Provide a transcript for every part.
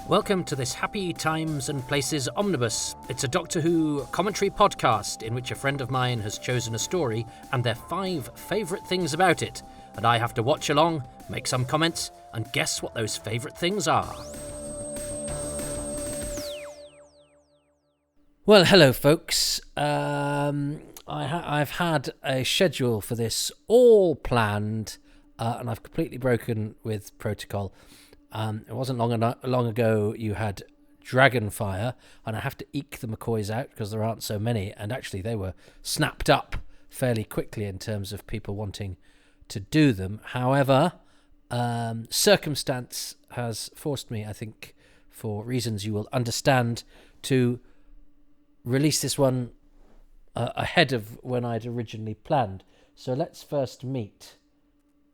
Welcome to this Happy Times and Places Omnibus. It's a Doctor Who commentary podcast in which a friend of mine has chosen a story and their 5 favourite things about it, and I have to watch along, make some comments, and guess what those favourite things are. Well, hello folks. I've had a schedule for this all planned, and I've completely broken with protocol. It wasn't long ago you had Dragonfire, and I have to eke the McCoys out because there aren't so many, and actually they were snapped up fairly quickly in terms of people wanting to do them. However, circumstance has forced me, I think, for reasons you will understand, to release this one ahead of when I'd originally planned. So let's first meet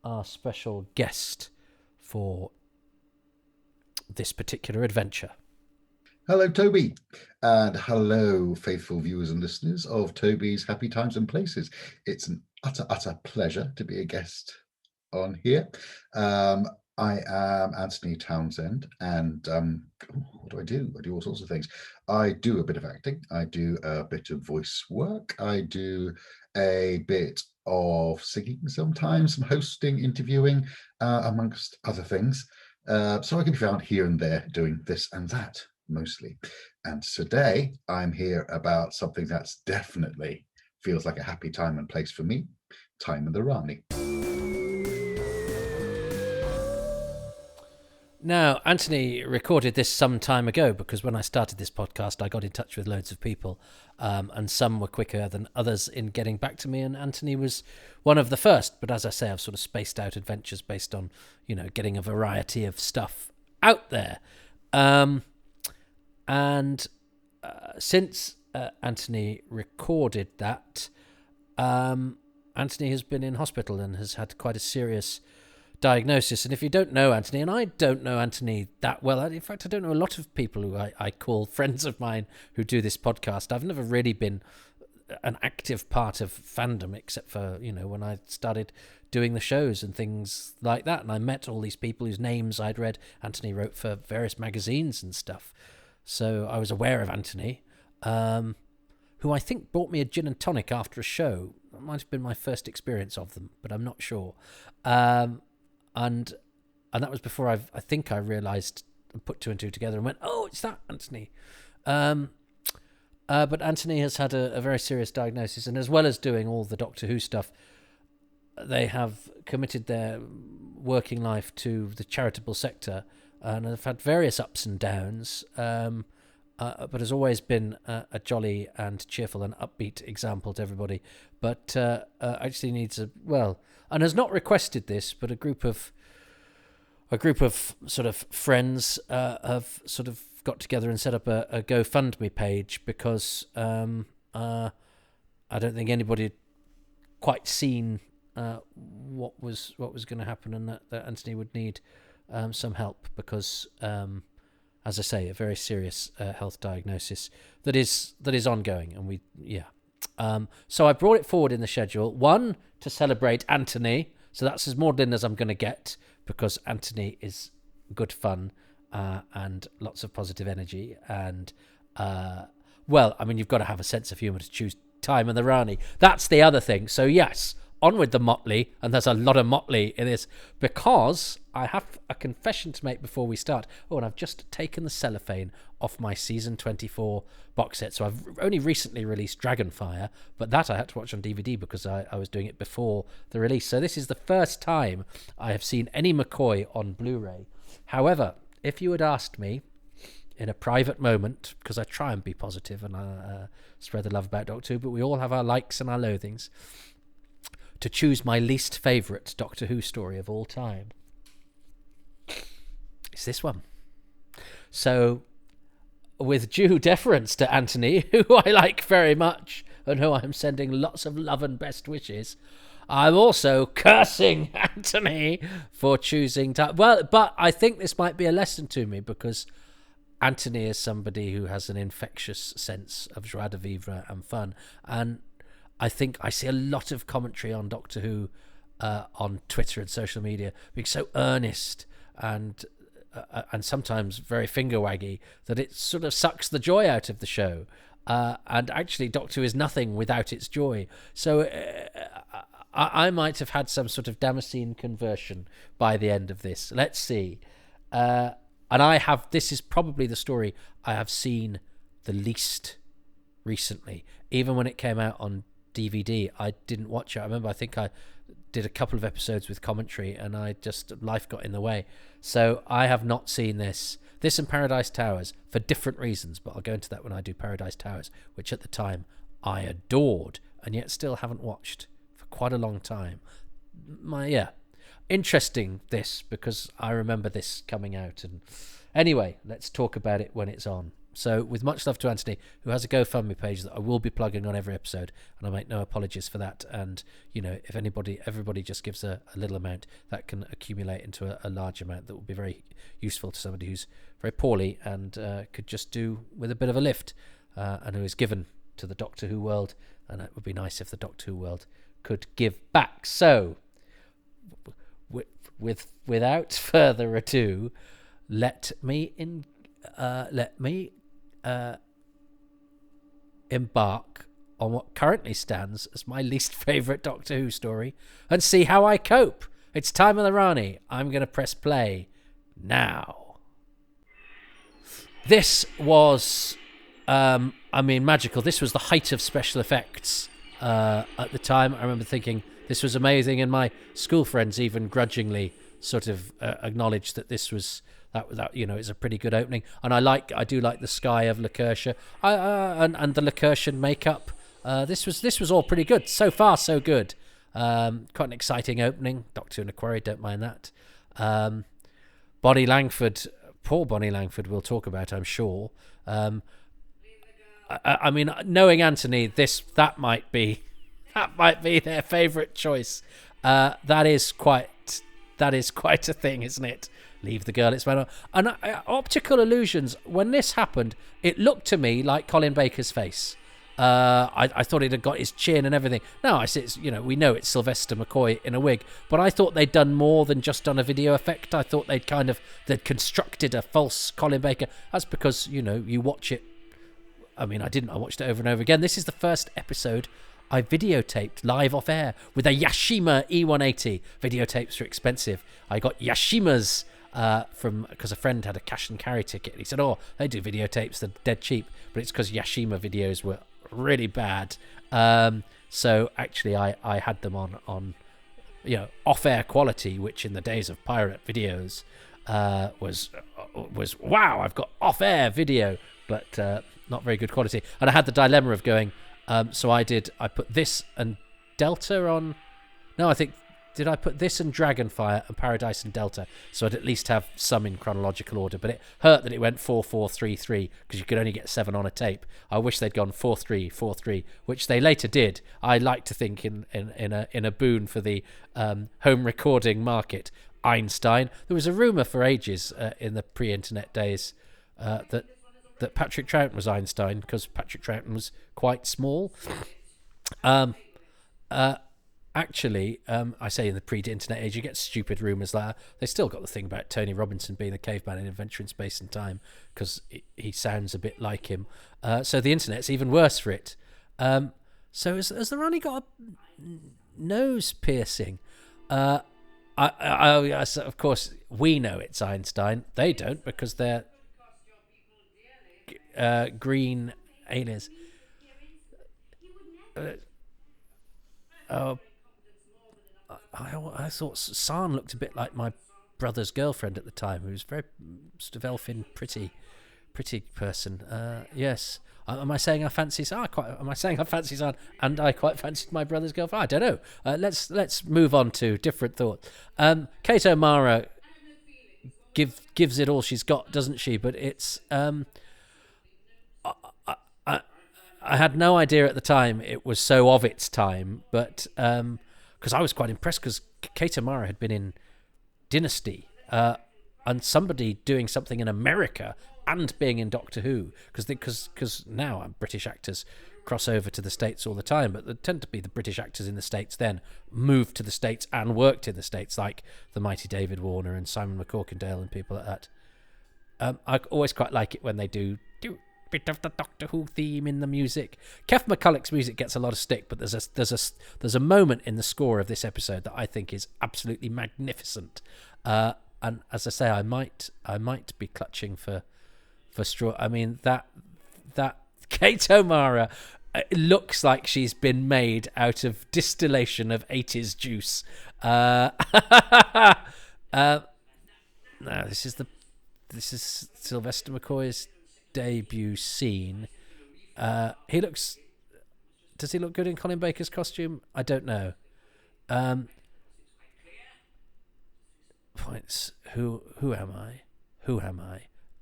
our special guest for this particular adventure. Hello, Toby, and hello, faithful viewers and listeners of Toby's Happy Times and Places. It's an utter pleasure to be a guest on here. I am Antoni Townsend, and what do? I do all sorts of things. I do a bit of acting. I do a bit of voice work. I do a bit of singing sometimes, some hosting, interviewing, amongst other things. So I can be found here and there doing this and that, mostly. And today I'm here about something that's definitely feels like a happy time and place for me, Time in the Rani. Now, Antoni recorded this some time ago because when I started this podcast, I got in touch with loads of people, and some were quicker than others in getting back to me, and Antoni was one of the first. But as I say, I've sort of spaced out adventures based on, getting a variety of stuff out there. Since Antoni recorded that, Antoni has been in hospital and has had quite a serious diagnosis. And if you don't know Antoni, and I don't know Antoni that well, in fact I don't know a lot of people who I call friends of mine who do this podcast. I've never really been an active part of fandom except for when I started doing the shows and things like that, and I met all these people whose names I'd read. Antoni wrote for various magazines and stuff, so I was aware of Antoni, who I think bought me a gin and tonic after a show. That might have been my first experience of them, but I'm not sure. And that was before I think I realised and put 2 and 2 together and went, oh, it's that Antoni. But Antoni has had a very serious diagnosis, and as well as doing all the Doctor Who stuff, they have committed their working life to the charitable sector, and have had various ups and downs, but has always been a jolly and cheerful and upbeat example to everybody. But actually needs and has not requested this, but a group of sort of friends have sort of got together and set up a GoFundMe page because I don't think anybody had quite seen what was going to happen, and that Antoni would need some help because, as I say, a very serious health diagnosis that is ongoing, and so I brought it forward in the schedule. 1, to celebrate Antoni, so that's as maudlin as I'm going to get because Antoni is good fun and lots of positive energy, and you've got to have a sense of humour to choose Time in the Rani. That's the other thing. So yes, on with the motley, and there's a lot of motley in this because I have a confession to make before we start. Oh, and I've just taken the cellophane off my season 24 box set. So I've only recently released Dragonfire, but that I had to watch on DVD because I was doing it before the release. So this is the first time I have seen any McCoy on Blu-ray. However, if you had asked me in a private moment, because I try and be positive and spread the love about Doctor Who, but we all have our likes and our loathings, to choose my least favourite Doctor Who story of all time, it's this one. So, with due deference to Antoni, who I like very much and who I'm sending lots of love and best wishes, I'm also cursing Antoni for choosing time. Well, but I think this might be a lesson to me because Antoni is somebody who has an infectious sense of joie de vivre and fun, and I think I see a lot of commentary on Doctor Who on Twitter and social media being so earnest and and sometimes very finger waggy, that it sort of sucks the joy out of the show. And actually, Doctor Who is nothing without its joy. So I might have had some sort of Damascene conversion by the end of this. Let's see. And this is probably the story I have seen the least recently. Even when it came out on DVD, I didn't watch it. I think I did a couple of episodes with commentary, and life got in the way. So I have not seen this and Paradise Towers for different reasons, but I'll go into that when I do Paradise Towers, which at the time I adored and yet still haven't watched for quite a long time. Interesting this, because I remember this coming out. And anyway, let's talk about it when it's on. So with much love to Antoni, who has a GoFundMe page that I will be plugging on every episode, and I make no apologies for that. And, if everybody just gives a little amount, that can accumulate into a large amount that will be very useful to somebody who's very poorly and could just do with a bit of a lift, and who is given to the Doctor Who world. And it would be nice if the Doctor Who world could give back. So without further ado, let me embark on what currently stands as my least favourite Doctor Who story and see how I cope. It's time of the Rani. I'm going to press play now. This was, magical. This was the height of special effects at the time. I remember thinking this was amazing, and my school friends even grudgingly sort of acknowledged that this was that it's a pretty good opening. And I do like the sky of Lancashire and the Lancashire makeup. This was all pretty good so far, so good. Quite an exciting opening. Doctor in a Quarry, don't mind that. Bonnie Langford, poor Bonnie Langford, we'll talk about, I'm sure. Knowing Antoni, that might be their favourite choice. That is quite a thing, isn't it? Leave the girl, it's better. And optical illusions, when this happened, it looked to me like Colin Baker's face. I thought it had got his chin and everything. No, we know it's Sylvester McCoy in a wig, but I thought they'd done more than just done a video effect. I thought they'd constructed a false Colin Baker. That's because, you watch it. I watched it over and over again. This is the first episode I videotaped live off air with a Yashima E180. Videotapes are expensive. I got Yashimas because a friend had a cash and carry ticket. He said, they do videotapes, they're dead cheap, but it's because Yashima videos were really bad. So actually I had them on off-air quality, which in the days of pirate videos was wow, I've got off-air video, but not very good quality. And I had the dilemma of going, so I put this and Delta on. No, I think, did I put this and Dragonfire and Paradise and Delta, so I'd at least have some in chronological order? But it hurt that it went 4-4-3-3 because you could only get 7 on a tape. I wish they'd gone 4-3-4-3, which they later did. I like to think in a boon for the home recording market. Einstein. There was a rumour for ages in the pre-internet days that Patrick Troughton was Einstein because Patrick Troughton was quite small. Actually, I say in the pre-internet age, you get stupid rumours like that. They still got the thing about Tony Robinson being the caveman in Adventure in Space and Time because he sounds a bit like him. So the internet's even worse for it. So has the Rani got a nose piercing? Of course, we know it's Einstein. They don't because they're green aliens. I thought San looked a bit like my brother's girlfriend at the time, who was very sort of elfin, pretty person. Yes. Am I saying I fancy San? Am I saying I fancy San and I quite fancied my brother's girlfriend? I don't know. Let's move on to different thoughts. Kate O'Mara gives it all she's got, doesn't she? But it's I had no idea at the time it was so of its time, but because I was quite impressed because Kate O'Mara had been in Dynasty and somebody doing something in America and being in Doctor Who, because now British actors cross over to the States all the time, but there tend to be the British actors in the States then moved to the States and worked in the States, like the mighty David Warner and Simon McCorkindale and people like that. I always quite like it when they do bit of the Doctor Who theme in the music. Kev McCulloch's music gets a lot of stick, but there's a moment in the score of this episode that I think is absolutely magnificent. And as I say, I might be clutching for straw. I mean, that Kate O'Mara, it looks like she's been made out of distillation of 80s juice. Now this is Sylvester McCoy's debut scene. Does he look good in Colin Baker's costume? I don't know. Points. Who am I?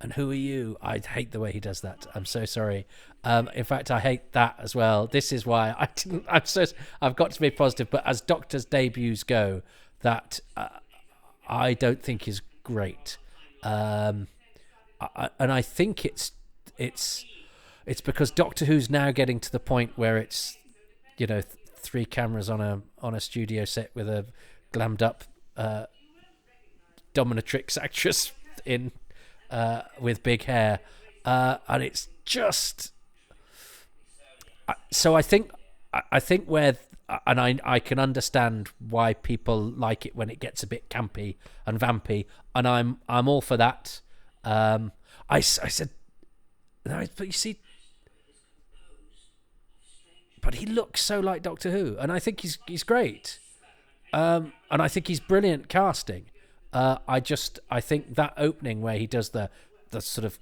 And who are you? I hate the way he does that. I'm so sorry. In fact, I hate that as well. This is why I've got to be positive, but as Doctor's debuts go, that I don't think is great. And I think it's because Doctor Who's now getting to the point where it's, 3 cameras on a studio set with a glammed up dominatrix actress in with big hair, and it's just so I think where, and I can understand why people like it when it gets a bit campy and vampy, and I'm all for that. I said no, but you see, but he looks so like Doctor Who, and I think he's great, and I think he's brilliant casting. I think that opening where he does the sort of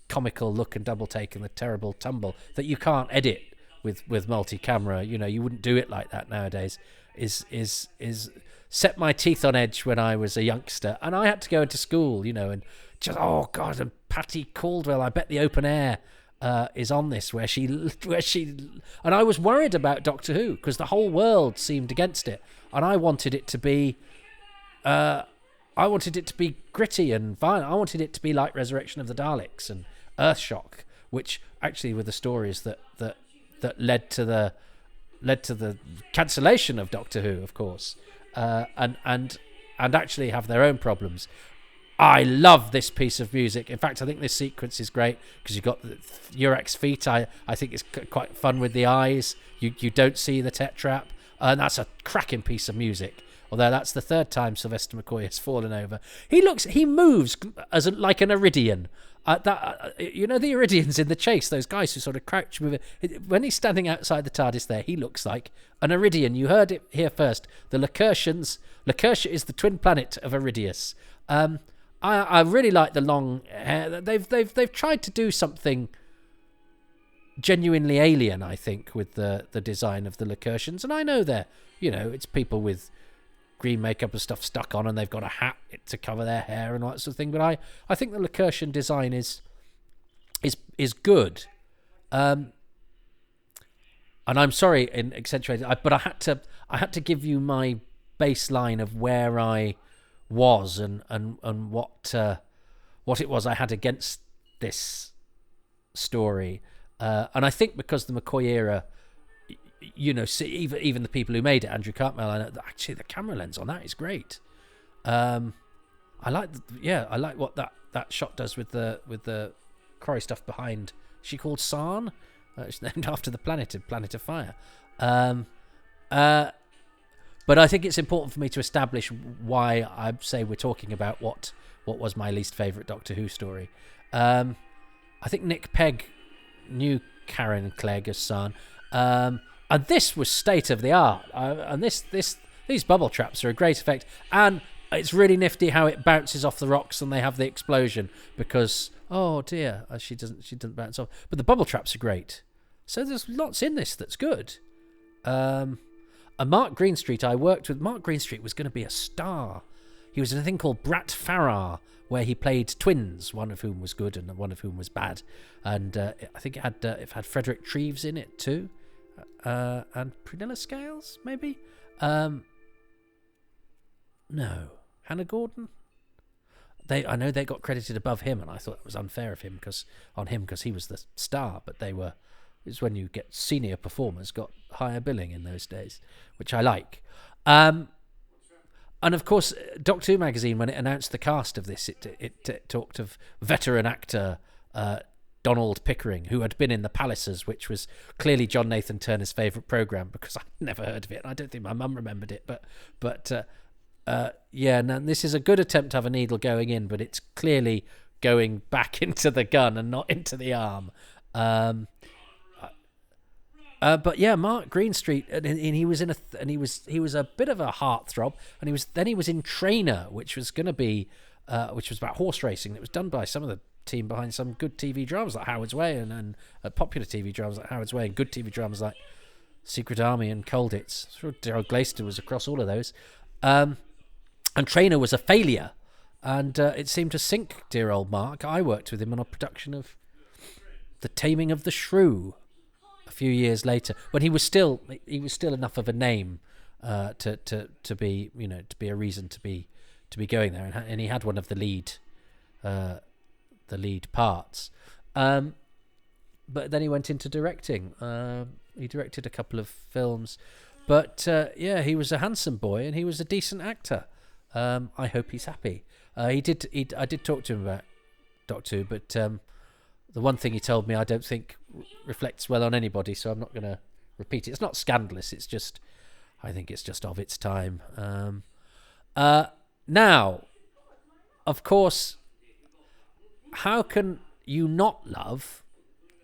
comical look and double take and the terrible tumble that you can't edit with multi-camera, you wouldn't do it like that nowadays, is set my teeth on edge when I was a youngster, and I had to go into school, and just, oh God, and Patty Caldwell, I bet the open air is on this where she and I was worried about Doctor Who because the whole world seemed against it, and I wanted it to be gritty and violent. I wanted it to be like Resurrection of the Daleks and Earthshock, which actually were the stories that led to the cancellation of Doctor Who, of course, and actually have their own problems. I love this piece of music. In fact, I think this sequence is great because you've got Urek's feet. I think it's quite fun with the eyes. You don't see the Tetrap, and that's a cracking piece of music. Although that's the third time Sylvester McCoy has fallen over. He moves like an Iridian. The Iridians in The Chase, those guys who sort of crouch. When he's standing outside the TARDIS there, he looks like an Iridian. You heard it here first. The Lacertians. Lacertia is the twin planet of Iridius. I really like the long hair. They've tried to do something genuinely alien, I think, with the design of the Lacertians. And I know it's people with green makeup and stuff stuck on, and they've got a hat to cover their hair and all that sort of thing. But I think the Lacertian design is good. And I'm sorry in accentuating, but I had to give you my baseline of where I was and what it was I had against this story. And I think because the McCoy era, see, even the people who made it, Andrew Cartmel, I know that actually the camera lens on that is great. I like what that shot does with the quarry stuff behind. She called Sarn. It's named after the Planet of Fire. But I think it's important for me to establish why I say we're talking about what was my least favourite Doctor Who story. I think Nick Pegg knew Karen Clegg as Sarn. And this was state of the art. And these bubble traps are a great effect. And it's really nifty how it bounces off the rocks and they have the explosion because, oh dear, she doesn't bounce off. But the bubble traps are great. So there's lots in this that's good. And Mark Greenstreet, I worked with. Mark Greenstreet was going to be a star. He was in a thing called Brat Farrar, where he played twins, one of whom was good and one of whom was bad. And I think it had Frederick Treves in it too. And Prunella Scales, maybe? No. Hannah Gordon? I know they got credited above him, and I thought it was unfair of him because he was the star, but it's when you get senior performers got higher billing in those days, which I like. And of course, Doctor Who magazine, when it announced the cast of this, it talked of veteran actor Donald Pickering, who had been in The Pallisers, which was clearly John Nathan Turner's favourite programme, because I'd never heard of it. I don't think my mum remembered it, but now this is a good attempt to have a needle going in, but it's clearly going back into the gun and not into the arm. But yeah, Mark Greenstreet, and he was in he was a bit of a heartthrob, and he was in Trainer, which was going to be which was about horse racing. It was done by some of the team behind some good TV dramas like Howard's Way and popular TV dramas like Howard's Way, and good TV dramas like Secret Army and Cold Hits. Gerald Glaister was across all of those, and Trainer was a failure, and it seemed to sink dear old Mark. I worked with him on a production of The Taming of the Shrew a few years later, when he was still enough of a name to be, you know, to be a reason to be going there, and he had one of the lead parts. But then he went into directing. He directed a couple of films, but he was a handsome boy and he was a decent actor. I hope he's happy. I did talk to him about Doctor Who, but the one thing he told me I don't think reflects well on anybody, so I'm not going to repeat it. It's not scandalous. It's just, I think it's just of its time. Now, of course, how can you not love,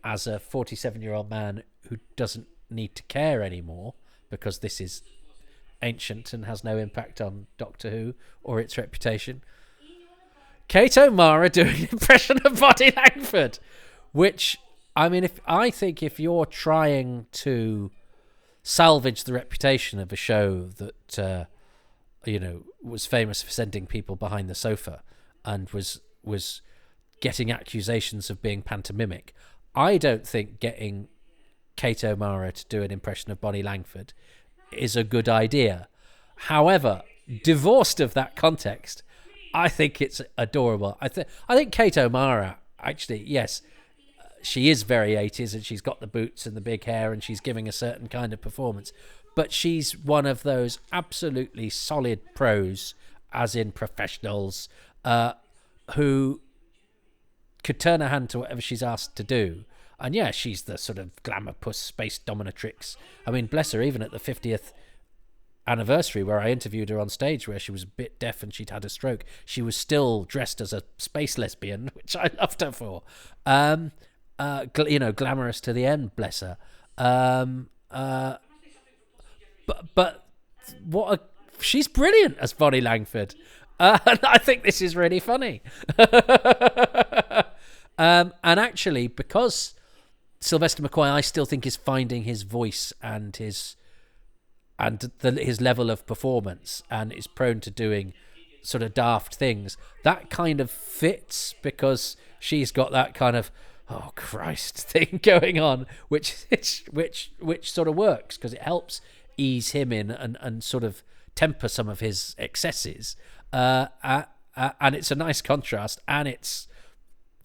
as a 47-year-old man who doesn't need to care anymore because this is ancient and has no impact on Doctor Who or its reputation, Kate O'Mara doing an impression of Bonnie Langford, which, I mean, if you're trying to salvage the reputation of a show that was famous for sending people behind the sofa and was getting accusations of being pantomimic, I don't think getting Kate O'Mara to do an impression of Bonnie Langford is a good idea. However, divorced of that context, I think it's adorable. I think Kate O'Mara, actually, yes, she is very 80s and she's got the boots and the big hair and she's giving a certain kind of performance, but she's one of those absolutely solid pros, as in professionals, who could turn her hand to whatever she's asked to do. And yeah, she's the sort of glamour puss space dominatrix. I mean, bless her, even at the 50th anniversary where I interviewed her on stage, where she was a bit deaf and she'd had a stroke, she was still dressed as a space lesbian, which I loved her for. Glamorous to the end, bless her. But she's brilliant as Bonnie Langford. And I think this is really funny. And actually, because Sylvester McCoy, I still think, is finding his voice and his level of performance, and is prone to doing sort of daft things, that kind of fits, because she's got that kind of oh Christ thing going on, which sort of works because it helps ease him in and sort of temper some of his excesses. And it's a nice contrast, and it's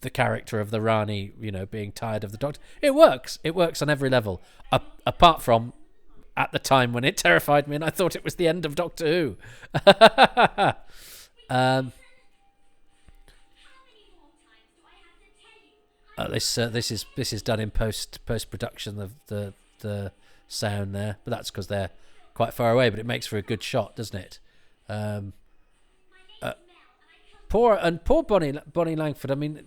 the character of the Rani, being tired of the Doctor. It works on every level, apart from at the time when it terrified me and I thought it was the end of Doctor Who. This is done in post production of the sound there, but that's because they're quite far away. But it makes for a good shot, doesn't it? Poor Bonnie Langford. I mean,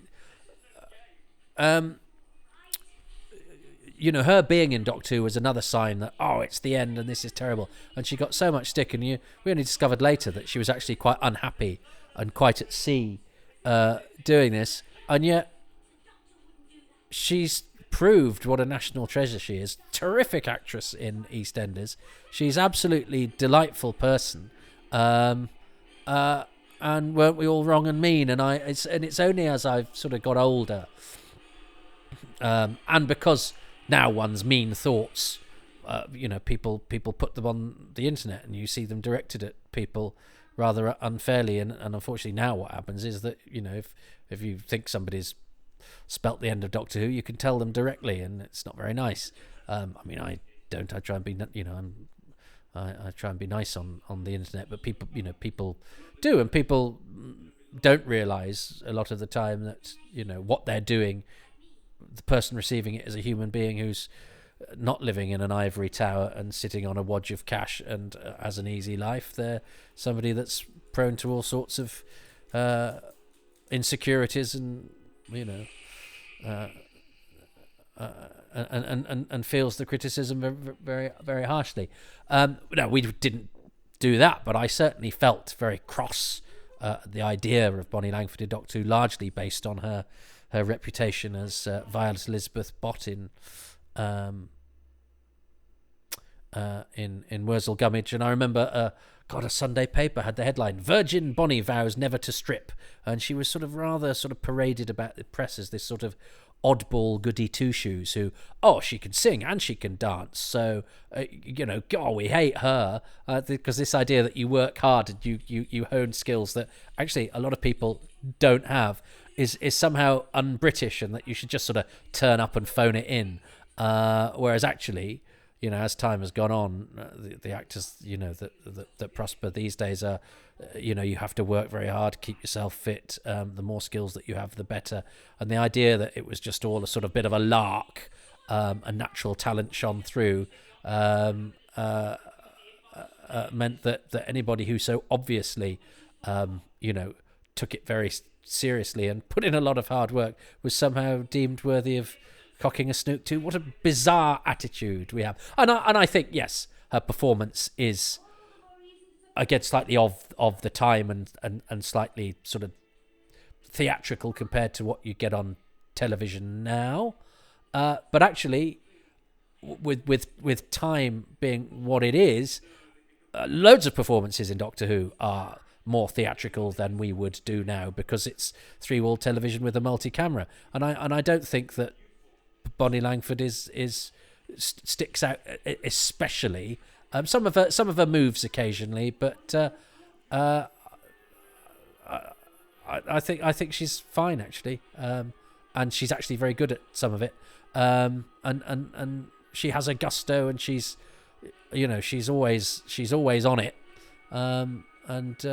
her being in Doctor Who was another sign that, it's the end and this is terrible. And she got so much stick, and we only discovered later that she was actually quite unhappy and quite at sea doing this. And yet she's proved what a national treasure she is. Terrific actress in EastEnders. She's absolutely delightful person. And weren't we all wrong and mean? And it's only as I've sort of got older, and because now one's mean thoughts, people put them on the internet, and you see them directed at people rather unfairly. And unfortunately, now what happens is that if you think somebody's spelt the end of Doctor Who, you can tell them directly, and it's not very nice. I mean, I don't. I try and be. I try and be nice on the internet, but people do, and people don't realise a lot of the time that what they're doing. The person receiving it is a human being who's not living in an ivory tower and sitting on a wodge of cash and has an easy life. They're somebody that's prone to all sorts of insecurities and and feels the criticism very, very harshly. No, we didn't do that, but I certainly felt very cross at the idea of Bonnie Langford in Doctor Who, largely based on her reputation as Violet Elizabeth Bott in Wurzel Gummidge. And I remember a Sunday paper had the headline "Virgin Bonnie vows never to strip," and she was rather paraded about the press as this sort of oddball goody two-shoes who, she can sing and she can dance, so we hate her, because this idea that you work hard and you hone skills that actually a lot of people don't have is somehow un-British, and that you should just turn up and phone it in, whereas actually, as time has gone on, the actors that prosper these days are, you have to work very hard, keep yourself fit. The more skills that you have, the better. And the idea that it was just all a bit of a lark, a natural talent shone through, meant that anybody who so obviously, took it very seriously and put in a lot of hard work was somehow deemed worthy of cocking a snook to. What a bizarre attitude we have. And I think, yes, her performance is, again, slightly of the time and slightly theatrical compared to what you get on television now. But actually, with time being what it is, loads of performances in Doctor Who are more theatrical than we would do now, because it's three-wall television with a multi-camera. And I don't think that Bonnie Langford sticks out especially. Some of her moves occasionally, but I think she's fine actually, and she's actually very good at some of it. And she has a gusto, and she's always on it. And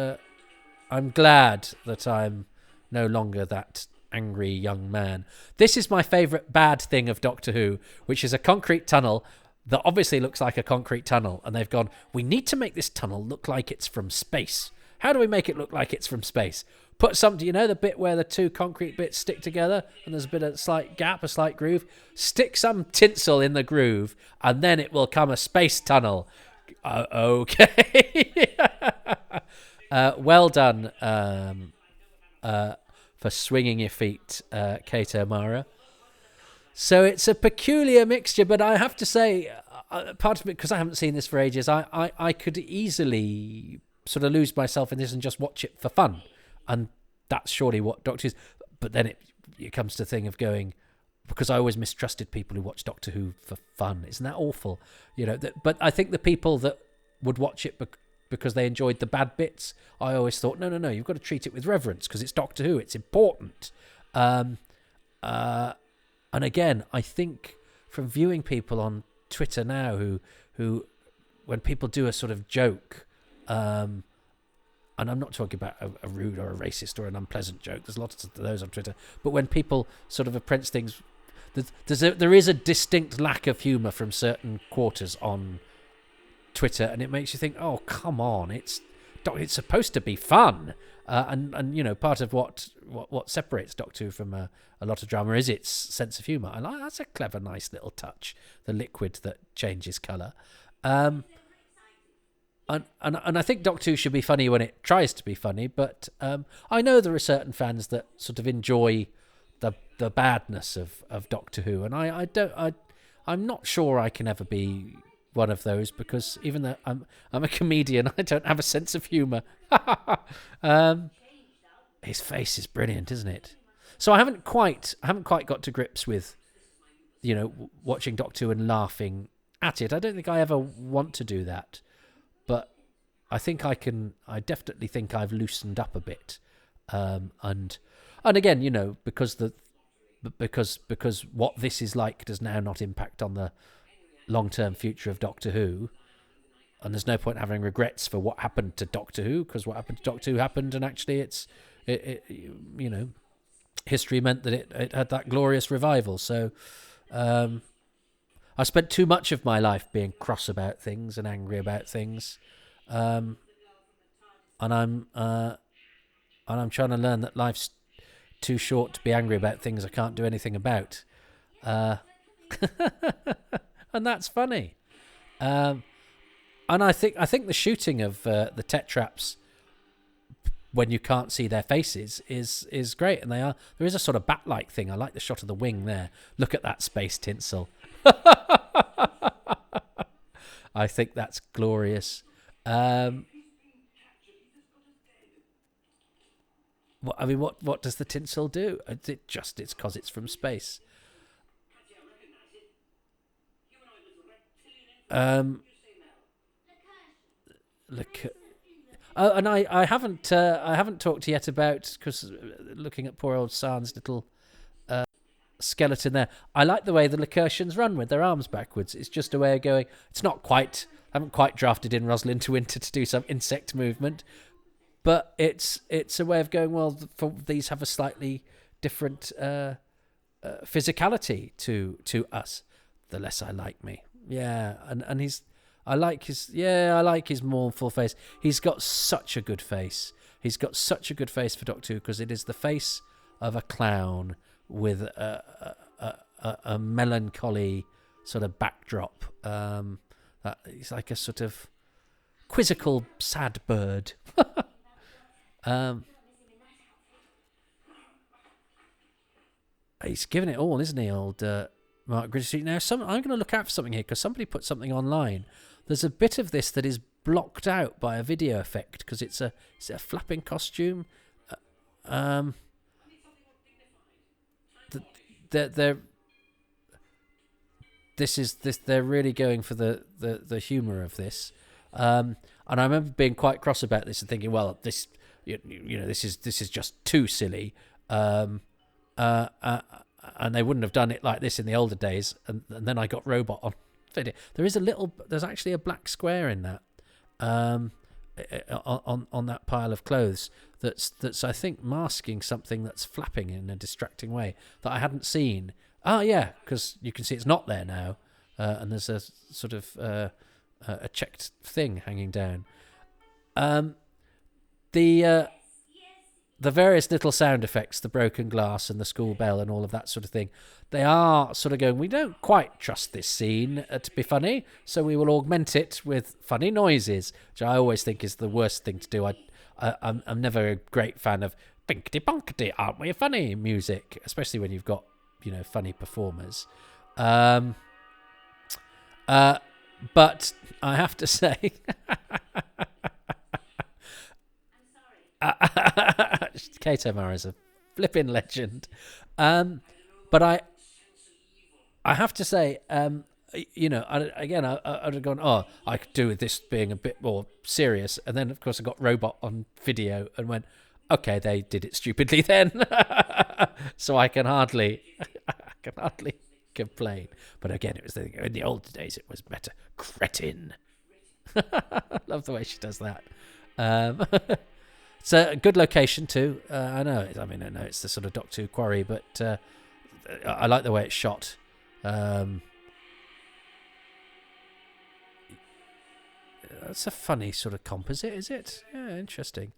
I'm glad that I'm no longer that angry young man. This is my favourite bad thing of Doctor Who, which is a concrete tunnel that obviously looks like a concrete tunnel, and they've gone, we need to make this tunnel look like it's from space. How do we make it look like it's from space? Put some, the bit where the two concrete bits stick together and there's a bit of slight gap, a slight groove? Stick some tinsel in the groove and then it will come a space tunnel. Okay. Well done for swinging your feet, Kate O'Mara. So it's a peculiar mixture, but I have to say, part of it, because I haven't seen this for ages, I could easily lose myself in this and just watch it for fun. And that's surely what Doctor Who is. But then it comes to the thing of going, because I always mistrusted people who watch Doctor Who for fun. Isn't that awful? But I think the people that would watch it because they enjoyed the bad bits, I always thought, no, you've got to treat it with reverence because it's Doctor Who, it's important. And again, I think from viewing people on Twitter now who when people do a joke, and I'm not talking about a rude or a racist or an unpleasant joke, there's lots of those on Twitter, but when people approach things, there is a distinct lack of humour from certain quarters on Twitter, and it makes you think, oh, come on, it's supposed to be fun. And part of what separates Doctor Who from a lot of drama is its sense of humour. And that's a clever, nice little touch, the liquid that changes colour. And I think Doctor Who should be funny when it tries to be funny, but I know there are certain fans that enjoy the badness of Doctor Who, and I'm not sure I can ever be one of those, because even though I'm a comedian, I don't have a sense of humour. His face is brilliant, isn't it? So I haven't quite got to grips with, watching Doctor Who and laughing at it. I don't think I ever want to do that, but I think I can. I definitely think I've loosened up a bit, and again, because what this is like does now not impact on the long-term future of Doctor Who. and there's no point having regrets for what happened to Doctor Who, because what happened to Doctor Who happened, and actually history meant that it had that glorious revival. So I spent too much of my life being cross about things and angry about things, and I'm trying to learn that life's too short to be angry about things I can't do anything about, and that's funny. And I think the shooting of the Tetraps when you can't see their faces is great, and there is a sort of bat-like thing. I like the shot of the wing there. Look at that space tinsel. I think that's glorious. What does the tinsel do? It's because it's from space. Look. Oh, and I haven't talked yet about, because looking at poor old San's little skeleton there. I like the way the Lacertians run with their arms backwards. It's just a way of going. It's not quite. I haven't quite drafted in Rosalind to Winter to do some insect movement, but it's a way of going. Well, these have a slightly different physicality to us. The less I like me, yeah, and he's. I like his mournful face. He's got such a good face. He's got such a good face for Doctor Who, because it is the face of a clown with a melancholy sort of backdrop. He's like a sort of quizzical sad bird. He's giving it all, isn't he, old Mark Gridley? Now, I'm going to look out for something here, because somebody put something online. There's a bit of this that is blocked out by a video effect, because it's a flapping costume. They're really going for the humour of this, and I remember being quite cross about this and thinking, well, this this is just too silly, and they wouldn't have done it like this in the older days. And then I got Robot on video. There's actually a black square in that, on that pile of clothes that's I think masking something that's flapping in a distracting way that I hadn't seen. Oh yeah, because you can see it's not there now, and there's a sort of a checked thing hanging down. The various little sound effects, the broken glass and the school bell and all of that sort of thing, they are sort of going, we don't quite trust this scene to be funny, so we will augment it with funny noises, which I always think is the worst thing to do. I'm never a great fan of binkety bonkety, aren't we funny music, especially when you've got, funny performers. But I have to say... Kato Mara is a flipping legend, but I have to say, I'd have gone, oh, I could do with this being a bit more serious, and then of course I got Robot on video and went, okay, they did it stupidly then, so I can hardly complain. But again, it was in the old days it was better. Cretin. I love the way she does that. It's a good location too. I know it's the sort of Doctor Who quarry, but I like the way it's shot. It's a funny sort of composite, is it? Yeah, interesting.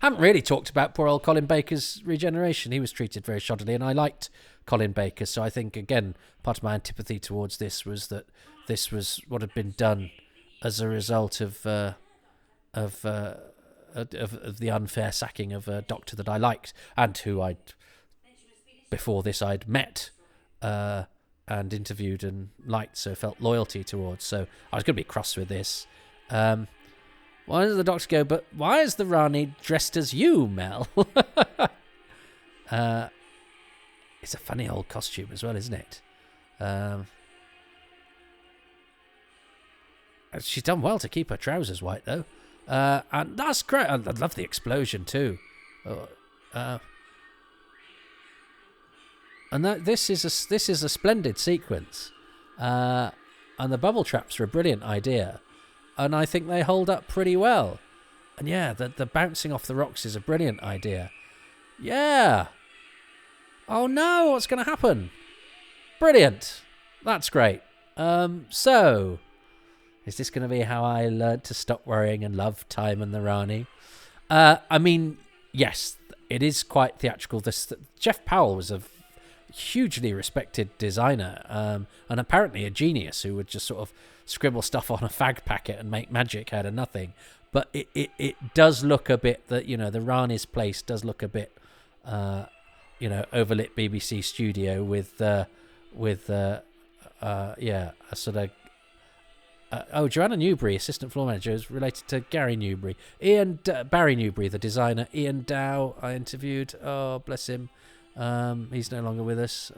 Haven't really talked about poor old Colin Baker's regeneration. He was treated very shoddily, and I liked Colin Baker, so I think, again, part of my antipathy towards this was that this was what had been done as a result of the unfair sacking of a doctor that I liked, and who before this I'd met and interviewed and liked, so felt loyalty towards. So I was going to be cross with this. Why does the doctor go, but why is the Rani dressed as you, Mel? It's a funny old costume as well, isn't it? She's done well to keep her trousers white, though. And that's great. I love the explosion, too. And this is a splendid sequence. And the bubble traps are a brilliant idea. And I think they hold up pretty well. And yeah, the bouncing off the rocks is a brilliant idea. Yeah. Oh no, what's going to happen? Brilliant. That's great. So, is this going to be how I learned to stop worrying and love Time and the Rani? I mean, yes, it is quite theatrical. Jeff Powell was a hugely respected designer, and apparently a genius who would just sort of scribble stuff on a fag packet and make magic out of nothing. But it does look a bit that, the Rani's place does look a bit, overlit BBC studio with a sort of. Joanna Newbury, assistant floor manager, is related to Gary Newbury. Barry Newbury, the designer. Ian Dow, I interviewed. Oh, bless him. He's no longer with us.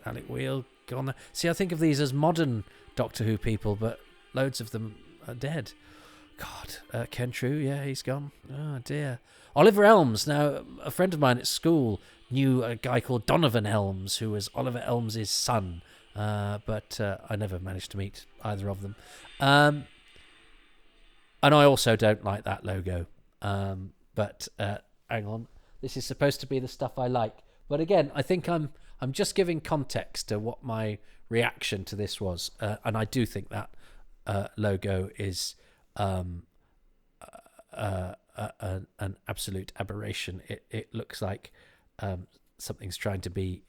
Alec Wheel, gone. See, I think of these as modern Doctor Who people, but loads of them are dead. God, Ken True, yeah, he's gone. Oh, dear. Oliver Elms. Now, a friend of mine at school knew a guy called Donovan Elms, who was Oliver Elms' son. But I never managed to meet either of them. And I also don't like that logo. But hang on. This is supposed to be the stuff I like. But again, I think I'm just giving context to what my reaction to this was. And I do think that logo is an absolute aberration. It looks like something's trying to be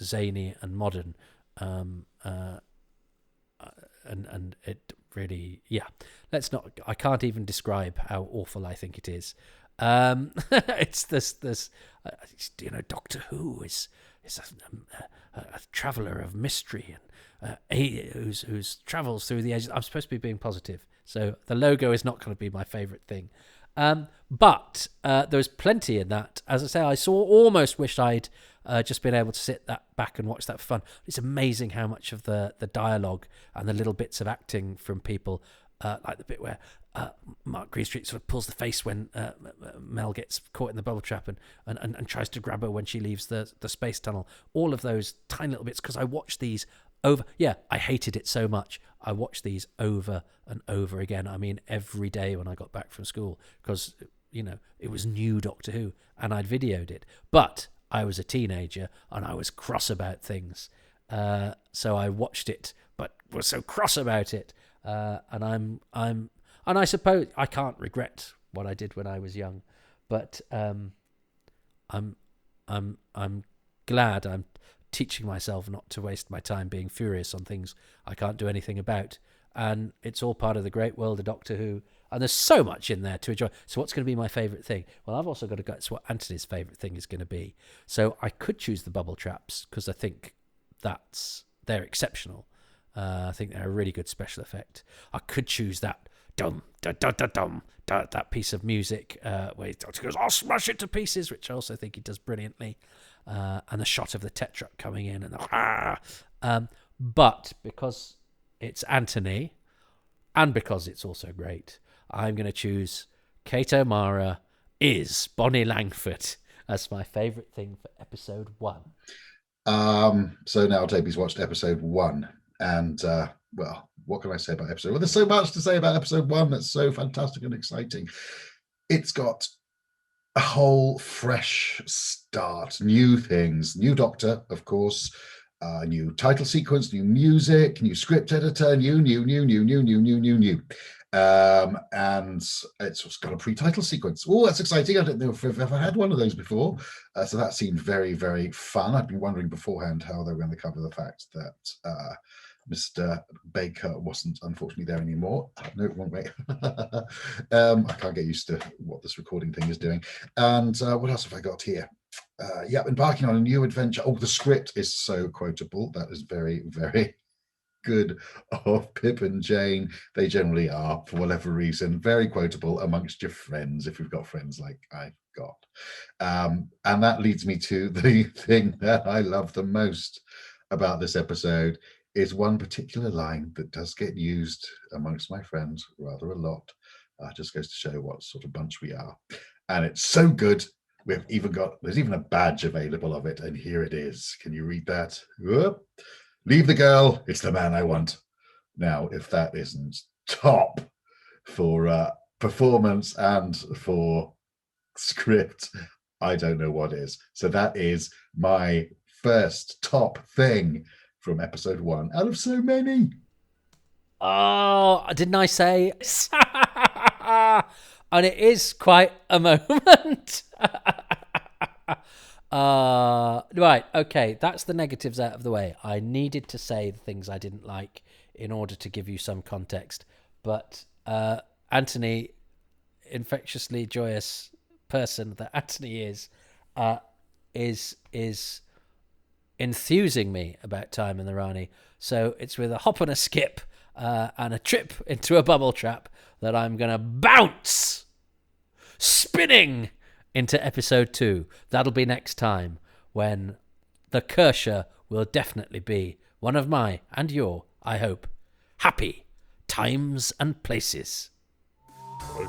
zany and modern. And it really, let's not, I can't even describe how awful I think it is. It's this Doctor Who is a traveller of mystery and who's travels through the ages. I'm supposed to be being positive, so the logo is not going to be my favourite thing. But there was plenty in that. As I say, I almost wished I'd just been able to sit that back and watch that for fun. It's amazing how much of the dialogue and the little bits of acting from people, like the bit where Mark Greenstreet sort of pulls the face when Mel gets caught in the bubble trap and tries to grab her when she leaves the space tunnel. All of those tiny little bits, because I watched these over. Yeah, I hated it so much. I watched these over and over again. I mean, every day when I got back from school, because, it was new Doctor Who and I'd videoed it. But I was a teenager and I was cross about things. So I watched it, but was so cross about it. And I suppose I can't regret what I did when I was young, but I'm glad I'm teaching myself not to waste my time being furious on things I can't do anything about. And it's all part of the great world of Doctor Who. And there's so much in there to enjoy. So what's going to be my favourite thing? Well, I've also got to guess what Antony's favourite thing is going to be. So I could choose the bubble traps because I think they're exceptional. I think they're a really good special effect. I could choose that dum da da da dum that piece of music where Doctor goes, "I'll smash it to pieces," which I also think he does brilliantly. And the shot of the Tetrarch coming in and but because it's Antony and because it's also great, I'm going to choose Kate O'Mara is Bonnie Langford as my favourite thing for episode 1. So now Toby's watched episode 1, and well, what can I say about episode 1? There's so much to say about episode 1 that's so fantastic and exciting. It's got a whole fresh start, new things, new Doctor, of course, new title sequence, new music, new script editor, new. And it's got a pre-title sequence. Oh, that's exciting. I don't know if I've ever had one of those before. So that seemed very, very fun. I'd been wondering beforehand how they were going to cover the fact that Mr. Baker wasn't unfortunately there anymore. No, wrong way. I can't get used to what this recording thing is doing. And what else have I got here? Embarking on a new adventure. Oh, the script is so quotable. That is very, very good of Pip and Jane. They generally are, for whatever reason, very quotable amongst your friends, if you've got friends like I've got. And that leads me to the thing that I love the most about this episode, is one particular line that does get used amongst my friends rather a lot. Just goes to show what sort of bunch we are. And it's so good. There's even a badge available of it, and here it is. Can you read that? Whoop. Leave the girl, it's the man I want. Now, if that isn't top for performance and for script, I don't know what is. So that is my first top thing from episode 1 out of so many. Oh, didn't I say? And it is quite a moment. Right, okay, that's the negatives out of the way. I needed to say the things I didn't like in order to give you some context. But Antoni, infectiously joyous person that Antoni is enthusing me about Time and the Rani. So it's with a hop and a skip and a trip into a bubble trap that I'm going to bounce spinning into episode 2. That'll be next time, when the Kershaw will definitely be one of my, and your, I hope, happy times and places. I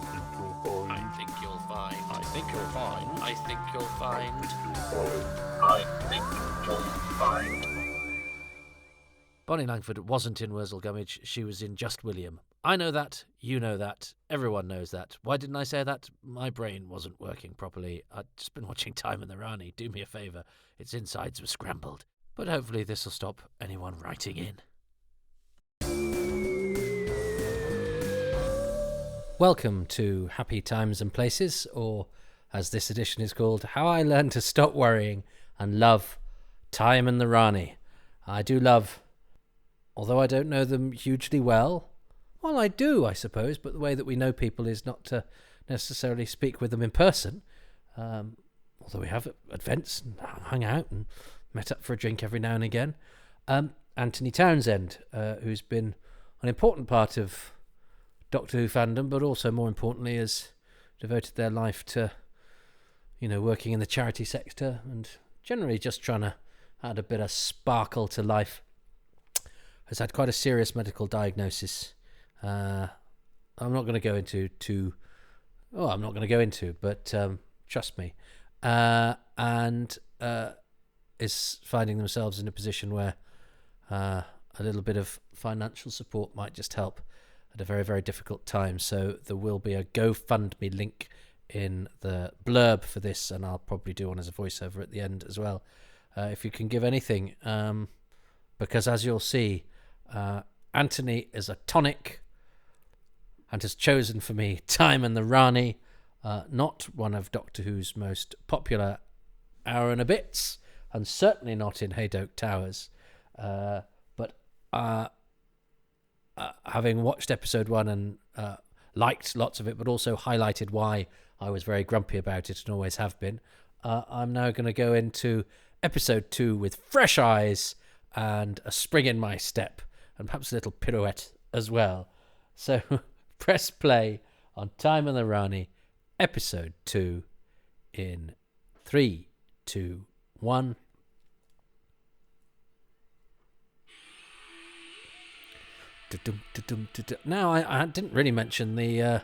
think you'll find. I think you'll find. I think you'll find. I think you'll find. Bonnie Langford wasn't in Wurzel Gummidge, she was in Just William. I know that, you know that, everyone knows that. Why didn't I say that? My brain wasn't working properly. I'd just been watching Time and the Rani. Do me a favour, its insides were scrambled. But hopefully this will stop anyone writing in. Welcome to Happy Times and Places, or as this edition is called, How I Learned to Stop Worrying and Love Time and the Rani. I do love, although I don't know them hugely well, I do, I suppose, but the way that we know people is not to necessarily speak with them in person, although we have events and hung out and met up for a drink every now and again. Anthony Townsend, who's been an important part of Doctor Who fandom, but also more importantly has devoted their life to, working in the charity sector and generally just trying to add a bit of sparkle to life, has had quite a serious medical diagnosis. I'm not going to go into but trust me, and is finding themselves in a position where a little bit of financial support might just help at a very, very difficult time. So there will be a GoFundMe link in the blurb for this, and I'll probably do one as a voiceover at the end as well, if you can give anything, because as you'll see, Antoni is a tonic and has chosen for me Time and the Rani, not one of Doctor Who's most popular hour and a bits, and certainly not in Haydock Towers, but having watched episode 1 and liked lots of it, but also highlighted why I was very grumpy about it and always have been, I'm now going to go into episode 2 with fresh eyes and a spring in my step, and perhaps a little pirouette as well. So press play on Time and the Rani, episode 2, in 3, 2, 1. Now, I didn't really mention the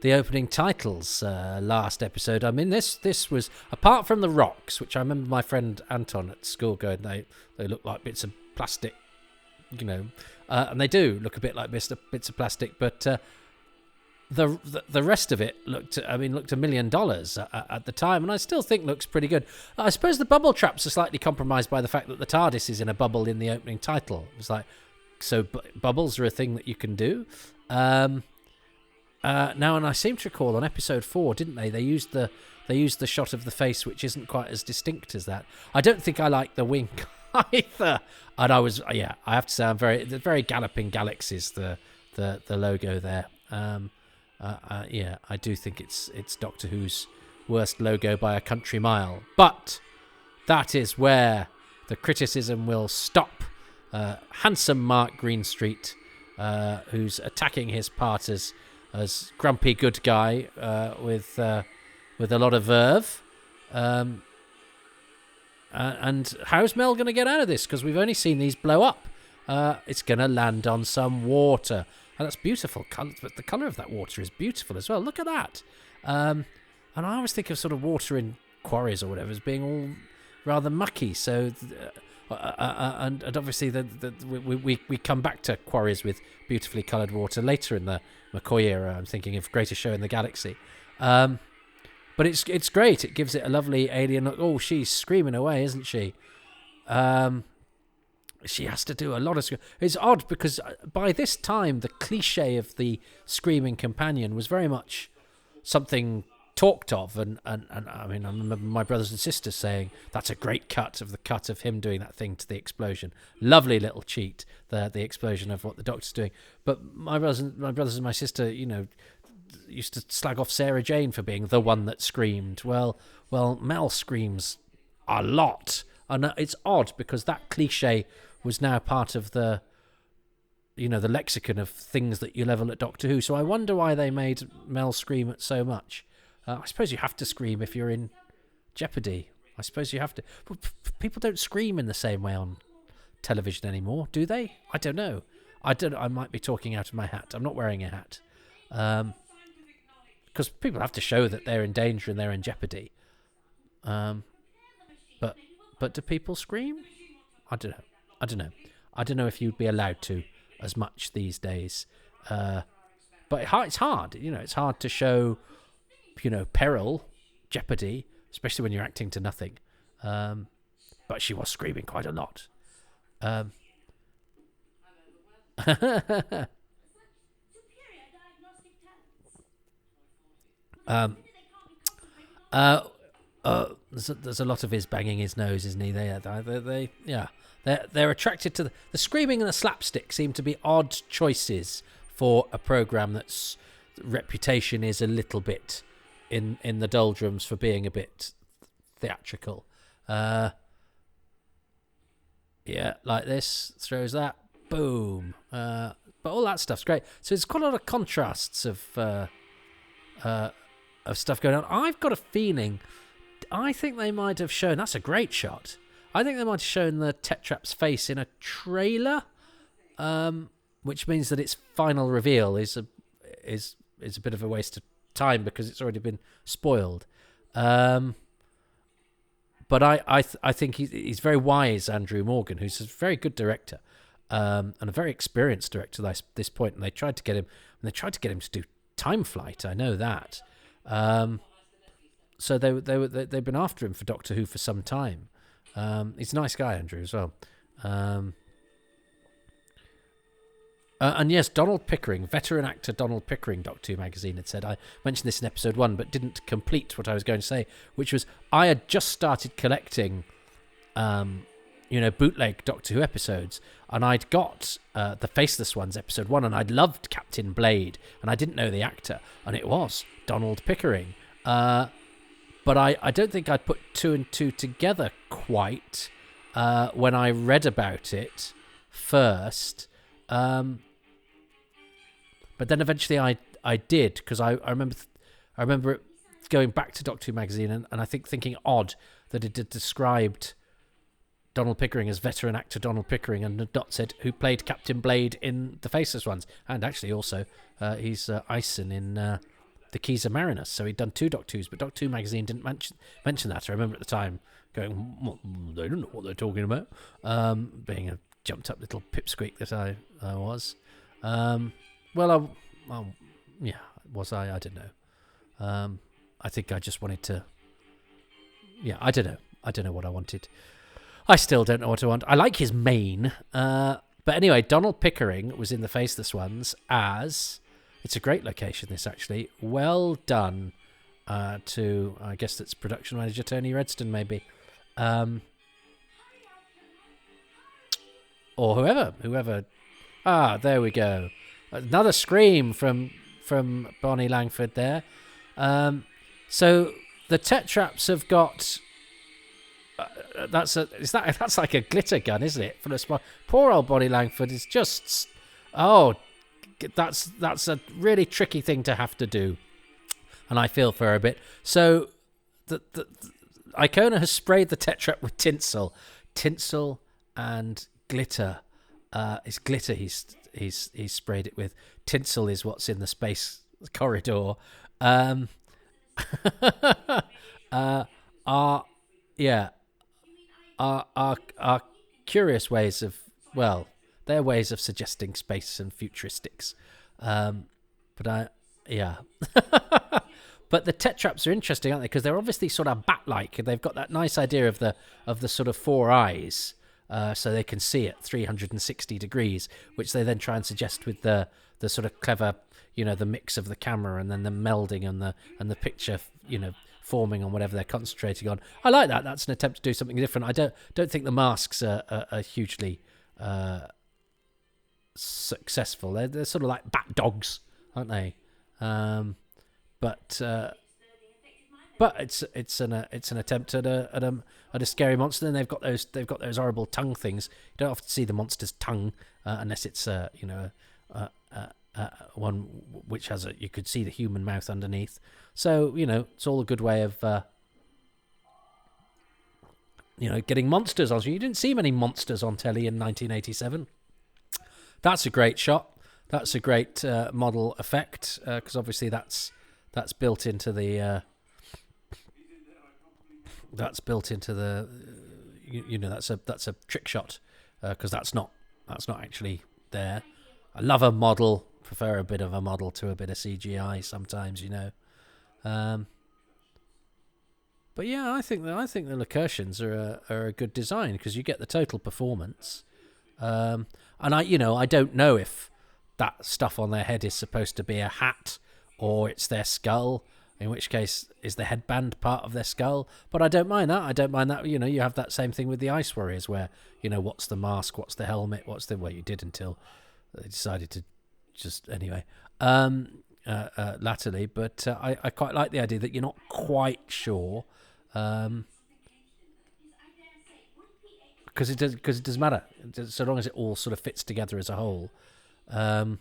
opening titles last episode. I mean, this was, apart from the rocks, which I remember my friend Anton at school going, they look like bits of plastic, and they do look a bit like bits of plastic, but the rest of it looked $1 million at the time, and I still think looks pretty good. I suppose the bubble traps are slightly compromised by the fact that the TARDIS is in a bubble in the opening title. It was like, so bubbles are a thing that you can do. Now, and I seem to recall on episode 4, didn't they? They used the shot of the face, which isn't quite as distinct as that. I don't think I like the wink either. And I have to say, I'm very Galloping Galaxies, the logo there. I do think it's Doctor Who's worst logo by a country mile. But that is where the criticism will stop. Handsome Mark Greenstreet, who's attacking his part as grumpy good guy with a lot of verve. And how's Mel going to get out of this? Because we've only seen these blow up. It's going to land on some water. And that's beautiful. The colour of that water is beautiful as well. Look at that. And I always think of sort of water in quarries or whatever as being all rather mucky. So and obviously we come back to quarries with beautifully coloured water later in the McCoy era. I'm thinking of Greatest Show in the Galaxy. But it's great. It gives it a lovely alien look. Oh, she's screaming away, isn't she? She has to do a lot of... It's odd because by this time, the cliche of the screaming companion was very much something talked of. And I mean, I remember my brothers and sisters saying, that's a great cut of him doing that thing to the explosion. Lovely little cheat, the explosion of what the Doctor's doing. But my brothers and my sister, used to slag off Sarah Jane for being the one that screamed. Well, Mel screams a lot. And it's odd because that cliche was now part of the lexicon of things that you level at Doctor Who. So I wonder why they made Mel scream so much. I suppose you have to scream if you're in jeopardy. I suppose you have to. But people don't scream in the same way on television anymore, do they? I don't know. I might be talking out of my hat. I'm not wearing a hat. Because people have to show that they're in danger and they're in jeopardy. But do people scream? I don't know. I don't know if you'd be allowed to as much these days. But it's hard. It's hard to show, peril, jeopardy, especially when you're acting to nothing. But she was screaming quite a lot. There's a lot of his banging his nose, isn't he? They're attracted to the screaming and the slapstick seem to be odd choices for a program that's reputation is a little bit in the doldrums for being a bit theatrical. Like this, throws that, boom. But all that stuff's great. So there's quite a lot of contrasts of stuff going on. I've got a feeling. I think they might have shown... That's a great shot. I think they might have shown the Tetrap's face in a trailer, which means that its final reveal is a bit of a waste of time because it's already been spoiled. But I think he's very wise, Andrew Morgan, who's a very good director and a very experienced director at this point. And they tried to get him to do Time Flight. I know that. So they've been after him for Doctor Who for some time. He's a nice guy, Andrew, as well. And yes, Donald Pickering, veteran actor Donald Pickering, Doctor Who magazine had said, I mentioned this in episode 1, but didn't complete what I was going to say, which was I had just started collecting, bootleg Doctor Who episodes, and I'd got the Faceless Ones, episode 1, and I'd loved Captain Blade, and I didn't know the actor, and it was Donald Pickering. But I don't think I'd put 2 and 2 together quite when I read about it first. But then eventually I did, because I remember it going back to Doctor Who magazine and I think thinking odd that it had described Donald Pickering as veteran actor Donald Pickering and had not said who played Captain Blade in the Faceless Ones. And actually also he's Ison in... The Keys of Marinus, so he'd done 2 Doctor Who's, but Doctor Who magazine didn't mention that. I remember at the time going, well, they don't know what they're talking about, being a jumped up little pipsqueak that I was. Was I? I don't know. I think I just wanted to... Yeah, I don't know. I don't know what I wanted. I still don't know what I want. I like his mane. But anyway, Donald Pickering was in the Faceless Ones as... It's a great location, this, actually. Well done to, I guess that's production manager Tony Redston, maybe. Or whoever. Ah, there we go. Another scream from Bonnie Langford there. So the Tetraps have got... that's like a glitter gun, isn't it? Poor old Bonnie Langford is just... Oh, that's a really tricky thing to have to do, and I feel for her a bit. So the Icona has sprayed the Tetrap with tinsel and glitter. It's glitter he's sprayed it with. Tinsel is what's in the space corridor. Our curious ways of, well, they're ways of suggesting space and futuristics. Yeah. But the tetraps are interesting, aren't they? Because they're obviously sort of bat-like. They've got that nice idea of the sort of four eyes, so they can see at 360 degrees, which they then try and suggest with the sort of clever, the mix of the camera and then the melding and the picture, forming on whatever they're concentrating on. I like that. That's an attempt to do something different. I don't think the masks are hugely successful. They're sort of like bat dogs, aren't they? But it's an attempt at a scary monster. And they've got those horrible tongue things. You don't often see the monster's tongue unless it's one which has you could see the human mouth underneath. So it's all a good way of getting monsters on. You didn't see many monsters on telly in 1987. That's a great shot. That's a great model effect because obviously that's built into the that's a trick shot because that's not actually there. I love a model. Prefer a bit of a model to a bit of CGI sometimes, But yeah, I think the Lacurtians are a good design because you get the total performance. And I don't know if that stuff on their head is supposed to be a hat or it's their skull, in which case is the headband part of their skull. But I don't mind that. You have that same thing with the Ice Warriors where, what's the mask, what's the helmet, you did until they decided to just, anyway, latterly. But I quite like the idea that you're not quite sure, because it doesn't matter so long as it all sort of fits together as a whole. And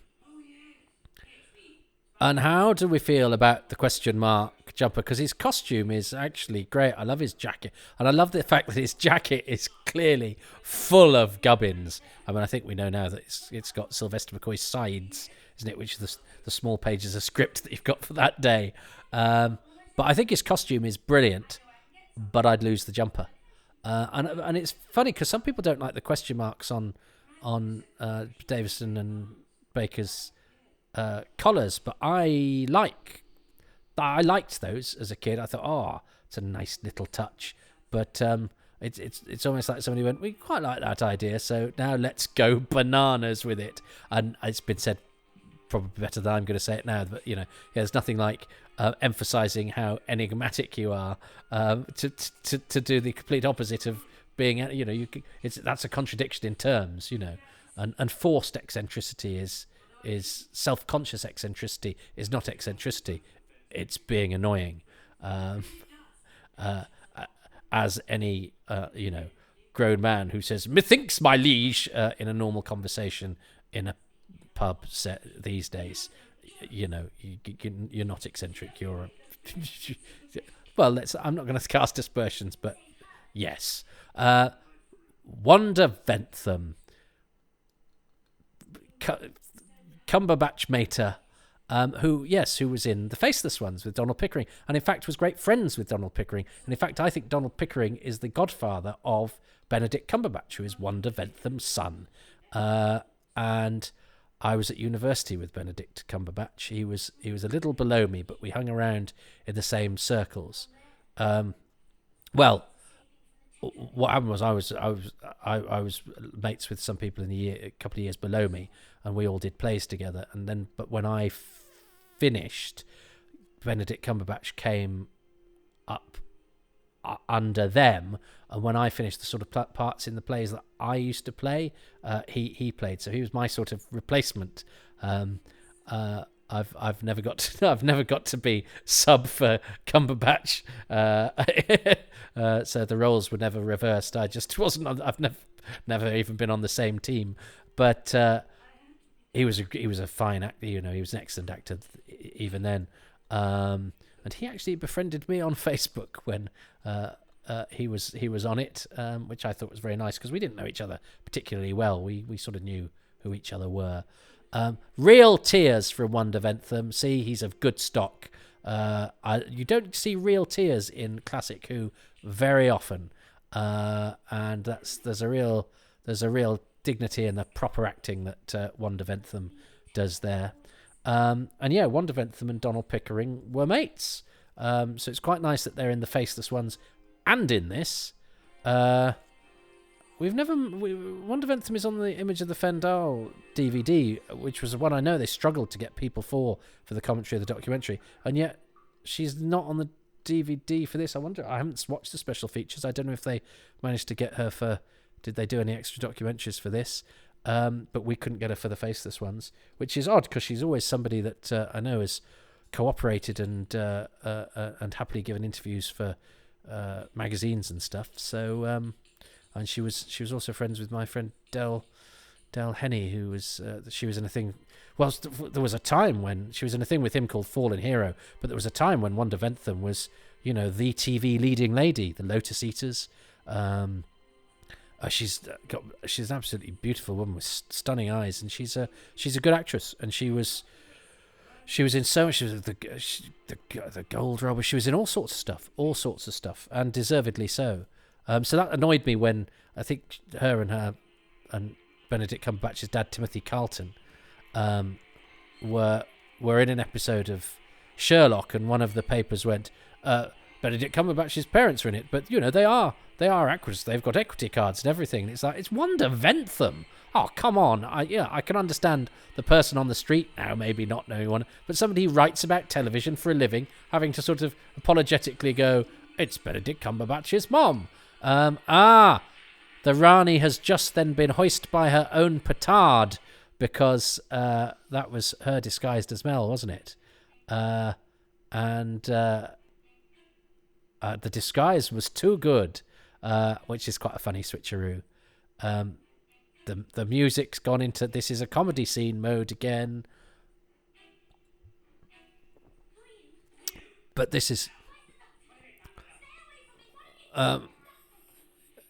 how do we feel about the question mark jumper? Because his costume is actually great. I love his jacket, and I love the fact that his jacket is clearly full of gubbins. I mean, I think we know now that it's got Sylvester McCoy's sides, isn't it? Which is the small pages of script that you've got for that day. But I think his costume is brilliant. But I'd lose the jumper. And it's funny because some people don't like the question marks on Davison and Baker's collars, but I liked those as a kid. I thought, it's a nice little touch. But it's almost like somebody went, we quite like that idea, so now let's go bananas with it. And it's been said probably better than I'm going to say it now, but there's nothing like emphasizing how enigmatic you are to do the complete opposite of being that's a contradiction in terms, and forced eccentricity is self-conscious eccentricity is not eccentricity, it's being annoying, as any grown man who says methinks my liege in a normal conversation in a pub set these days. You're not eccentric. You're well. I'm not going to cast aspersions, but yes. Wanda Ventham, Cumberbatch Mater, who was in The Faceless Ones with Donald Pickering, and in fact was great friends with Donald Pickering. And in fact, I think Donald Pickering is the godfather of Benedict Cumberbatch, who is Wanda Ventham's son. And I was at university with Benedict Cumberbatch. He was a little below me, but we hung around in the same circles. Well, what happened was I was mates with some people a couple of years below me, and we all did plays together. And then, but when I finished, Benedict Cumberbatch came up under them, and when I finished the sort of parts in the plays that I used to play, he played. So he was my sort of replacement. I've never got to be sub for Cumberbatch, so the roles were never reversed. I just wasn't. I've never even been on the same team, but he was a fine actor. He was an excellent actor even then. And he actually befriended me on Facebook when he was on it, which I thought was very nice because we didn't know each other particularly well. We sort of knew who each other were. Real tears from Wanda Ventham. See, he's of good stock. You don't see real tears in classic Who very often, and there's a real there's a real dignity in the proper acting that Wanda Ventham does there. And yeah, Wanda Ventham and Donald Pickering were mates. So it's quite nice that they're in The Faceless Ones and in this. Wanda Ventham is on the Image of the Fendal DVD, which was one I know they struggled to get people for the commentary of the documentary, and yet she's not on the DVD for this. I wonder, I haven't watched the special features. I don't know if they managed to get her for, did they do any extra documentaries for this? But we couldn't get her for The Faceless Ones, which is odd because she's always somebody that I know has cooperated and happily given interviews for magazines and stuff. So and she was also friends with my friend Del Henney, who was she was in a thing. Well, there was a time when she was in a thing with him called Fallen Hero, but there was a time when Wanda Ventham was, the TV leading lady, the Lotus Eaters. She's an absolutely beautiful woman with stunning eyes, and she's a good actress. And she was in so much. She was the Gold Robber. She was in all sorts of stuff, and deservedly so. So that annoyed me when I think her and Benedict Cumberbatch's dad, Timothy Carlton, were in an episode of Sherlock, and one of the papers went, Benedict Cumberbatch's parents are in it, but they are actors. They've got equity cards and everything. And it's like, it's Wanda Ventham. Oh, come on. I can understand the person on the street now, maybe not knowing one, but somebody who writes about television for a living, having to sort of apologetically go, it's Benedict Cumberbatch's mom. The Rani has just then been hoisted by her own petard, because that was her disguised as Mel, wasn't it? And the disguise was too good, which is quite a funny switcheroo. The music's gone into this is a comedy scene mode again. But this is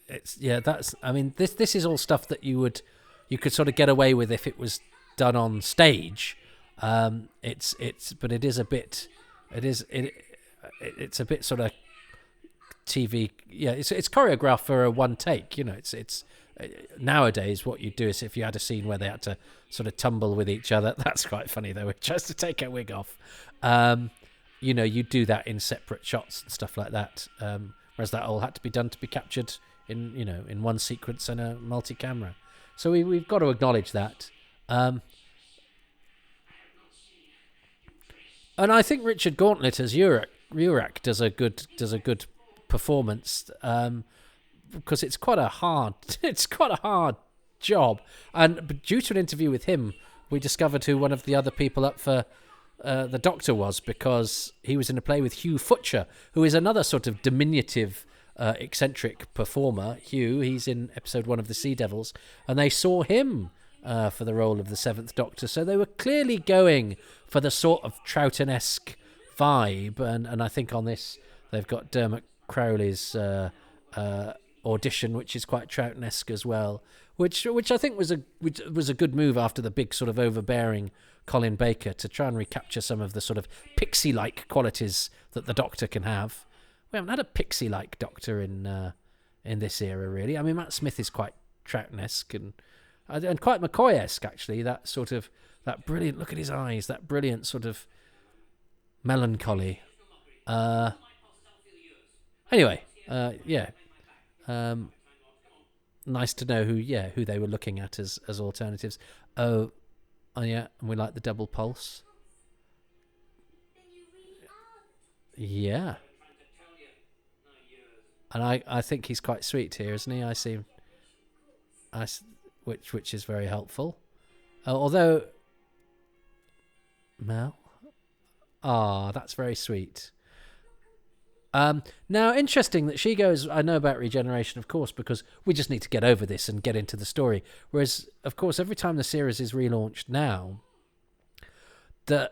this is all stuff that you could sort of get away with if it was done on stage. It's a bit sort of TV. Yeah, it's choreographed for a one take. It's nowadays what you do is if you had a scene where they had to sort of tumble with each other. That's quite funny though. It tries to take her wig off. You do that in separate shots and stuff like that. Whereas that all had to be done to be captured in one sequence and a multi-camera. So we've got to acknowledge that. And I think Richard Gauntlet as Urach does a good performance, because it's quite a hard job. And due to an interview with him, we discovered who one of the other people up for the Doctor was, because he was in a play with Hugh Futcher, who is another sort of diminutive, eccentric performer. Hugh, he's in episode 1 of The Sea Devils, and they saw him for the role of the 7th Doctor. So they were clearly going for the sort of Troughton-esque vibe, and I think on this they've got Dermot Crowley's audition, which is quite Troughton-esque as well, which I think was a good move after the big sort of overbearing Colin Baker, to try and recapture some of the sort of pixie-like qualities that the Doctor can have. We haven't had a pixie-like Doctor in this era, really. I mean, Matt Smith is quite Troughton-esque and quite McCoy-esque, actually. That brilliant look at his eyes, that brilliant sort of melancholy. Anyway, nice to know who they were looking at as alternatives. Oh yeah, and we like the double pulse. Yeah. And I think he's quite sweet here, isn't he? Which is very helpful. Although Mel, that's very sweet. Now, interesting that she goes, I know about regeneration, of course, because we just need to get over this and get into the story. Whereas, of course, every time the series is relaunched now, I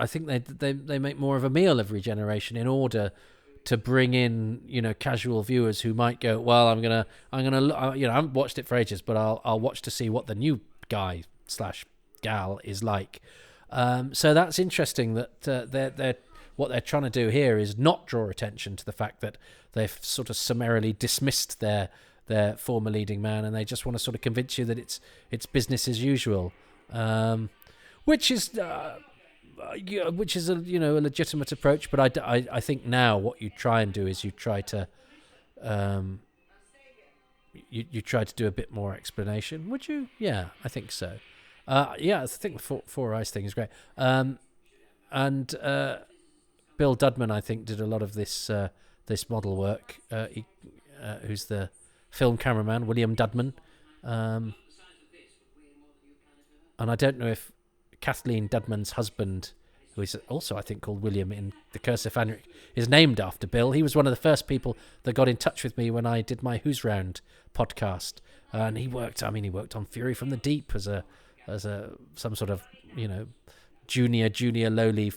think they make more of a meal of regeneration in order to bring in, casual viewers who might go, well, I'm gonna I haven't watched it for ages, but I'll watch to see what the new guy / gal is like. So that's interesting that what they're trying to do here is not draw attention to the fact that they've sort of summarily dismissed their former leading man, and they just want to sort of convince you that it's business as usual, which is a a legitimate approach. But I think now what you try and do is you try to you try to do a bit more explanation. Would you? Yeah, I think so. I think the Four Eyes thing is great. And Bill Dudman, I think, did a lot of this model work. Who's the film cameraman, William Dudman. And I don't know if Kathleen Dudman's husband, who is also, I think, called William in The Curse of Fenric, is named after Bill. He was one of the first people that got in touch with me when I did my Who's Round podcast. And he worked on Fury from the Deep as some sort of, junior lowly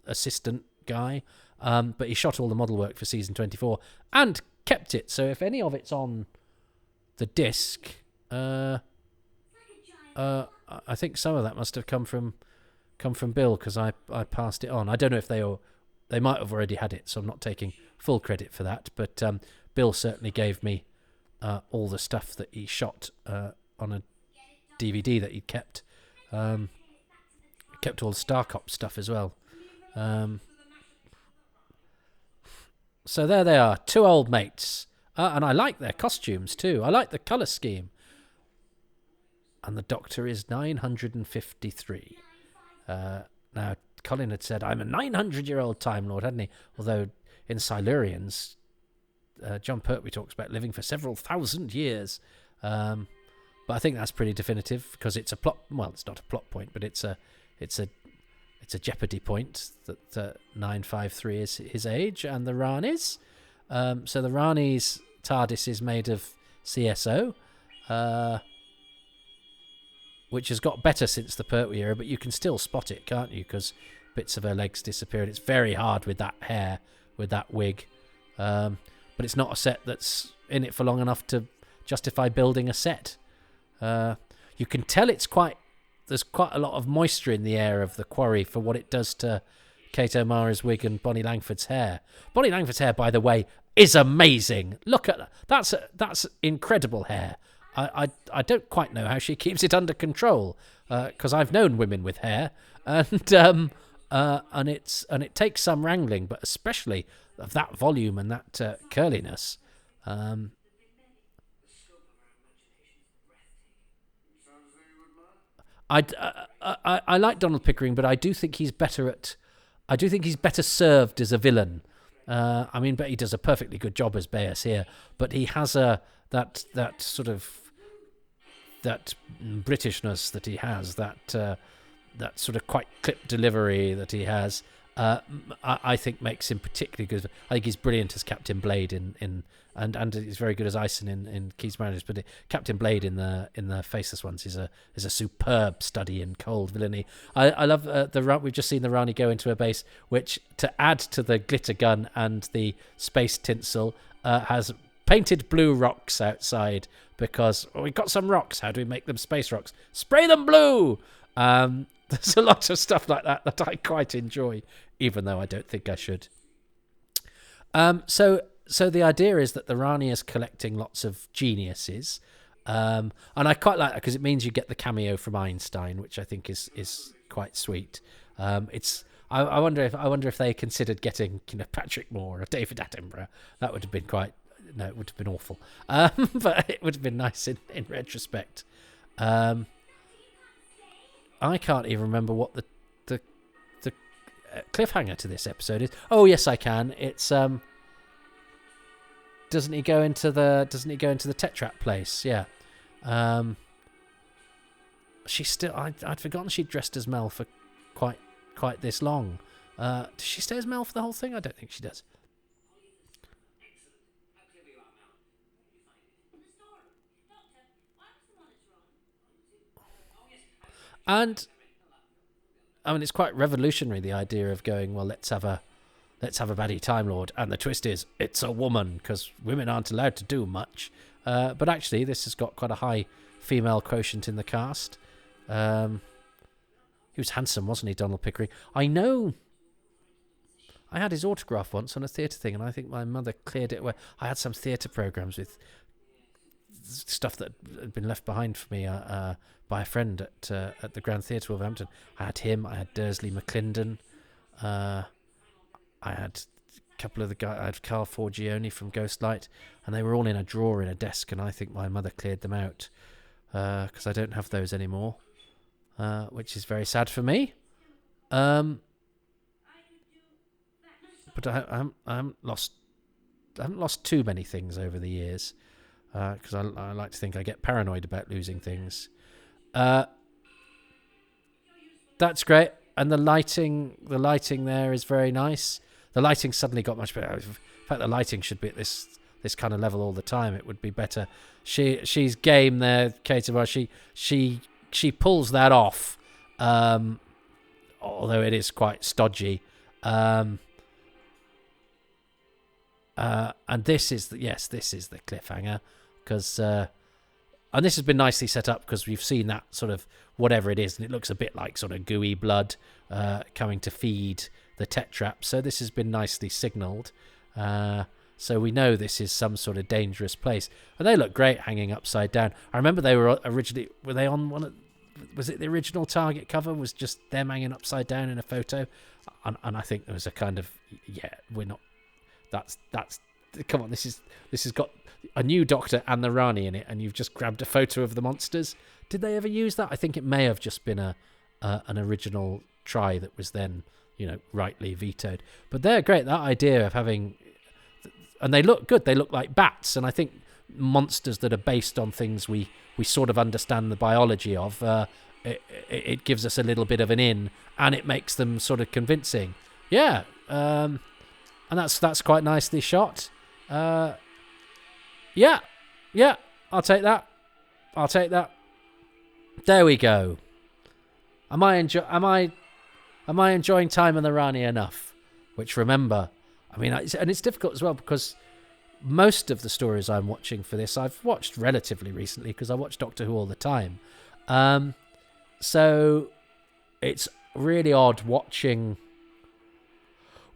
assistant guy. But he shot all the model work for season 24 and kept it. So if any of it's on the disc, I think some of that must have come from Bill, because I passed it on. I don't know if they might have already had it, so I'm not taking full credit for that. But Bill certainly gave me all the stuff that he shot on a DVD that he'd kept. Kept all the Starcop stuff as well. So there they are, two old mates. And I like their costumes too. I like the colour scheme. And the Doctor is 953. Now, Colin had said, I'm a 900-year-old Time Lord, hadn't he? Although in Silurians, John Pertwee talks about living for several thousand years. But I think that's pretty definitive, because it's a plot. Well, it's not a plot point, but it's a jeopardy point that 953 is his age, and the Rani's. So the Rani's TARDIS is made of CSO, which has got better since the Pertwee era, but you can still spot it, can't you? Because bits of her legs disappeared. It's very hard with that hair, with that wig. But it's not a set that's in it for long enough to justify building a set. You can tell there's quite a lot of moisture in the air of the quarry for what it does to Kate O'Mara's wig and Bonnie Langford's hair. Bonnie Langford's hair, by the way, is amazing. Look at that. That's incredible hair. I don't quite know how she keeps it under control, because I've known women with hair, and it takes some wrangling, but especially of that volume and that curliness. I like Donald Pickering, but I do think he's better served as a villain. But he does a perfectly good job as Bayes here, but he has that sort of that Britishness that he has, that sort of quite clipped delivery that he has. I think makes him particularly good. I think he's brilliant as Captain Blade and he's very good as Ison in Keys Mariners. But Captain Blade in the Faceless Ones is a superb study in cold villainy. I love we've just seen the Rani go into a base which, to add to the glitter gun and the space tinsel, has painted blue rocks outside, because we've got some rocks. How do we make them space rocks? Spray them blue. There's a lot of stuff like that I quite enjoy, even though I don't think I should. So the idea is that the Rani is collecting lots of geniuses, and I quite like that, because it means you get the cameo from Einstein, which I think is quite sweet. I wonder if they considered getting Patrick Moore or David Attenborough. That would have been it would have been awful, but it would have been nice in retrospect. I can't even remember what the cliffhanger to this episode is. Oh yes, I can. It's doesn't he go into the Tetrap place? Yeah. She's still. I'd forgotten she'd dressed as Mel for quite this long. Does she stay as Mel for the whole thing? I don't think she does. And it's quite revolutionary, the idea of going, well, let's have a baddie Time Lord, and the twist is it's a woman, because women aren't allowed to do much. But actually, this has got quite a high female quotient in the cast. He was handsome, wasn't he, Donald Pickering? I know I had his autograph once on a theatre thing, and I think my mother cleared it away. I had some theatre programmes with stuff that had been left behind for me by a friend at the Grand Theatre Wolverhampton. I had him. I had Dursley McClendon. I had a couple of the guys. I had Carl Forgione from Ghostlight, and they were all in a drawer in a desk, and I think my mother cleared them out because I don't have those anymore, which is very sad for me. But I haven't lost too many things over the years, because I like to think I get paranoid about losing things. That's great, and the lighting there is very nice. The lighting suddenly got much better. In fact, the lighting should be at this kind of level all the time. It would be better. She's game there, Kate. She pulls that off, although it is quite stodgy. And this is the cliffhanger, because and this has been nicely set up because we've seen that sort of whatever it is, and it looks a bit like sort of gooey blood coming to feed the tetrap. So this has been nicely signalled. So we know this is some sort of dangerous place, and they look great hanging upside down. I remember they were they on one of, was it the original Target cover was just them hanging upside down in a photo, and I think there was a kind of we're not. That's come on. This has got a new Doctor and the Rani in it, and you've just grabbed a photo of the monsters. Did they ever use that? I think it may have just been an original try that was then rightly vetoed. But they're great. That idea of having, and they look good. They look like bats, and I think monsters that are based on things we sort of understand the biology of. It gives us a little bit of an in, and it makes them sort of convincing. Yeah. And that's quite nicely shot. Yeah, I'll take that. There we go. Am I enjoying Time and the Rani enough? Which, remember, I mean, and it's difficult as well because most of the stories I'm watching for this I've watched relatively recently because I watch Doctor Who all the time. So it's really odd watching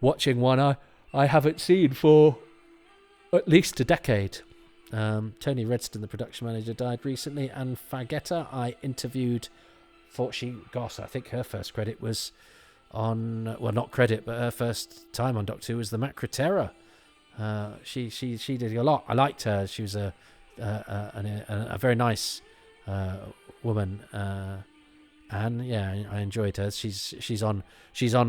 one I haven't seen for at least a decade. Tony Redston, the production manager, died recently, and Fagetta I interviewed for I think her first credit was on, well, not credit, but her first time on Doctor Who was the Macra Terror. She did a lot. I liked her. She was a very nice woman, and yeah, I enjoyed her. She's on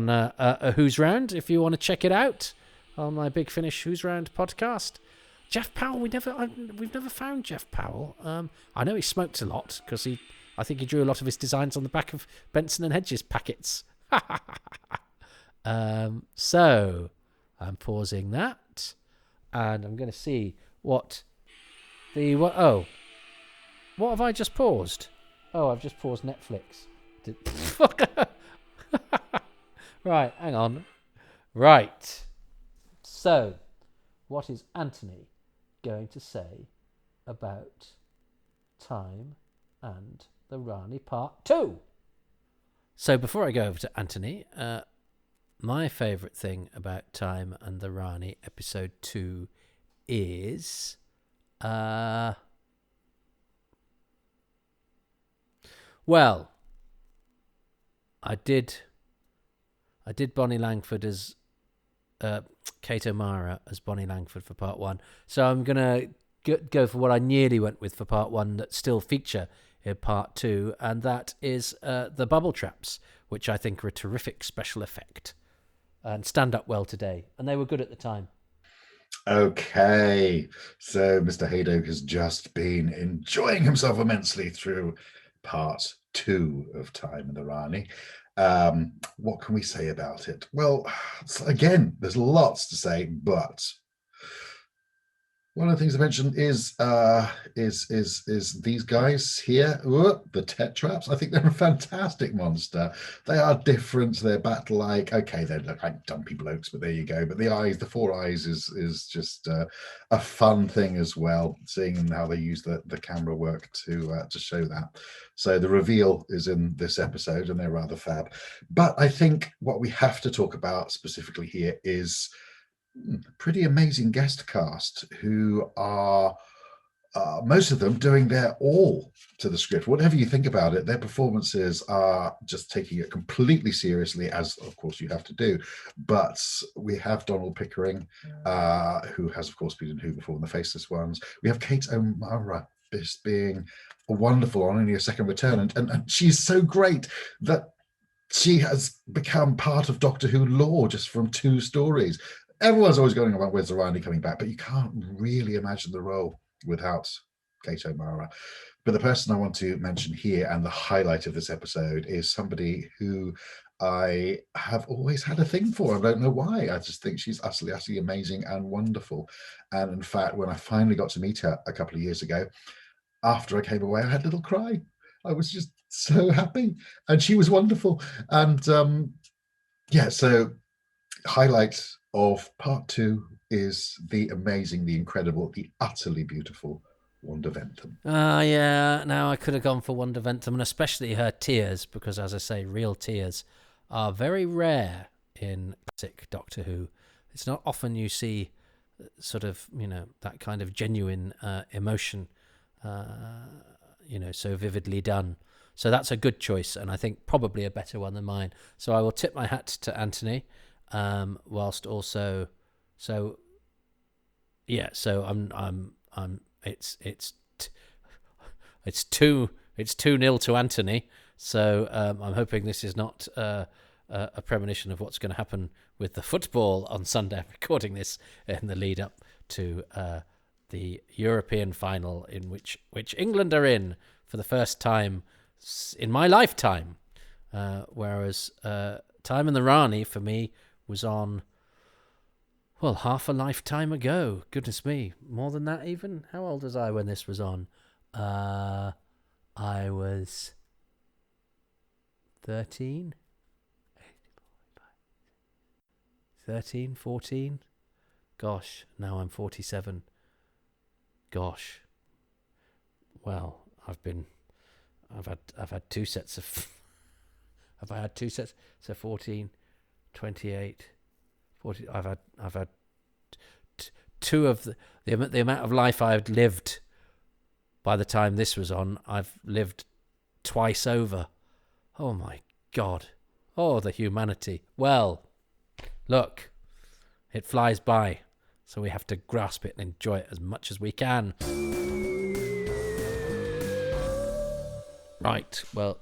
a Who's Round if you want to check it out on my Big Finish Who's Round podcast. Jeff Powell, we've never found Jeff Powell. I know he smoked a lot because I think he drew a lot of his designs on the back of Benson and Hedges packets. So I'm pausing that, and I'm going to see what have I just paused? Oh, I've just paused Netflix. Right, hang on. Right. So, what is Antoni going to say about Time and the Rani Part 2? So, before I go over to Antoni, my favourite thing about Time and the Rani Episode 2 is... well, I did Bonnie Langford as Kate O'Mara as Bonnie Langford for Part 1. So I'm going to go for what I nearly went with for Part 1 that still feature in Part 2, and that is the bubble traps, which I think are a terrific special effect and stand up well today. And they were good at the time. Okay, so Mr. Haydock has just been enjoying himself immensely through Part 2 of Time and the Rani. What can we say about it? Well, again, there's lots to say, but One of the things I mentioned is these guys here, the Tetraps. I think they're a fantastic monster. They are different. They're bat-like. Okay, they look like dumpy blokes, but there you go. But the eyes, the four eyes, is just a fun thing as well. Seeing how they use the camera work to show that. So the reveal is in this episode, and they're rather fab. But I think what we have to talk about specifically here is pretty amazing guest cast who are most of them doing their all to the script. Whatever you think about it, their performances are just taking it completely seriously, as of course you have to do. But we have Donald Pickering, who has of course been in Who Before, The Faceless Ones. We have Kate O'Mara being wonderful on only a second return, and she's so great that she has become part of Doctor Who lore just from 2 stories. Everyone's always going about where's the Rani coming back, but you can't really imagine the role without Kate O'Mara. But the person I want to mention here, and the highlight of this episode, is somebody who I have always had a thing for. I don't know why. I just think she's utterly amazing and wonderful. And in fact, when I finally got to meet her a couple of years ago, after I came away, I had a little cry. I was just so happy, and she was wonderful. And so highlight of part 2 is the amazing, the incredible, the utterly beautiful Wanda Ventham. Yeah, now I could have gone for Wanda Ventham, and especially her tears, because as I say, real tears are very rare in classic Doctor Who. It's not often you see sort of, that kind of genuine emotion, so vividly done. So that's a good choice, and I think probably a better one than mine. So I will tip my hat to Antoni. Whilst also, so I'm it's 2-0 to Antoni. So I'm hoping this is not a premonition of what's going to happen with the football on Sunday. I'm recording this in the lead up to the European final, in which England are in for the first time in my lifetime, whereas Time in the Rani for me was on, well, half a lifetime ago. Goodness me, more than that even. How old was I when this was on? I was 13, 14. Gosh, now I'm 47. Gosh. Well, I've had 2 sets of. Have I had 2 sets? So 14. 28, 40. I've had 2 of the amount of life I've lived. By the time this was on, I've lived twice over. Oh my God! Oh, the humanity. Well, look, it flies by, so we have to grasp it and enjoy it as much as we can. Right. Well.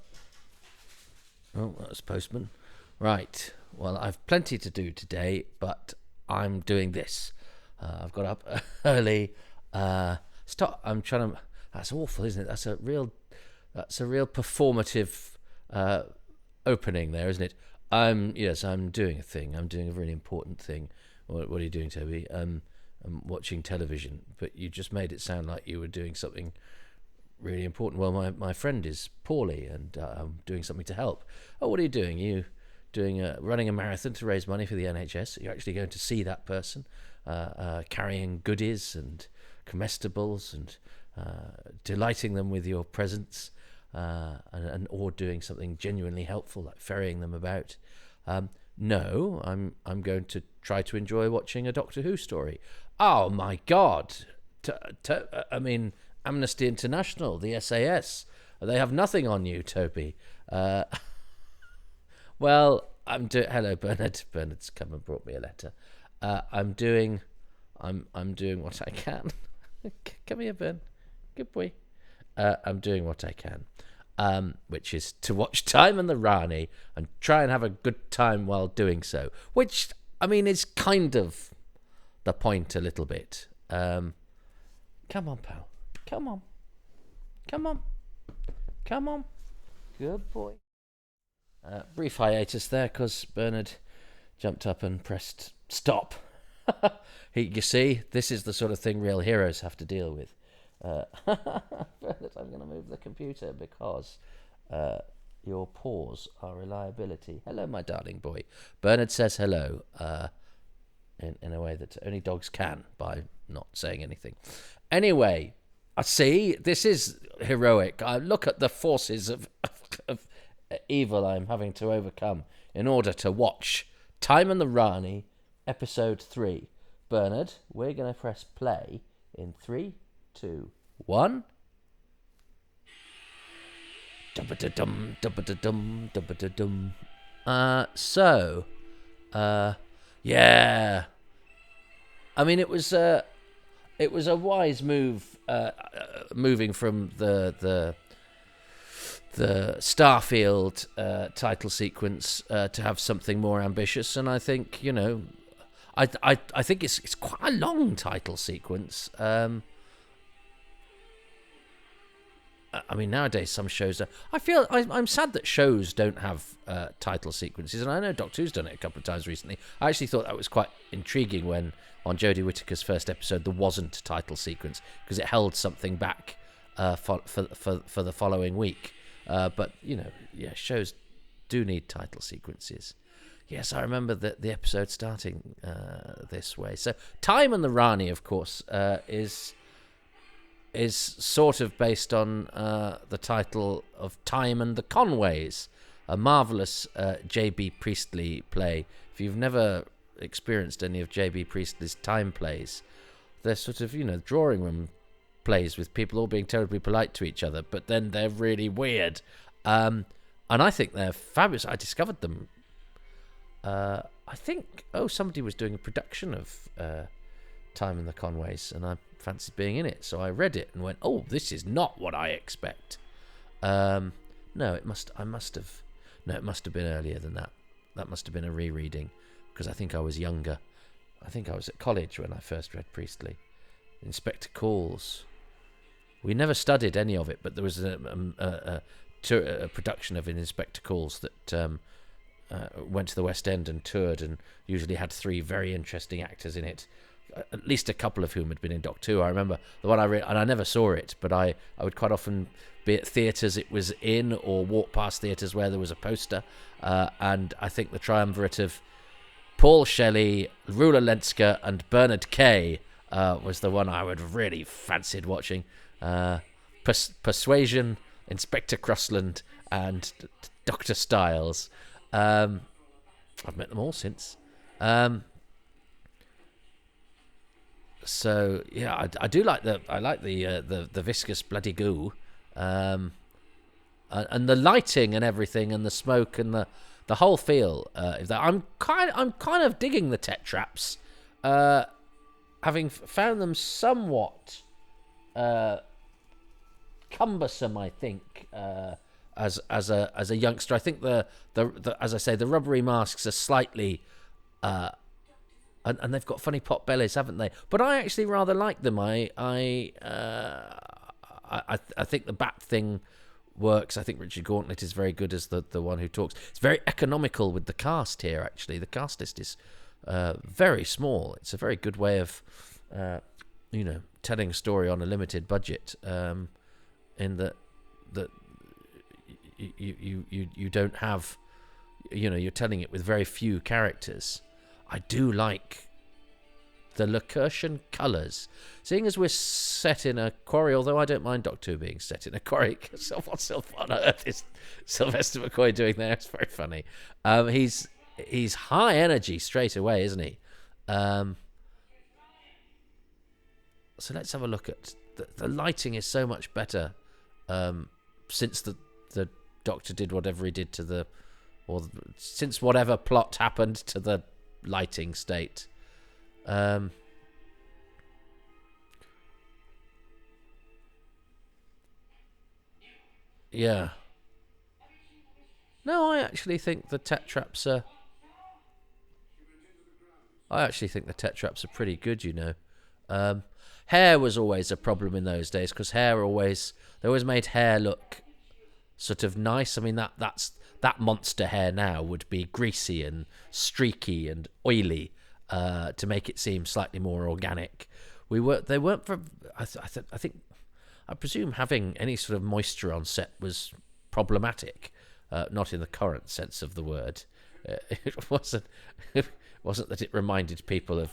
Oh, that was postman. Right. Well, I've plenty to do today, but I'm doing this. I've got up early. Stop. I'm trying to. That's awful, isn't it? That's a real performative opening there, isn't it? Yes, I'm doing a thing. I'm doing a really important thing. What are you doing, Toby? I'm watching television, but you just made it sound like you were doing something really important. Well, my friend is poorly, and I'm doing something to help. Oh, what are you doing? You running a marathon to raise money for the NHS. You're actually going to see that person carrying goodies and comestibles and delighting them with your presence, and or doing something genuinely helpful like ferrying them about. No, I'm going to try to enjoy watching a Doctor Who story. Oh my God! I mean, Amnesty International, the SAS, they have nothing on you, Toby. Well, hello, Bernard. Bernard's come and brought me a letter. I'm doing what I can. Come here, Bern. Good boy. I'm doing what I can, which is to watch Time and the Rani and try and have a good time while doing so. Which, I mean, is kind of the point a little bit. Come on, pal. Come on. Good boy. Brief hiatus there because Bernard jumped up and pressed stop You see, this is the sort of thing real heroes have to deal with. Bernard, I'm going to move the computer because your paws are reliability. Hello, my darling boy. Bernard says hello in a way that only dogs can, by not saying anything. Anyway, I see, this is heroic. I look at the forces of evil I'm having to overcome in order to watch Time and the Rani, episode 3. Bernard, we're going to press play in 3, 2, 1. Dum-ba-da-dum, dum-ba-da-dum, dum-ba-da-dum. Yeah. I mean, it was a wise move, moving from the Starfield title sequence to have something more ambitious, and I think I think it's quite a long title sequence. I mean, nowadays some shows are. I feel I'm sad that shows don't have title sequences, and I know Doctor Who's done it a couple of times recently. I actually thought that was quite intriguing when on Jodie Whittaker's first episode there wasn't a title sequence because it held something back for the following week. But shows do need title sequences. Yes, I remember the episode starting this way. So, Time and the Rani, of course, is sort of based on the title of Time and the Conways, a marvellous J.B. Priestley play. If you've never experienced any of J.B. Priestley's time plays, they're sort of, drawing room plays with people all being terribly polite to each other, but then they're really weird. And I think they're fabulous. I discovered them. I think, somebody was doing a production of Time and the Conways, and I fancied being in it, so I read it and went, "Oh, this is not what I expect." No, it must have been earlier than that. That must have been a rereading, because I think I was younger. I think I was at college when I first read Priestley. Inspector Calls. We never studied any of it, but there was a production of Inspector Calls that went to the West End and toured, and usually had 3 very interesting actors in it, at least a couple of whom had been in Doctor Who. I remember the one I read, and I never saw it, but I would quite often be at theatres it was in, or walk past theatres where there was a poster, and I think the triumvirate of Paul Shelley, Rula Lenska, and Bernard Kay was the one I would really fancied watching. Persuasion, Inspector Crossland, and Dr. Styles. I've met them all since. So yeah, I do like the viscous bloody goo, and the lighting and everything, and the smoke and the whole feel. I'm kind of digging the Tetraps, having found them somewhat cumbersome. I think as a youngster, I think the as I say, the rubbery masks are slightly. And they've got funny pot bellies, haven't they? But I actually rather like them. I think the bat thing works. I think Richard Gauntlet is very good as the one who talks. It's very economical with the cast here, actually. The cast list is very small. It's a very good way of, telling a story on a limited budget, in that you don't have, you're telling it with very few characters. I do like the Lacurtian colours. Seeing as we're set in a quarry, although I don't mind Doctor Who being set in a quarry, because what on earth is Sylvester McCoy doing there? It's very funny. He's high energy straight away, isn't he? So let's have a look at... The lighting is so much better since the Doctor did whatever he did to since whatever plot happened to the lighting state. Yeah. No, I actually think the Tetraps are... pretty good, Hair was always a problem in those days, because they always made hair look sort of nice. I mean, that monster hair now would be greasy and streaky and oily. to make it seem slightly more organic. They weren't for. I think I presume having any sort of moisture on set was problematic, not in the current sense of the word. It wasn't that it reminded people of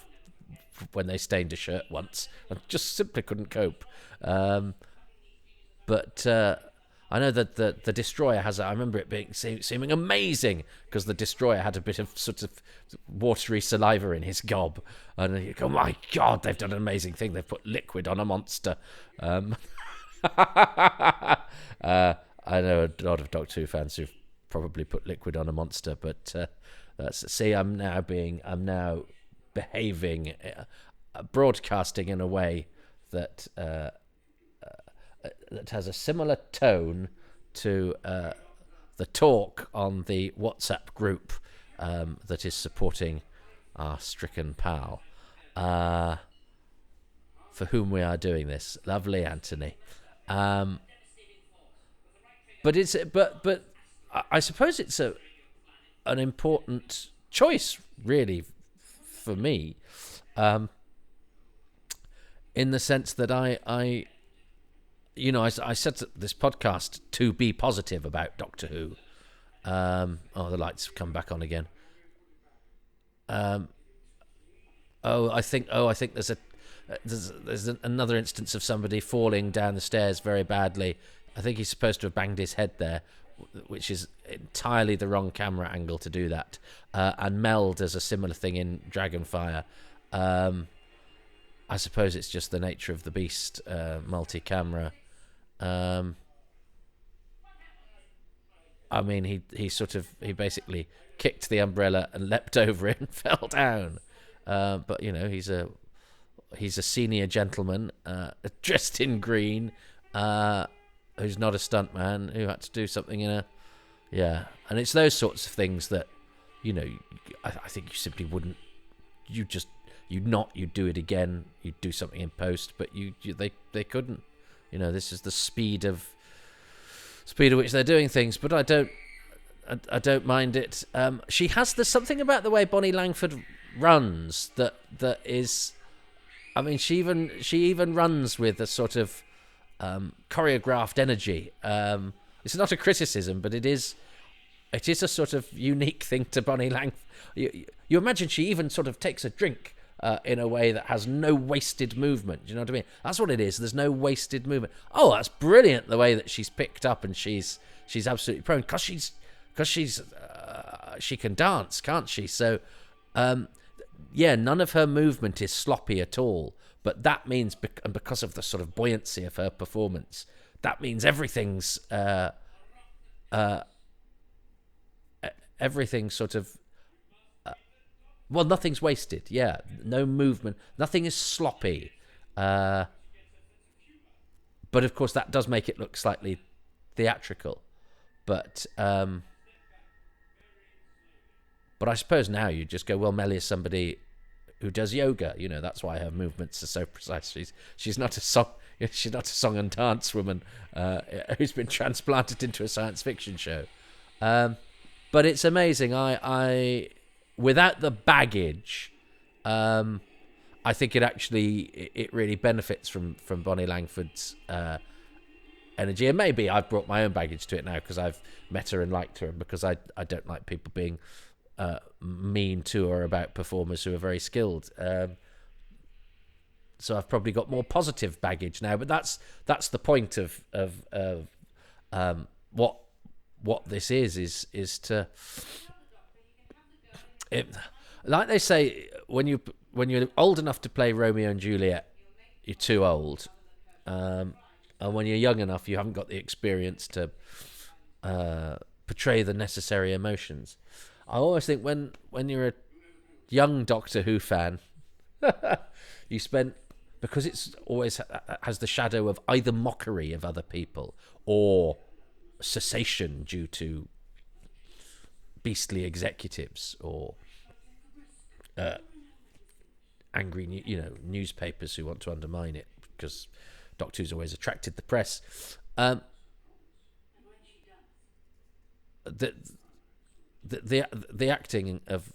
when they stained a shirt once and just simply couldn't cope. But I know that the Destroyer has. I remember it seeming amazing because the Destroyer had a bit of sort of watery saliva in his gob, and you go, "My God, they've done an amazing thing. They've put liquid on a monster." I know a lot of Doctor Who fans who've probably put liquid on a monster, but see, I'm now behaving, broadcasting in a way that that has a similar tone to the talk on the WhatsApp group that is supporting our stricken pal, for whom we are doing this. Lovely, Antoni. But I suppose it's an important choice, really, for me, in the sense that I set this podcast to be positive about Doctor Who. The lights have come back on again. I think there's another instance of somebody falling down the stairs very badly. I think he's supposed to have banged his head there, which is entirely the wrong camera angle to do that. And Mel does a similar thing in Dragonfire. I suppose it's just the nature of the beast, multi-camera. I mean, he basically kicked the umbrella and leapt over it and fell down. But he's a senior gentleman dressed in green, who's not a stuntman, who had to do something and it's those sorts of things that I think you simply wouldn't. You'd do it again. You'd do something in post, but they couldn't. This is the speed at which they're doing things. But I don't mind it. There's something about the way Bonnie Langford runs that is. I mean, she even runs with a sort of choreographed energy. It's not a criticism, but it is a sort of unique thing to Bonnie Langford. You imagine she even sort of takes a drink in a way that has no wasted movement. Do you know what I mean? That's what it is. There's no wasted movement. Oh, that's brilliant, the way that she's picked up, and she's absolutely prone because she can dance, can't she? So none of her movement is sloppy at all. But that means, and because of the sort of buoyancy of her performance, that means everything's sort of. Nothing's wasted. Yeah, no movement. Nothing is sloppy. But of course, that does make it look slightly theatrical. But I suppose now you just go, well, Melly is somebody who does yoga. That's why her movements are so precise. She's not a song and dance woman who's been transplanted into a science fiction show. But it's amazing. I without the baggage, I think it really benefits from Bonnie Langford's energy. And maybe I've brought my own baggage to it now because I've met her and liked her, and because I don't like people being mean to or about performers who are very skilled. So I've probably got more positive baggage now. But that's the point of what this is to. Like they say, when you're old enough to play Romeo and Juliet, you're too old, and when you're young enough, you haven't got the experience to portray the necessary emotions. I always think when you're a young Doctor Who fan, you spend, because it's always has the shadow of either mockery of other people or cessation due to beastly executives or angry newspapers who want to undermine it, because Doctor Who's always attracted the press. The acting of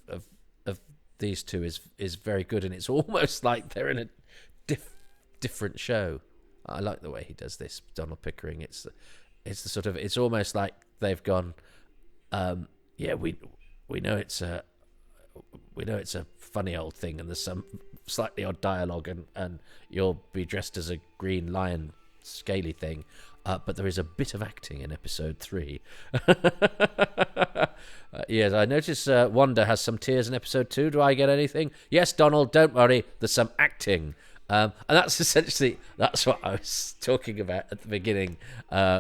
these two is very good, and it's almost like they're in a different show. I like the way he does this, Donald Pickering. It's the sort of, it's almost like they've gone, we know it's a funny old thing, and there's some slightly odd dialogue, and you'll be dressed as a green lion scaly thing, but there is a bit of acting in episode 3. Yes, I notice Wanda has some tears in episode 2. Do I get anything? Yes, Donald, don't worry, there's some acting. And that's what I was talking about at the beginning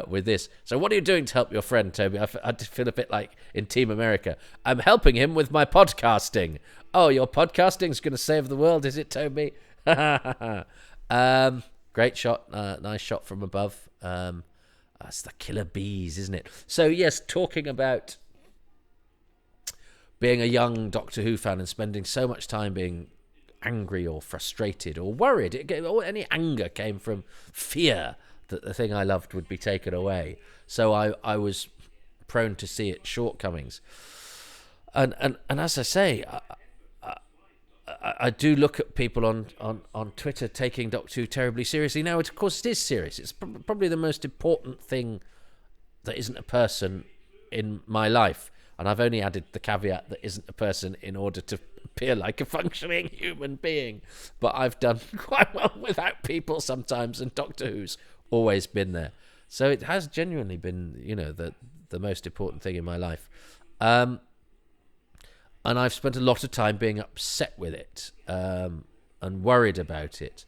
with this. So what are you doing to help your friend, Toby? I feel a bit like in Team America. I'm helping him with my podcasting. Oh, your podcasting's going to save the world, is it, Toby? Great shot. Nice shot from above. That's the killer bees, isn't it? So, yes, talking about being a young Doctor Who fan and spending so much time being angry or frustrated or worried. Any anger came from fear that the thing I loved would be taken away. So I was prone to see its shortcomings. And as I say, I do look at people on Twitter taking Doctor Who terribly seriously. Now, of course, it is serious. It's probably the most important thing that isn't a person in my life. And I've only added the caveat that isn't a person in order to appear like a functioning human being. But I've done quite well without people sometimes, and Doctor Who's always been there. So it has genuinely been, the most important thing in my life. And I've spent a lot of time being upset with it and worried about it.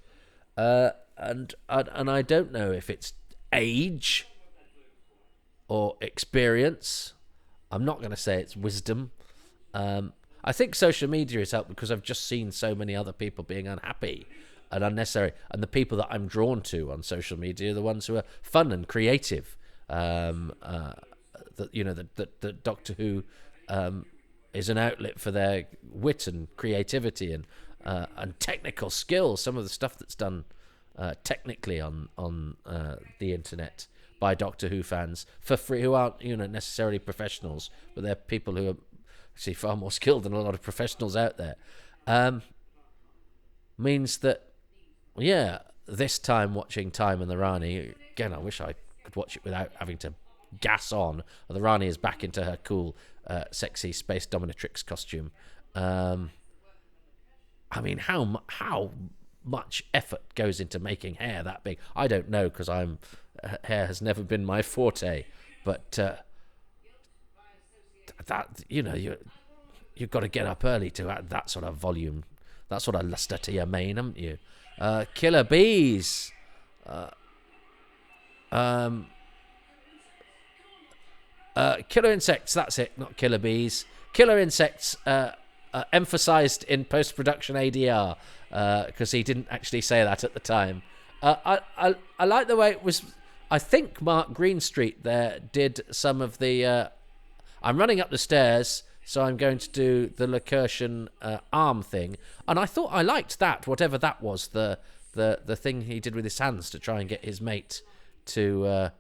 And I don't know if it's age or experience. I'm not going to say it's wisdom. I think social media has helped because I've just seen so many other people being unhappy and unnecessary. And the people that I'm drawn to on social media are the ones who are fun and creative. That Doctor Who is an outlet for their wit and creativity and technical skill. Some of the stuff that's done technically on the internet by Doctor Who fans for free, who aren't necessarily professionals, but they're people who are actually far more skilled than a lot of professionals out there. Means that, this time watching Time and the Rani, again, I wish I could watch it without having to gas on. The Rani is back into her cool, sexy space dominatrix costume. I mean, how much effort goes into making hair that big? I don't know, because hair has never been my forte, but that you've got to get up early to add that sort of volume, that sort of luster to your mane, haven't you? Killer bees. Killer insects, that's it, not killer bees. Killer insects, emphasised in post-production ADR, because he didn't actually say that at the time. I like the way it was. I think Mark Greenstreet there did some of the... I'm running up the stairs, so I'm going to do the Lacurtian arm thing. And I thought I liked that, whatever that was, the thing he did with his hands to try and get his mate to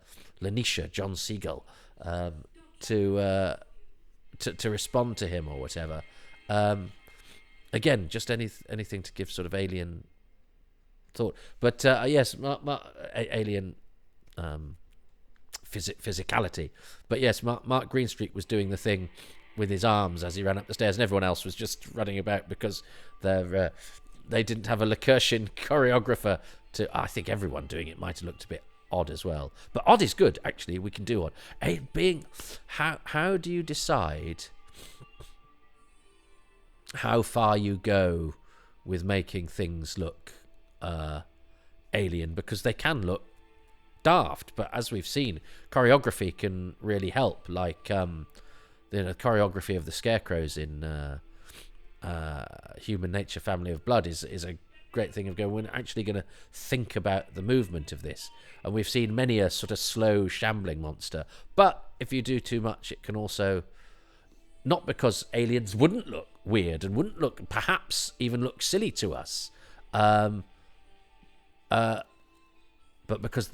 Lanisha, John Siegel, to respond to him or whatever. Again, just anything to give sort of alien thought. But yes, alien physicality. But yes, Mark Greenstreet was doing the thing with his arms as he ran up the stairs, and everyone else was just running about because they didn't have a Lacurtian choreographer to... I think everyone doing it might have looked a bit odd as well. But odd is good, actually. We can do odd. How do you decide how far you go with making things look alien? Because they can look daft, but as we've seen, choreography can really help. Like the choreography of the scarecrows in Human Nature, Family of Blood is a great thing of going, we're actually going to think about the movement of this. And we've seen many a sort of slow, shambling monster. But if you do too much, it can also... Not because aliens wouldn't look weird and wouldn't look, perhaps even look silly to us, but because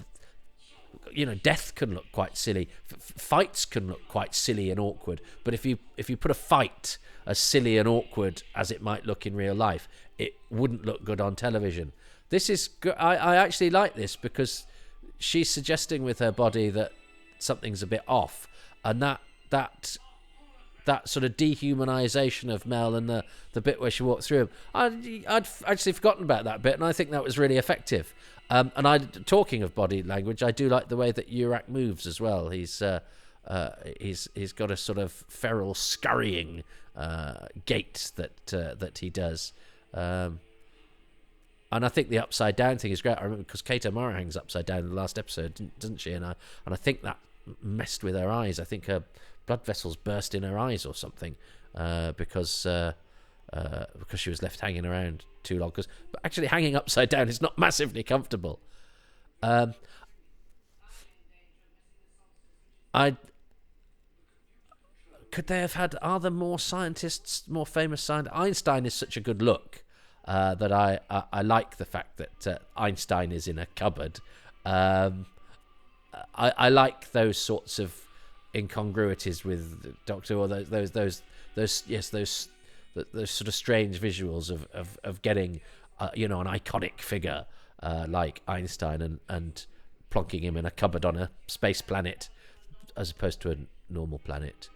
death can look quite silly. Fights can look quite silly and awkward. But if you put a fight as silly and awkward as it might look in real life, it wouldn't look good on television. This is I actually like this because she's suggesting with her body that something's a bit off, and that sort of dehumanization of Mel and the bit where she walked through him, I'd actually forgotten about that bit, and I think that was really effective. And talking of body language, I do like the way that Urak moves as well. He's got a sort of feral scurrying gait that he does. And I think the upside down thing is great. I remember because Kate O'Mara hangs upside down in the last episode, doesn't she? And I think that messed with her eyes. I think her blood vessels burst in her eyes or something because she was left hanging around too long. But actually hanging upside down is not massively comfortable. Could they have had, are there more scientists, more famous scientists? Einstein is such a good look that I like the fact that Einstein is in a cupboard. I like those sorts of incongruities with Doctor, or those sort of strange visuals of getting an iconic figure like Einstein and plonking him in a cupboard on a space planet as opposed to a normal planet.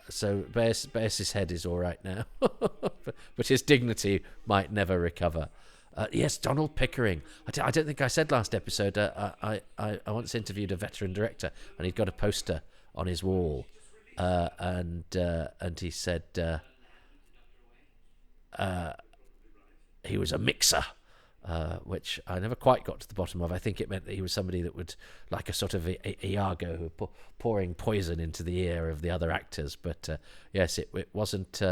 So Bear's head is all right now, but his dignity might never recover. Yes, Donald Pickering. I don't think I said last episode. I once interviewed a veteran director, and he'd got a poster on his wall, and he said he was a mixer, which I never quite got to the bottom of. I think it meant that he was somebody that would, like a sort of Iago, pouring poison into the ear of the other actors. But yes, it wasn't.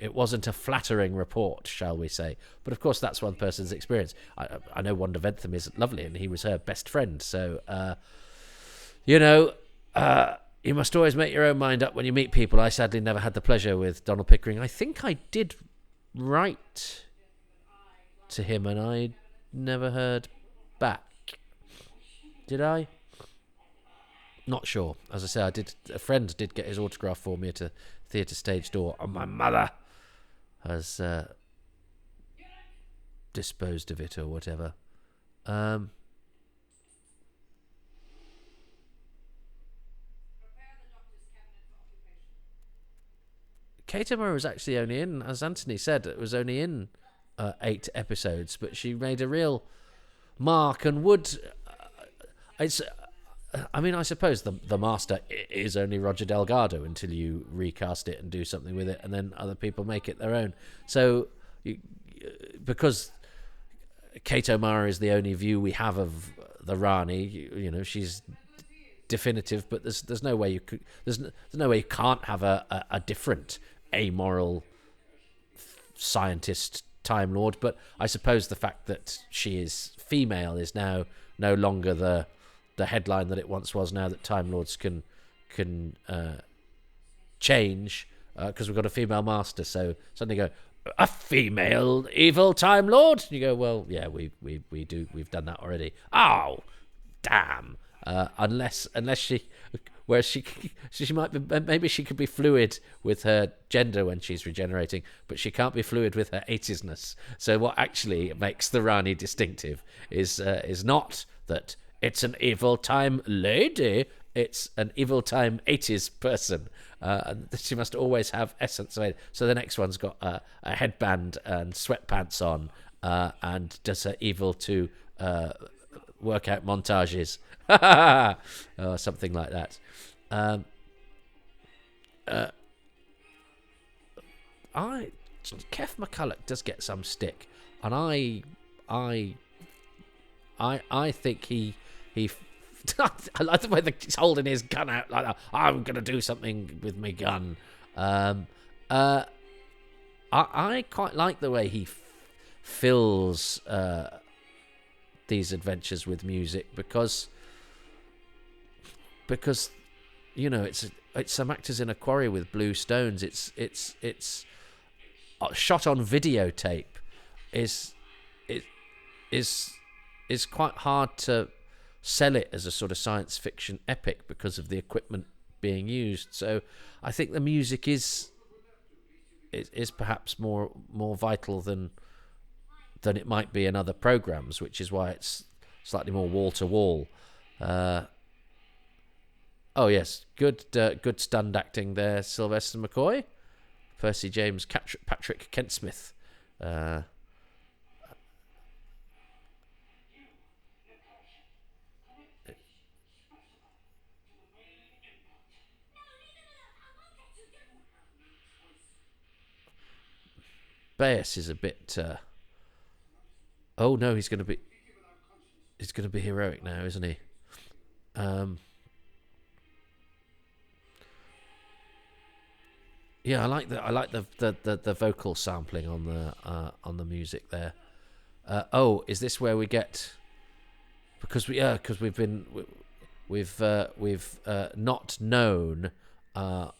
It wasn't a flattering report, shall we say. But of course, that's one person's experience. I know Wanda Ventham is lovely, and he was her best friend. So, you must always make your own mind up when you meet people. I sadly never had the pleasure with Donald Pickering. I think I did write to him, and I never heard back. Did I? Not sure. As I say, a friend did get his autograph for me at a theatre stage door, and my mother has disposed of it or whatever. Kate O'Mara was actually only in, as Antoni said, it was only in 8 episodes, but she made a real mark and would. I suppose the master is only Roger Delgado until you recast it and do something with it, and then other people make it their own. So, because Kate O'Mara is the only view we have of the Rani, she's definitive. But there's no way you could. There's no way you can't have a different amoral scientist Time Lord. But I suppose the fact that she is female is now no longer the headline that it once was. Now that Time Lords can change because we've got a female master, so suddenly go a female evil Time Lord. You go, well, yeah, we do, we've done that already. Oh, damn! Unless she, whereas she might be, maybe she could be fluid with her gender when she's regenerating, but she can't be fluid with her 80s-ness. So what actually makes the Rani distinctive is not that it's an evil time lady, it's an evil time 80s person. And she must always have essence of it. So the next one's got a headband and sweatpants on, and does her evil to workout montages. Or something like that. Kev McCulloch does get some stick, and I think he I like the way that he's holding his gun out like that. I'm gonna do something with my gun. I quite like the way he fills these adventures with music because it's some actors in a quarry with blue stones. It's shot on videotape is quite hard to sell it as a sort of science fiction epic because of the equipment being used. So I think the music is perhaps more vital than it might be in other programs, which is why it's slightly more wall to wall. Oh yes, good stunned acting there, Sylvester McCoy, Percy James, Patrick Kent-Smith. Baeus is a bit. Oh no, he's going to be heroic now, isn't he? Yeah, I like the vocal sampling on the music there. Is this where we get? Because we've not known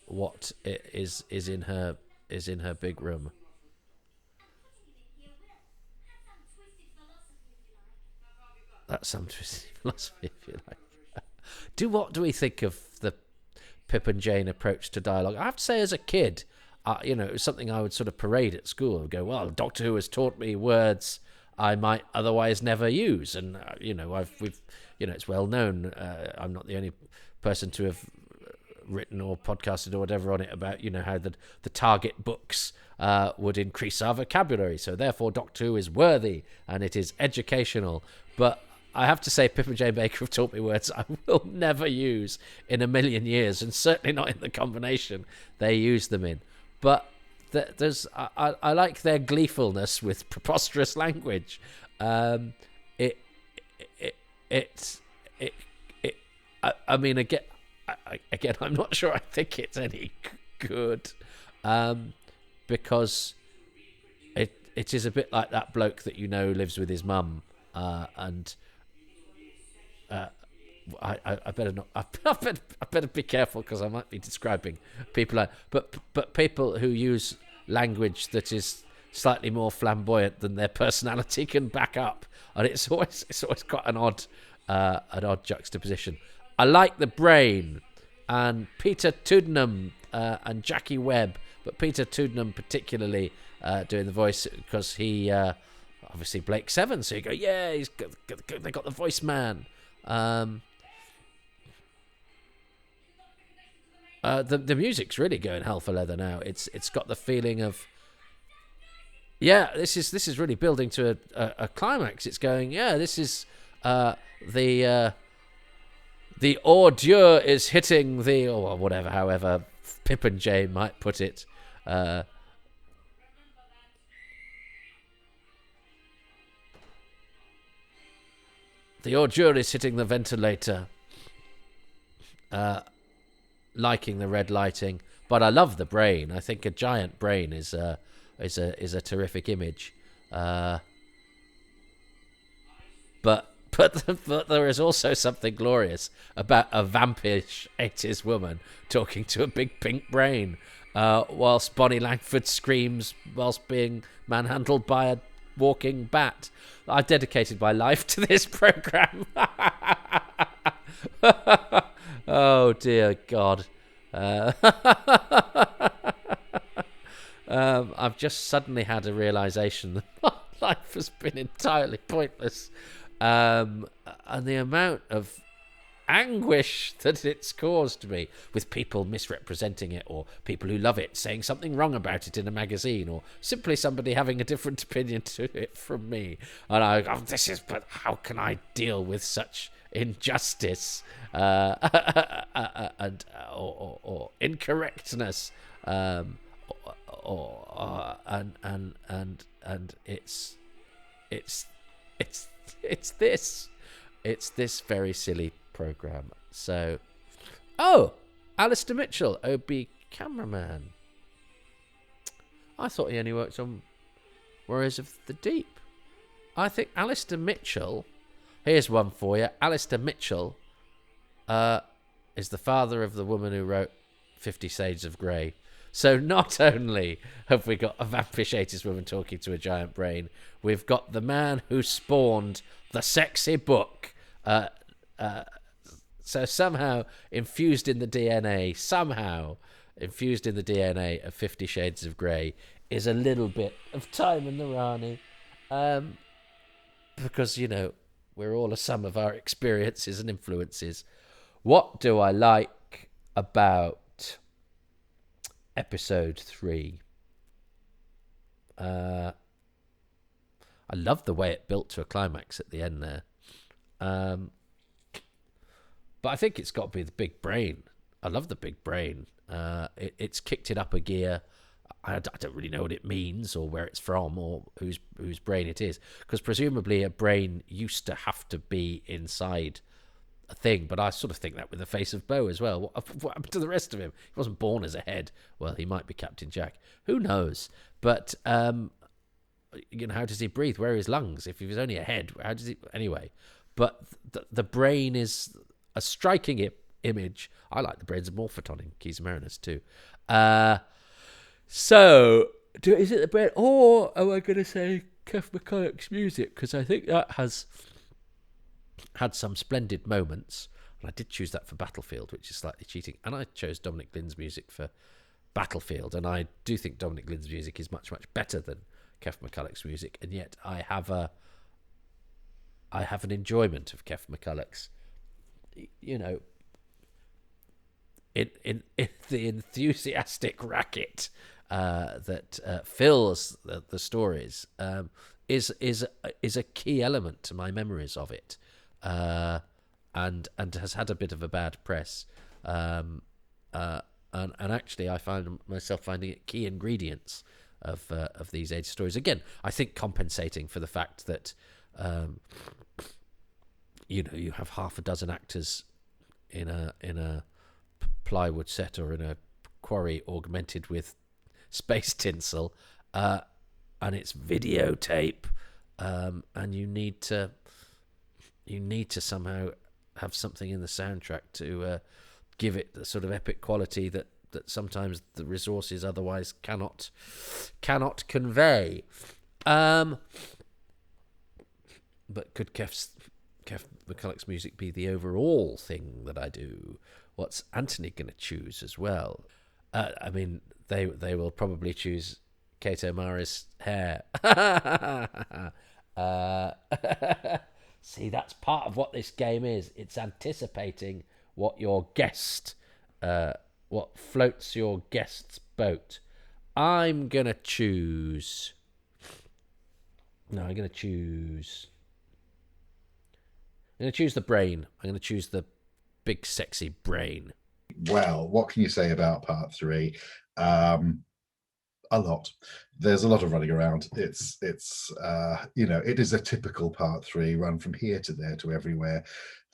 what is in her big room. That's some twisted philosophy, if you like. What do we think of the Pip and Jane approach to dialogue? I have to say, as a kid, it was something I would sort of parade at school and go, well, Doctor Who has taught me words I might otherwise never use. And, it's well known. I'm not the only person to have written or podcasted or whatever on it about, how the target books would increase our vocabulary. So therefore, Doctor Who is worthy and it is educational. But I have to say, Pip and Jane Baker have taught me words I will never use in a million years, and certainly not in the combination they use them in. But I like their gleefulness with preposterous language. I mean, again, I'm not sure I think it's any good, because it is a bit like that bloke that lives with his mum, and. I better not. I better be careful because I might be describing people. But people who use language that is slightly more flamboyant than their personality can back up, and it's always quite an odd juxtaposition. I like the Brain and Peter Tuddenham and Jackie Webb, but Peter Tuddenham particularly doing the voice because he obviously Blake Seven. So you go, yeah, they got the voice man. The music's really going hell for leather now. It's got the feeling of, this is really building to a climax. It's going, this is the ordure is hitting the, or whatever, however Pip and Jane might put it. The ordure is hitting the ventilator. Liking the red lighting, but I love the brain. I think a giant brain is a terrific image. But there is also something glorious about a vampish 80s woman talking to a big pink brain, whilst Bonnie Langford screams whilst being manhandled by a walking bat. I've dedicated my life to this programme. Oh dear God. I've just suddenly had a realisation that my life has been entirely pointless. And the amount of anguish that it's caused me, with people misrepresenting it, or people who love it saying something wrong about it in a magazine, or simply somebody having a different opinion to it from me. And I go, but how can I deal with such injustice and incorrectness, and it's this very silly program. So, Alistair Mitchell, OB cameraman. I thought he only worked on Warriors of the Deep. I think Alistair Mitchell. Here's one for you. Alistair Mitchell is the father of the woman who wrote 50 Shades of Grey. So not only have we got a vampish 80s woman talking to a giant brain, we've got the man who spawned the sexy book. So somehow infused in the DNA of 50 Shades of Grey is a little bit of Time in the Rani. Because, we're all a sum of our experiences and influences. What do I like about episode 3? I love the way it built to a climax at the end there. But I think it's got to be the big brain. I love the big brain. It's kicked it up a gear. I don't really know what it means or where it's from or whose brain it is. Because presumably a brain used to have to be inside a thing. But I sort of think that with the face of Bo as well. What happened to the rest of him? He wasn't born as a head. Well, he might be Captain Jack. Who knows? But, how does he breathe? Where are his lungs? If he was only a head, how does he... Anyway, but the brain is a striking image. I like the brains of Morphoton in Keys of Marinus too. So, is it the brain, or am I going to say Kev McCulloch's music? Because I think that has had some splendid moments. And I did choose that for Battlefield, which is slightly cheating. And I chose Dominic Lynn's music for Battlefield. And I do think Dominic Lynn's music is much, much better than Kev McCulloch's music. And yet I have an enjoyment of Kev McCulloch's, in the enthusiastic racket that fills the stories is a key element to my memories of it, and has had a bit of a bad press, and actually I find myself finding it key ingredients of these age stories. Again, I think compensating for the fact that you have half a dozen actors in a plywood set or in a quarry augmented with space tinsel, and it's videotape, and you need to somehow have something in the soundtrack to give it the sort of epic quality that sometimes the resources otherwise cannot convey. But could Kev McCulloch's music be the overall thing that I do? What's Antoni going to choose as well? I mean, they will probably choose Kate O'Mara's hair. See, that's part of what this game is. It's anticipating what your guest, what floats your guest's boat. I'm going to choose the brain. I'm going to choose the big sexy brain. Well, what can you say about part 3? A lot. There's a lot of running around. It's it is a typical part 3, run from here to there to everywhere.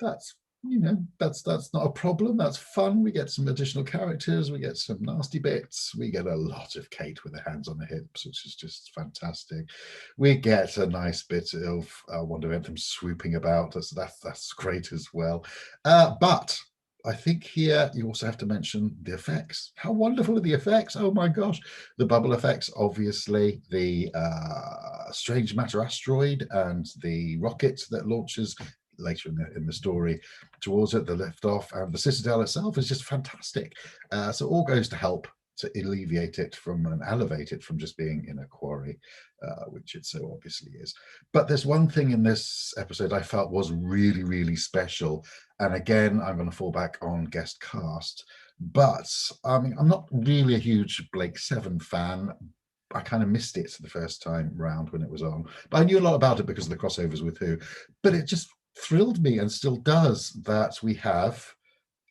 That's not a problem. That's fun. We get some additional characters. We get some nasty bits. We get a lot of Kate with her hands on her hips, which is just fantastic. We get a nice bit of Wonder Anthem swooping about. That's great as well. But I think here you also have to mention the effects. How wonderful are the effects? Oh my gosh. The bubble effects, obviously, the strange matter asteroid and the rocket that launches later in the story towards it, the liftoff, and the Citadel itself is just fantastic. So all goes to help to alleviate it and elevate it from just being in a quarry, which it so obviously is. But there's one thing in this episode I felt was really, really special. And again, I'm going to fall back on guest cast. But I'm not really a huge Blake Seven fan. I kind of missed it the first time round when it was on. But I knew a lot about it because of the crossovers with Who. But it just thrilled me and still does that we have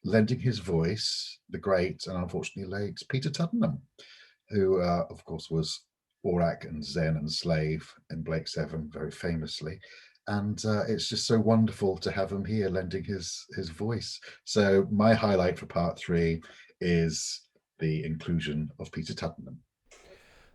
lending his voice the great and unfortunately late Peter Tuddenham, who of course was Aurak and Zen and Slave in Blake Seven very famously, and it's just so wonderful to have him here lending his voice. So my highlight for part 3 is the inclusion of Peter Tuddenham.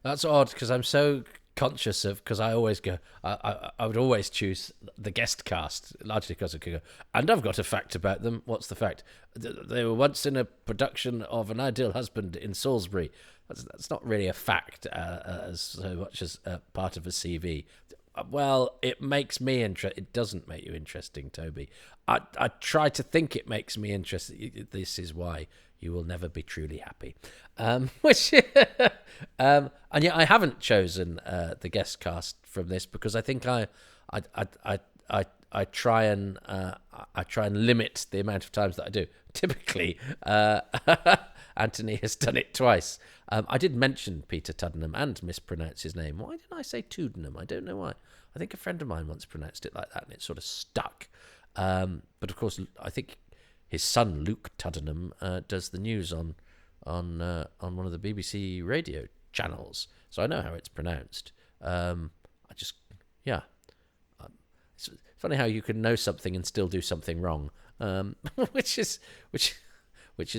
That's odd because I'm so conscious of, because I always go, I would always choose the guest cast, largely because I could go, and I've got a fact about them. What's the fact? They were once in a production of An Ideal Husband in Salisbury. That's not really a fact as so much as part of a CV. Well, it makes me interested. It doesn't make you interesting, Toby. I try to think it makes me interested. This is why you will never be truly happy. And yet I haven't chosen the guest cast from this because I think I try and limit the amount of times that I do. Typically, Antoni has done it twice. I did mention Peter Tuddenham and mispronounce his name. Why did I say Tuddenham? I don't know why. I think a friend of mine once pronounced it like that, and it sort of stuck. But of course, I think his son Luke Tuddenham does the news on one of the BBC radio channels, so I know how it's pronounced. It's funny how you can know something and still do something wrong, which is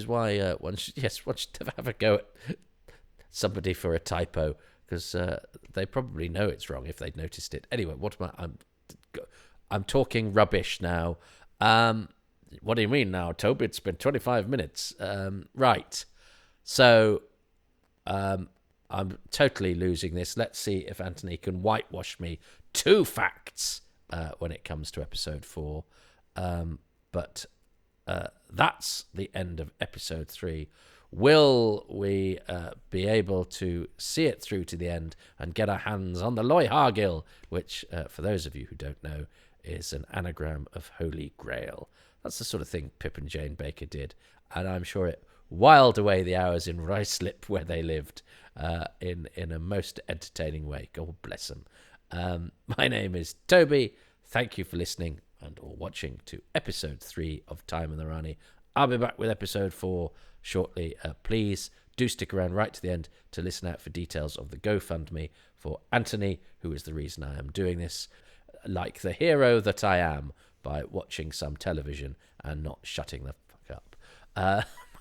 why one should never have a go at somebody for a typo, because they probably know it's wrong if they'd noticed it. Anyway, I'm talking rubbish now. What do you mean now, Toby? It's been 25 minutes. Right. So I'm totally losing this. Let's see if Antoni can whitewash me 2 facts when it comes to episode 4. But that's the end of episode 3. Will we be able to see it through to the end and get our hands on the Loy Hargill, which, for those of you who don't know, is an anagram of Holy Grail? That's the sort of thing Pip and Jane Baker did, and I'm sure it whiled away the hours in Ruislip where they lived in a most entertaining way. God bless them. My name is Toby. Thank you for listening and or watching to episode 3 of Time and the Rani. I'll be back with episode 4 shortly. Please do stick around right to the end to listen out for details of the GoFundMe for Antoni, who is the reason I am doing this, like the hero that I am, by watching some television and not shutting the fuck up.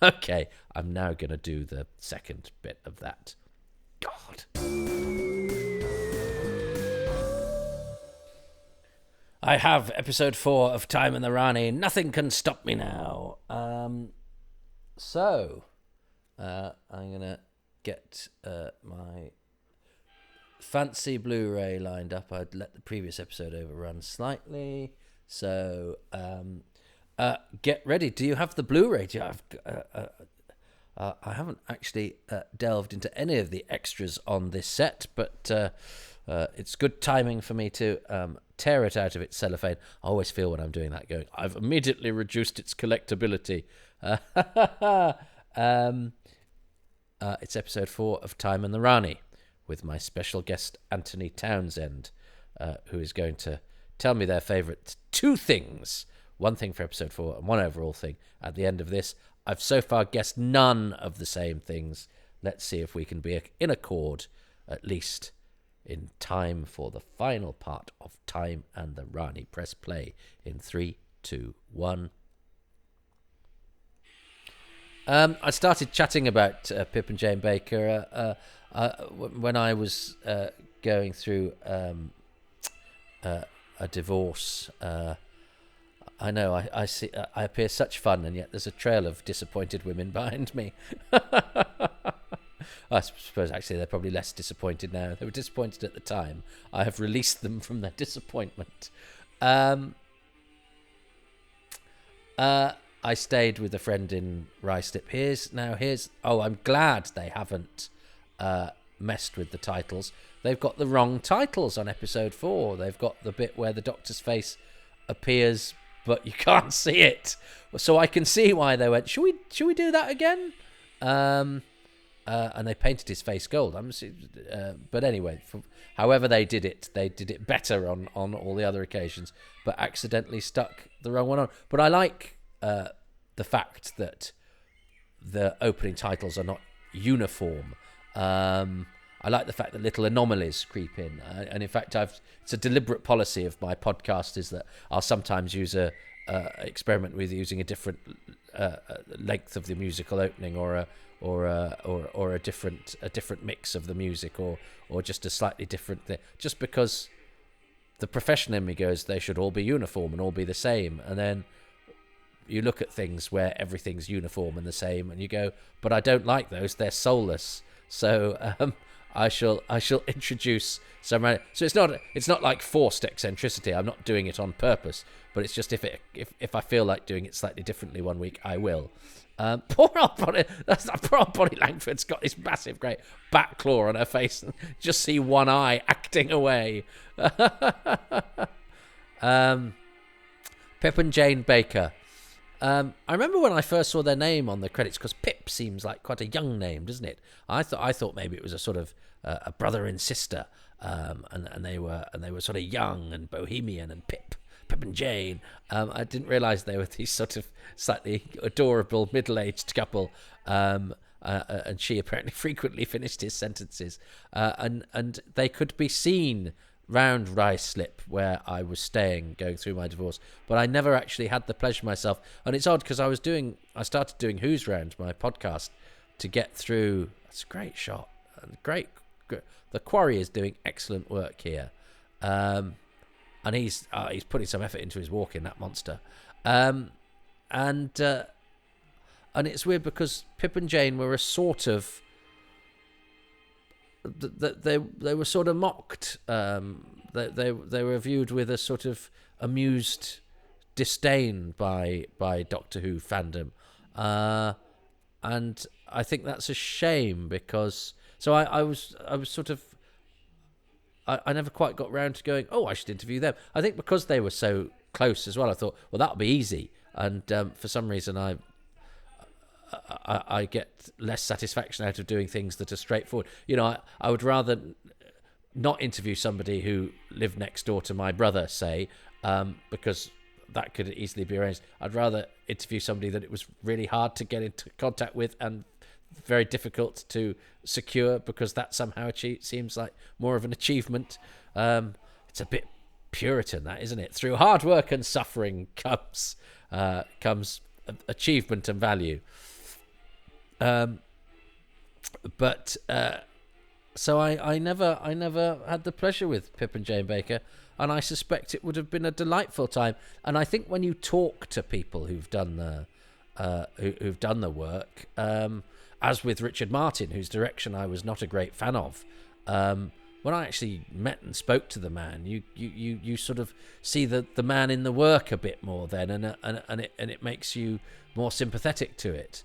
Okay, I'm now going to do the second bit of that. God. I have episode 4 of Time and the Rani. Nothing can stop me now. So, I'm going to get my fancy Blu-ray lined up. I'd let the previous episode overrun slightly. So, get ready. Do you have the Blu-ray? Do you have... I haven't actually delved into any of the extras on this set, but it's good timing for me to tear it out of its cellophane. I always feel when I'm doing that going, I've immediately reduced its collectability. It's episode 4 of Time and the Rani with my special guest Antoni Townsend, who is going to tell me their favourite 2 things. 1 thing for episode 4 and 1 overall thing at the end of this. I've so far guessed none of the same things. Let's see if we can be in accord, at least in time for the final part of Time and the Rani. Press play in 3, 2, 1. I started chatting about Pip and Jane Baker when I was going through a divorce. I know I see. I appear such fun, and yet there's a trail of disappointed women behind me. I suppose actually they're probably less disappointed now. They were disappointed at the time. I have released them from their disappointment. I stayed with a friend in Ruislip. Oh, I'm glad they haven't messed with the titles. They've got the wrong titles on episode 4. They've got the bit where the Doctor's face appears, but you can't see it. So I can see why they went, should we do that again? And they painted his face gold. But anyway, however they did it better on all the other occasions, but accidentally stuck the wrong one on. But I like the fact that the opening titles are not uniform. I like the fact that little anomalies creep in, and in fact, it's a deliberate policy of my podcast is that I'll sometimes use experiment with using a different length of the musical opening or or a different mix of the music, or just a slightly different thing. Just because the professional in me goes, they should all be uniform and all be the same, and then you look at things where everything's uniform and the same, and you go, but I don't like those. They're soulless. So I shall introduce some. So it's not like forced eccentricity. I'm not doing it on purpose, but it's just if I feel like doing it slightly differently one week, I will. Poor old Bonnie Langford's got this massive, great bat claw on her face, and just see one eye acting away. Pip and Jane Baker. I remember when I first saw their name on the credits, because Pip seems like quite a young name, doesn't it? I thought maybe it was a sort of a brother and sister, and they were sort of young and bohemian, and Pip and Jane. I didn't realise they were these sort of slightly adorable middle-aged couple, and she apparently frequently finished his sentences, and they could be seen round Ruislip, where I was staying, going through my divorce, but I never actually had the pleasure myself. And it's odd because I started doing Who's Round, my podcast, to get through. It's a great shot, and great. The Quarry is doing excellent work here, and he's putting some effort into his walking, that monster, and it's weird because Pip and Jane were a sort of. They were sort of mocked. They were viewed with a sort of amused disdain by Doctor Who fandom, and I think that's a shame, because I was sort of I never quite got round to going, oh, I should interview them. I think because they were so close as well, I thought, well, that'll be easy, and for some reason I get less satisfaction out of doing things that are straightforward. I would rather not interview somebody who lived next door to my brother, say, because that could easily be arranged. I'd rather interview somebody that it was really hard to get into contact with and very difficult to secure, because that somehow seems like more of an achievement. It's a bit Puritan, that, isn't it? Through hard work and suffering comes achievement and value. So I never had the pleasure with Pip and Jane Baker, and I suspect it would have been a delightful time. And I think when you talk to people who've done the work, as with Richard Martin, whose direction I was not a great fan of, when I actually met and spoke to the man, you sort of see the man in the work a bit more then, and it makes you more sympathetic to it.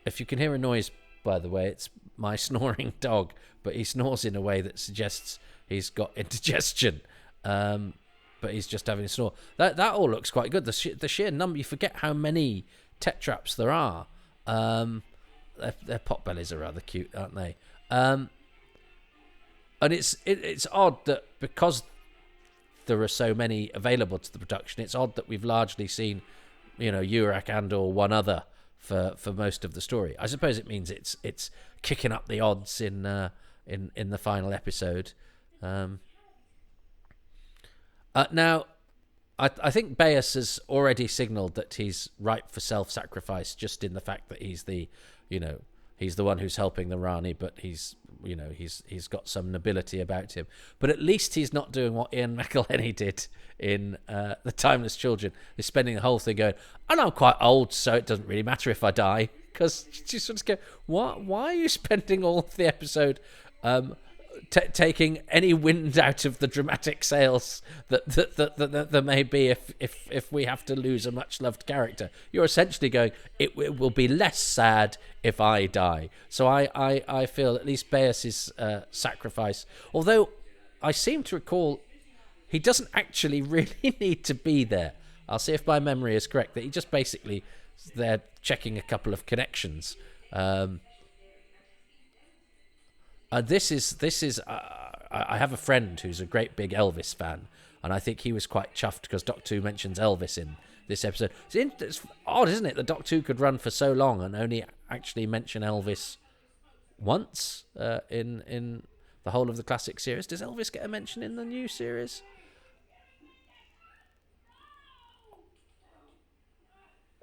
If you can hear a noise, by the way, it's my snoring dog, but he snores in a way that suggests he's got indigestion, but he's just having a snore. That all looks quite good. The sheer number, you forget how many tetraps there are. Their potbellies are rather cute, aren't they? And it's odd that because there are so many available to the production, it's odd that we've largely seen, Urak and or one other for most of the story. I suppose it means it's kicking up the odds in the final episode. Now, I think Bayes has already signalled that he's ripe for self-sacrifice, just in the fact that he's the one who's helping the Rani, but he's got some nobility about him. But at least he's not doing what Ian McElhenney did in The Timeless Children. He's spending the whole thing going, and I'm quite old, so it doesn't really matter if I die. Because you sort of go, why are you spending all of the episode taking any wind out of the dramatic sails that there may be if we have to lose a much-loved character? You're essentially going, it will be less sad if I die. So I feel at least Bayes' sacrifice, although I seem to recall he doesn't actually really need to be there. I'll see if my memory is correct, that he just basically is there checking a couple of connections. This is. I have a friend who's a great big Elvis fan, and I think he was quite chuffed because Doctor Who mentions Elvis in this episode. It's odd, isn't it, that Doctor Who could run for so long and only actually mention Elvis once in the whole of the classic series. Does Elvis get a mention in the new series?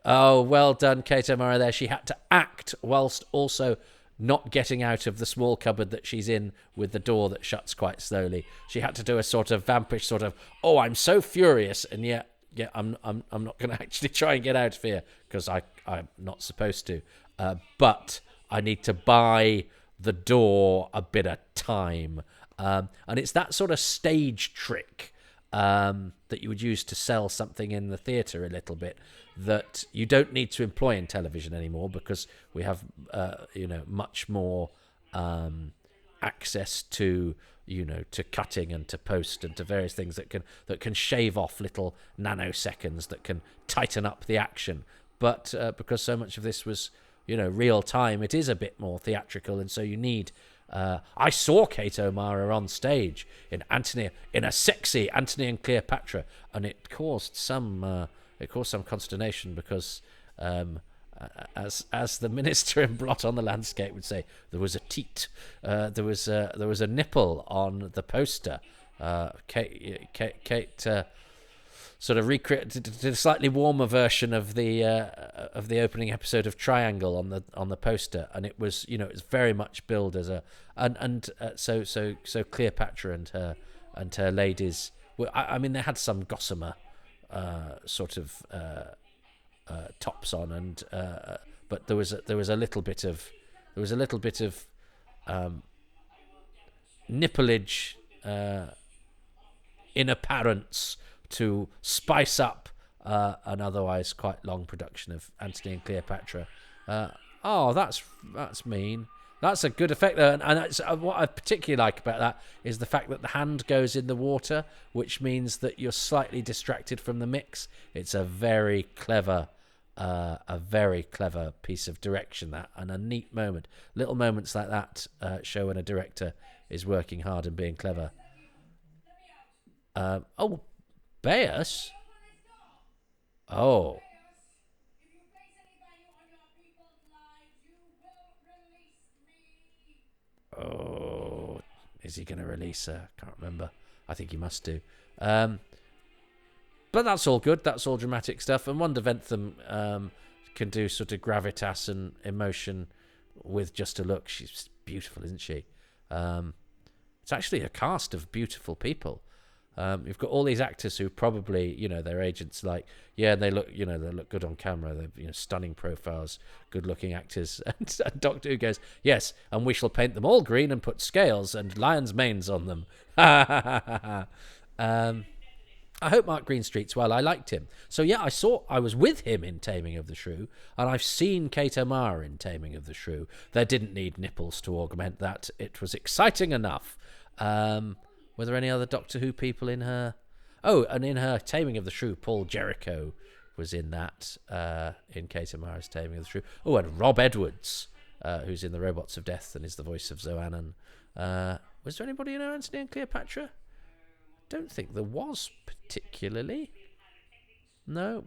Oh, well done, Kate O'Mara there. She had to act whilst also not getting out of the small cupboard that she's in with the door that shuts quite slowly. She had to do a sort of vampish sort of, oh, I'm so furious, and yet, yeah, I'm not going to actually try and get out of here because I'm not supposed to. But I need to buy the door a bit of time. And it's that sort of stage trick that you would use to sell something in the theatre a little bit that you don't need to employ in television anymore because we have, much more access to, to cutting and to post and to various things that can shave off little nanoseconds that can tighten up the action. But because so much of this was, real time, it is a bit more theatrical, and so you need. I saw Kate O'Mara on stage in a sexy Antony and Cleopatra, and it caused some consternation because, as the minister in Blot on the Landscape would say, there was a teat, there was a nipple on the poster. Kate sort of did a slightly warmer version of the opening episode of Triangle on the poster, and it was it was very much billed as so Cleopatra and her ladies. Well, I mean, they had some gossamer sort of tops on, and but there was a little bit of nippleage in apparence to spice up an otherwise quite long production of Antony and Cleopatra. That's mean. That's a good effect though, and that's, what I particularly like about that is the fact that the hand goes in the water, which means that you're slightly distracted from the mix. It's a very clever piece of direction, that, and a neat moment. Little moments like that show when a director is working hard and being clever. Beas? Oh. Oh, is he going to release her? Can't remember. I think he must do. But that's all good. That's all dramatic stuff. And Wanda Ventham can do sort of gravitas and emotion with just a look. She's beautiful, isn't she? It's actually a cast of beautiful people. You've got all these actors who probably, their agents like, yeah, they look good on camera. They're, stunning profiles, good-looking actors. And Doctor Who goes, yes, and we shall paint them all green and put scales and lions' manes on them. I hope Mark Greenstreet's well. I liked him. So yeah, I was with him in Taming of the Shrew, and I've seen Kate O'Mara in Taming of the Shrew. There didn't need nipples to augment that. It was exciting enough. Were there any other Doctor Who people in her? Oh, and in her Taming of the Shrew, Paul Jericho was in that, in Kate O'Mara's Taming of the Shrew. Oh, and Rob Edwards, who's in The Robots of Death and is the voice of Zoannon. Was there anybody in her Antony and Cleopatra? Don't think there was particularly. No.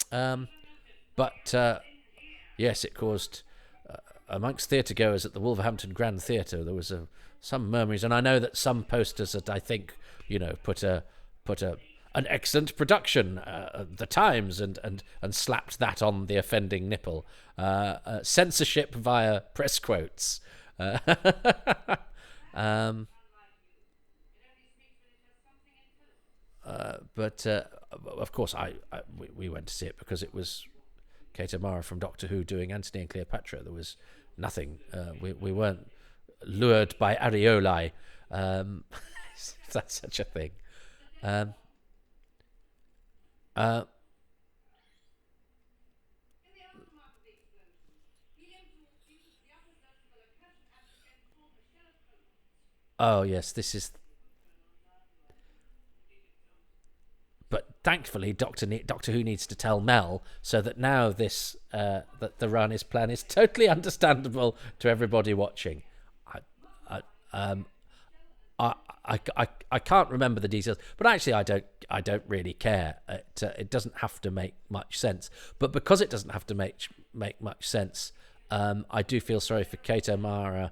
But yes, it caused, amongst theatre goers at the Wolverhampton Grand Theatre, there was some murmurings, and I know that some posters that I think put an excellent production, the Times, and slapped that on the offending nipple. Censorship via press quotes. But of course, we went to see it because it was Kate O'Mara from Doctor Who doing Antony and Cleopatra. There was nothing. We weren't lured by areolae, if that's such a thing. Oh yes, this is. But thankfully, Doctor Who needs to tell Mel so that now this that the Rani's plan is totally understandable to everybody watching. I can't remember the details, but actually I don't really care. It doesn't have to make much sense. But because it doesn't have to make much sense, I do feel sorry for Kate O'Mara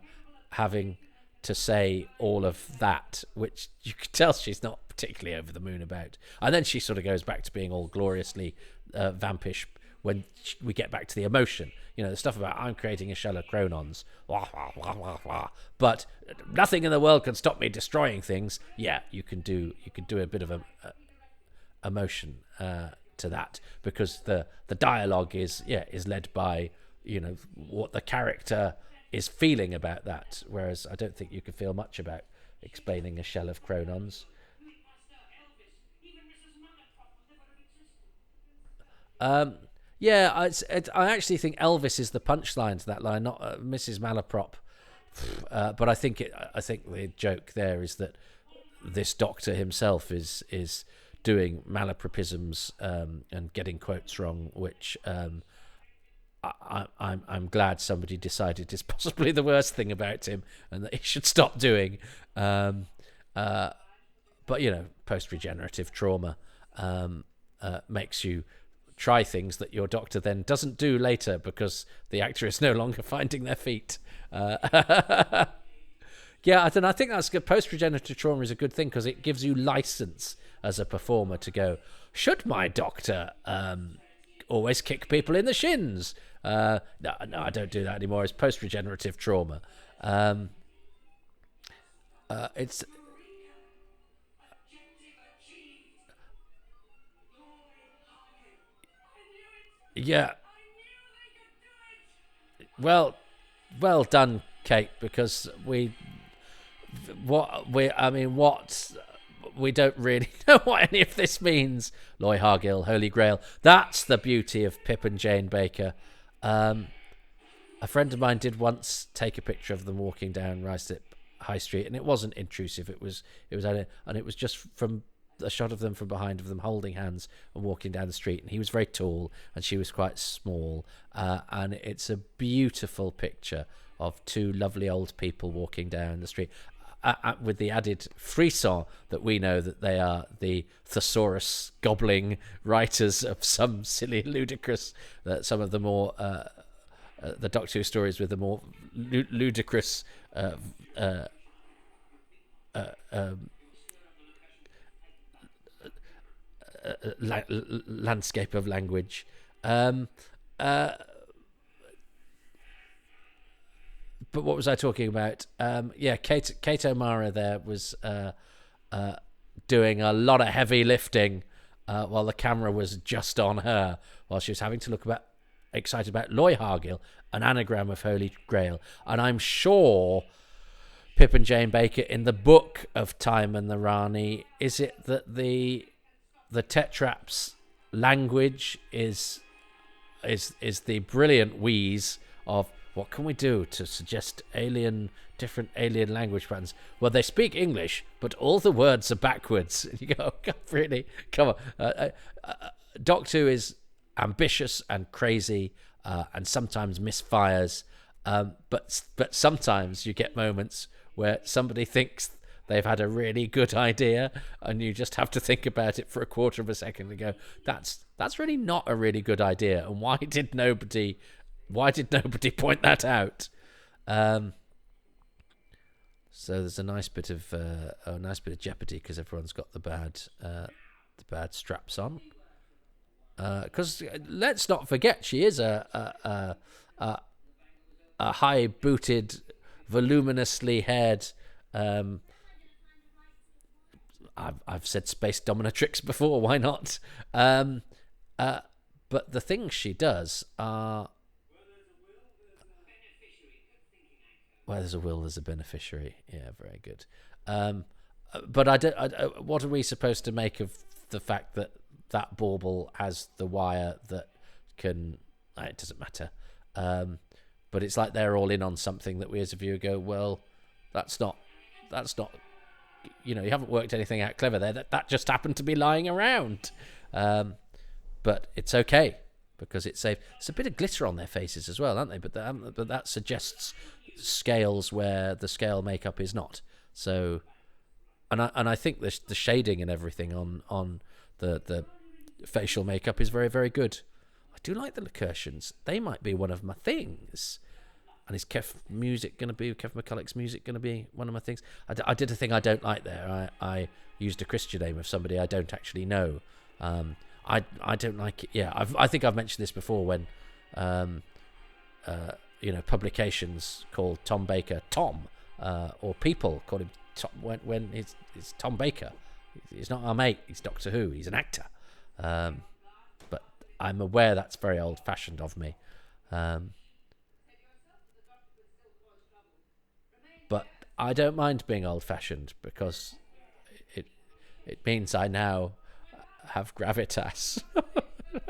having to say all of that, which you can tell she's not particularly over the moon about. And then she sort of goes back to being all gloriously vampish when we get back to the emotion. You know, the stuff about I'm creating a shell of chronons, wah, wah, wah, wah, wah. But nothing in the world can stop me destroying things. Yeah, you can do a bit of a emotion to that, because the dialogue is led by, you know, what the character is feeling about that, whereas I don't think you can feel much about explaining a shell of chronons. Yeah, I actually think Elvis is the punchline to that line, not Mrs. Malaprop. But I think the joke there is that this doctor himself is doing malapropisms and getting quotes wrong, which I'm glad somebody decided is possibly the worst thing about him and that he should stop doing. But you know, post-regenerative trauma makes you try things that your doctor then doesn't do later because the actor is no longer finding their feet. Yeah, I don't know. I think that's good. Post-regenerative trauma is a good thing because it gives you license as a performer to go, should my doctor always kick people in the shins? No, I don't do that anymore. It's post-regenerative trauma. It's... Yeah. Well done, Kate, because we don't really know what any of this means. Loy Hargill, Holy Grail. That's the beauty of Pip and Jane Baker. A friend of mine did once take a picture of them walking down Ruislip High Street, and it wasn't intrusive. It was just from a shot of them from behind, of them holding hands and walking down the street, and he was very tall and she was quite small, and it's a beautiful picture of two lovely old people walking down the street, with the added frisson that we know that they are the thesaurus gobbling writers of some silly ludicrous some of the more the Doctor Who stories with the more ludicrous landscape of language. But what was I talking about? Kate O'Mara there was doing a lot of heavy lifting while the camera was just on her, while she was having to look excited about Loy Hargill, an anagram of Holy Grail. And I'm sure Pip and Jane Baker, in the book of Time and the Rani, is it that the Tetraps language is the brilliant wheeze of what can we do to suggest different alien language patterns? Well, they speak English, but all the words are backwards. And you go, oh, God, really? Come on. Doctor Who is ambitious and crazy, and sometimes misfires. But sometimes you get moments where somebody thinks they've had a really good idea, and you just have to think about it for a quarter of a second and go, that's really not a really good idea. And why did nobody point that out? So there's a nice bit of jeopardy because everyone's got the bad straps on. Because let's not forget, she is a high-booted, voluminously haired. I've said space dominatrix before. Why not? But the things she does are. Where there's a will, there's a beneficiary. Yeah, very good. But what are we supposed to make of the fact that bauble has the wire that can? It doesn't matter. But it's like they're all in on something that we as a viewer go, well, that's not. You know, you haven't worked anything out clever there. That just happened to be lying around. But it's okay because it's safe. There's a bit of glitter on their faces as well, aren't they? But that suggests scales where the scale makeup is not. So, and I think the shading and everything on the facial makeup is very, very good. I do like the Lacurtians. They might be one of my things. And is Kev McCulloch's music going to be one of my things? I did a thing I don't like there. I used a Christian name of somebody I don't actually know. I don't like it. Yeah, I think I've mentioned this before when, publications call Tom Baker Tom, or people call him Tom when it's Tom Baker. He's not our mate. He's Doctor Who. He's an actor. But I'm aware that's very old-fashioned of me. But I don't mind being old-fashioned because it means I now have gravitas.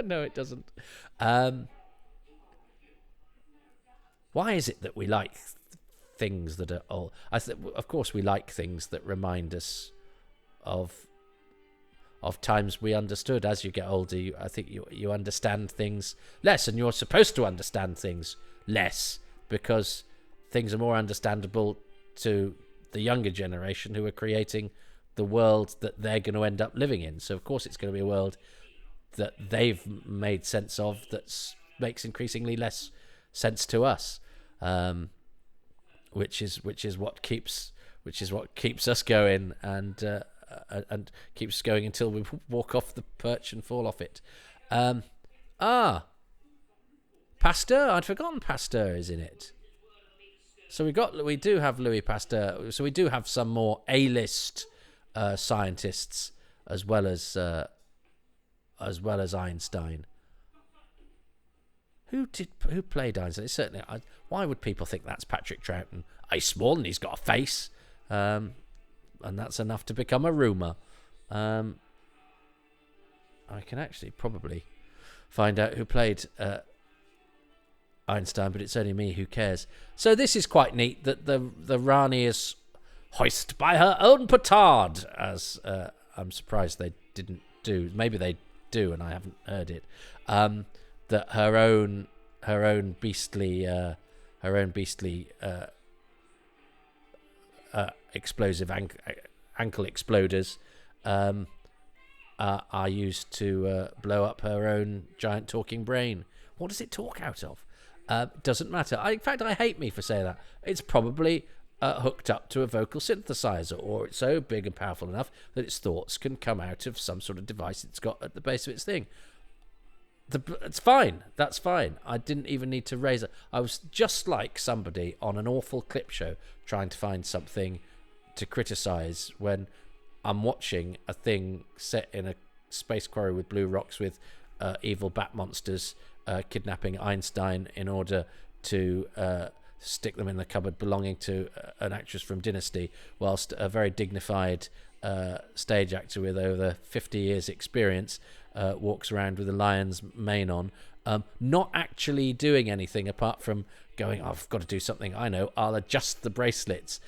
No, it doesn't. Why is it that we like things that are old? Of course, we like things that remind us of times we understood. As you get older, I think you understand things less, and you're supposed to understand things less because things are more understandable to the younger generation who are creating the world that they're going to end up living in. So of course it's going to be a world that they've made sense of that makes increasingly less sense to us, which is what keeps us going and keeps going until we walk off the perch and fall off it. Pasteur. I'd forgotten Pasteur is in it. So we do have Louis Pasteur. So we do have some more A-list scientists as well as Einstein. Who played Einstein? It's certainly. Why would people think that's Patrick Troughton? He's small and he's got a face, and that's enough to become a rumour. I can actually probably find out who played Einstein, but it's only me. Who cares? So this is quite neat that the Rani is hoist by her own petard, as I'm surprised they didn't do. Maybe they do, and I haven't heard it. That her own beastly explosive ankle exploders are used to blow up her own giant talking brain. What does it talk out of? Doesn't matter. In fact, I hate me for saying that. It's probably hooked up to a vocal synthesizer, or it's so big and powerful enough that its thoughts can come out of some sort of device it's got at the base of its thing. It's fine. That's fine. I didn't even need to raise it. I was just like somebody on an awful clip show trying to find something to criticise when I'm watching a thing set in a space quarry with blue rocks with evil bat monsters kidnapping Einstein in order to stick them in the cupboard belonging to an actress from Dynasty, whilst a very dignified stage actor with over 50 years experience walks around with a lion's mane on, not actually doing anything apart from going, I've got to do something. I know, I'll adjust the bracelets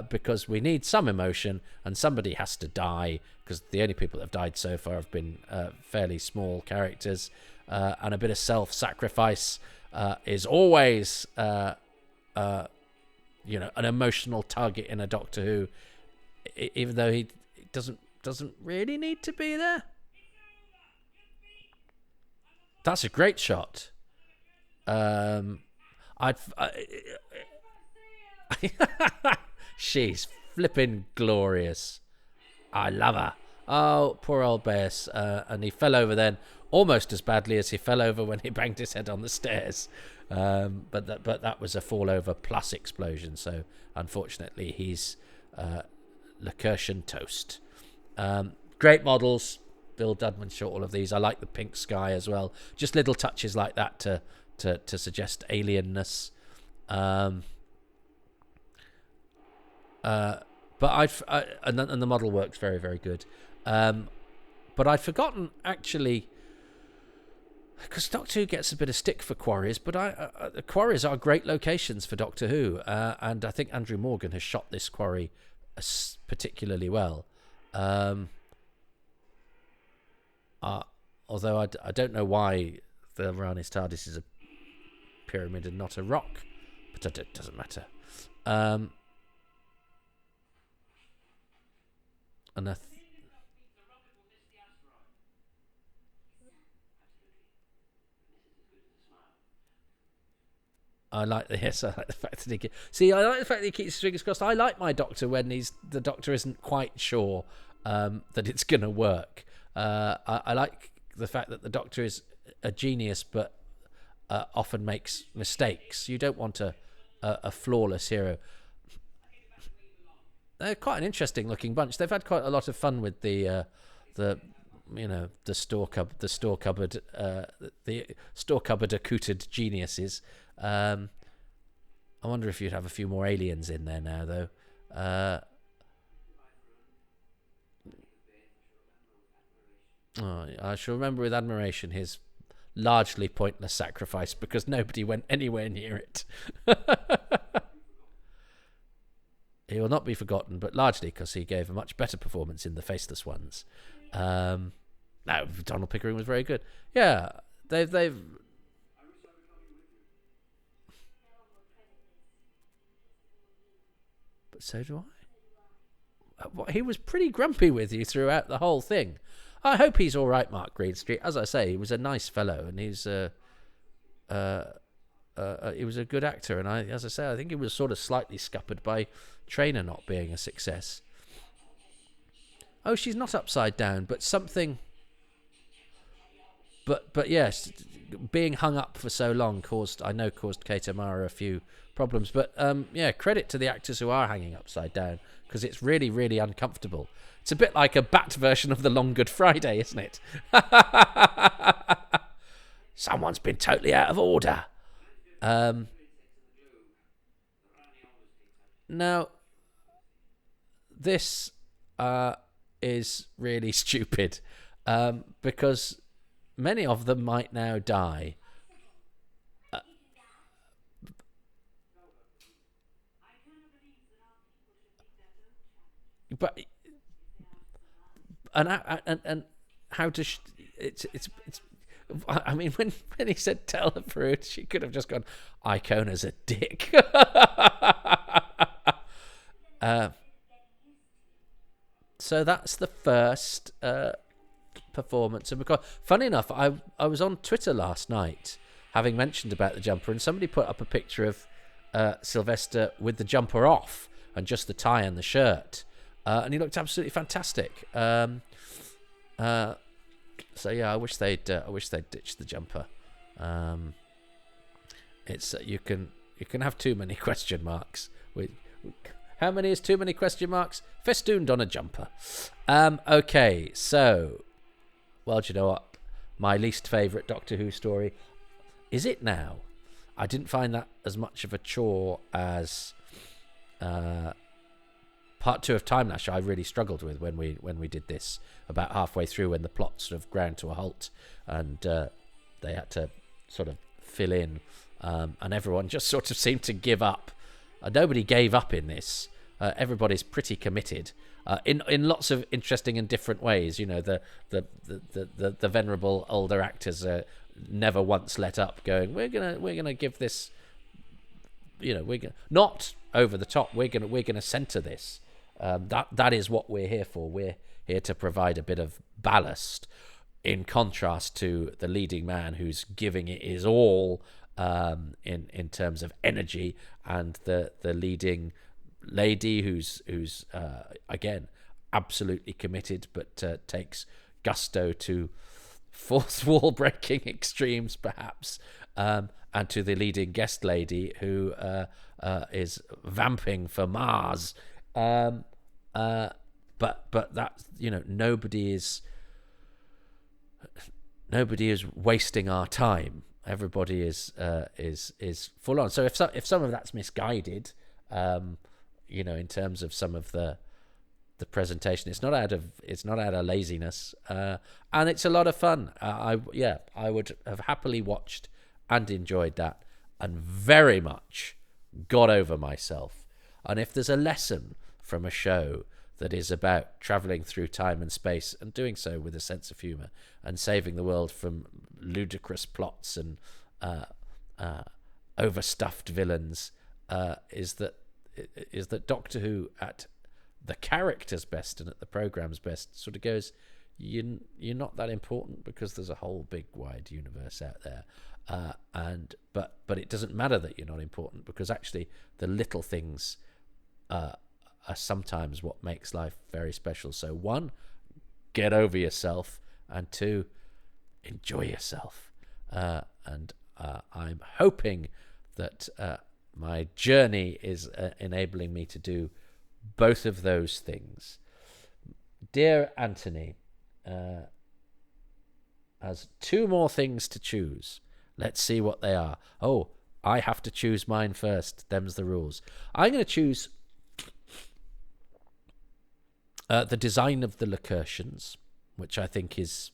because we need some emotion and somebody has to die, because the only people that have died so far have been fairly small characters, and a bit of self-sacrifice is always an emotional target in a Doctor Who, even though he doesn't really need to be there. That's a great shot. She's flipping glorious. I love her. Oh, poor old Bass. And he fell over then almost as badly as he fell over when he banged his head on the stairs. But that was a fall over plus explosion. So unfortunately, he's Lacurtian toast. Great models. Bill Dudman shot all of these. I like the pink sky as well. Just little touches like that to suggest alienness. But and the model works very, very good. But I'd forgotten actually, because Doctor Who gets a bit of stick for quarries, but the quarries are great locations for Doctor Who, and I think Andrew Morgan has shot this quarry particularly well. Although I don't know why the Rani's TARDIS is a pyramid and not a rock, but it doesn't matter. And I like the I like the fact that I like the fact that he keeps his fingers crossed. I like my Doctor when the Doctor isn't quite sure that it's going to work. I like the fact that the Doctor is a genius, but often makes mistakes. You don't want a flawless hero. They're quite an interesting looking bunch. They've had quite a lot of fun with the store cupboard accoutered geniuses. I wonder if you'd have a few more aliens in there now, though. I shall remember with admiration his largely pointless sacrifice, because nobody went anywhere near it. He will not be forgotten, but largely because he gave a much better performance in The Faceless Ones. No, Donald Pickering was very good. Yeah, they've. But so do I. He was pretty grumpy with you throughout the whole thing. I hope he's all right, Mark Greenstreet. As I say, he was a nice fellow, and he was a good actor. And as I say, I think he was sort of slightly scuppered by Trainer not being a success. Oh, she's not upside down, but something. But yes, being hung up for so long caused Kate O'Mara a few problems. But credit to the actors who are hanging upside down, because it's really, really uncomfortable. It's a bit like a bat version of the Long Good Friday, isn't it? Someone's been totally out of order. Now, this is really stupid, because many of them might now die. But and how does it's I mean, when he said tell her fruit, she could have just gone, Icona's a dick. So that's the first performance. And because, funny enough, I was on Twitter last night, having mentioned about the jumper, and somebody put up a picture of Sylvester with the jumper off and just the tie and the shirt, and he looked absolutely fantastic. So yeah, I wish they'd ditched the jumper. It's you can have too many question marks. How many is too many question marks? Festooned on a jumper. Okay, so, well, do you know what? My least favourite Doctor Who story, is it now? I didn't find that as much of a chore as Part 2 of Time Lash. I really struggled with when we did this about halfway through, when the plot sort of ground to a halt and they had to sort of fill in, and everyone just sort of seemed to give up. Nobody gave up in this. Everybody's pretty committed in lots of interesting and different ways. You know, the venerable older actors never once let up, going, we're gonna give this, you know, we're gonna, not over the top. We're gonna centre this. That is what we're here for. We're here to provide a bit of ballast, in contrast to the leading man who's giving it his all in terms of energy, and the leading lady who's again absolutely committed, but takes gusto to fourth wall breaking extremes, perhaps, and to the leading guest lady who is vamping for Mars. But that, you know, nobody is wasting our time. Everybody is full on. So if some of that's misguided, you know, in terms of some of the presentation, it's not out of laziness, and it's a lot of fun. I would have happily watched and enjoyed that, and very much got over myself. And if there's a lesson from a show that is about travelling through time and space, and doing so with a sense of humour, and saving the world from ludicrous plots and overstuffed villains, is that Doctor Who, at the character's best and at the programme's best, sort of goes, you're not that important, because there's a whole big wide universe out there, but it doesn't matter that you're not important, because actually the little things are sometimes what makes life very special. So one, get over yourself, and two, enjoy yourself. And I'm hoping that my journey is enabling me to do both of those things. Dear Antoni has 2 more things to choose. Let's see what they are. Oh, I have to choose mine first. Them's the rules. I'm going to choose the design of the locutions, which I think is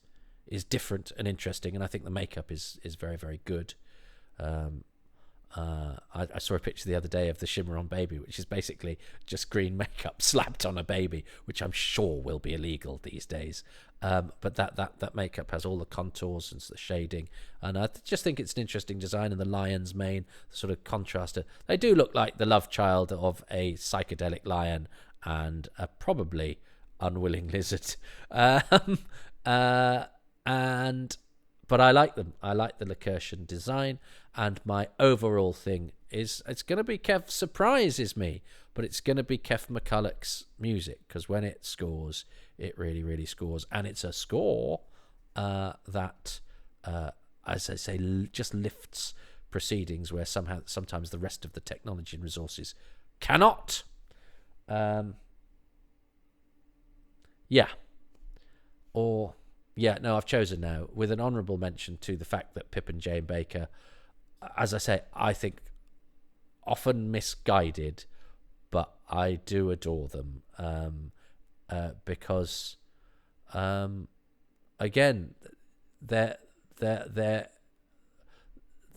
different and interesting, and I think the makeup is very, very good. I saw a picture the other day of the Shimmer-On baby, which is basically just green makeup slapped on a baby, which I'm sure will be illegal these days. But that makeup has all the contours and the shading, and I just think it's an interesting design. And the lion's mane, the sort of contrast, they do look like the love child of a psychedelic lion and a probably unwilling lizard. But I like them. I like the locution design, and my overall thing is it's going to be Kev surprises me, but it's going to be Kev McCulloch's music, because when it scores, it really, really scores, and it's a score that, as I say, just lifts proceedings where sometimes the rest of the technology and resources cannot. I've chosen now with an honourable mention to the fact that Pip and Jane Baker, as I say, I think often misguided, but I do adore them because, again, they're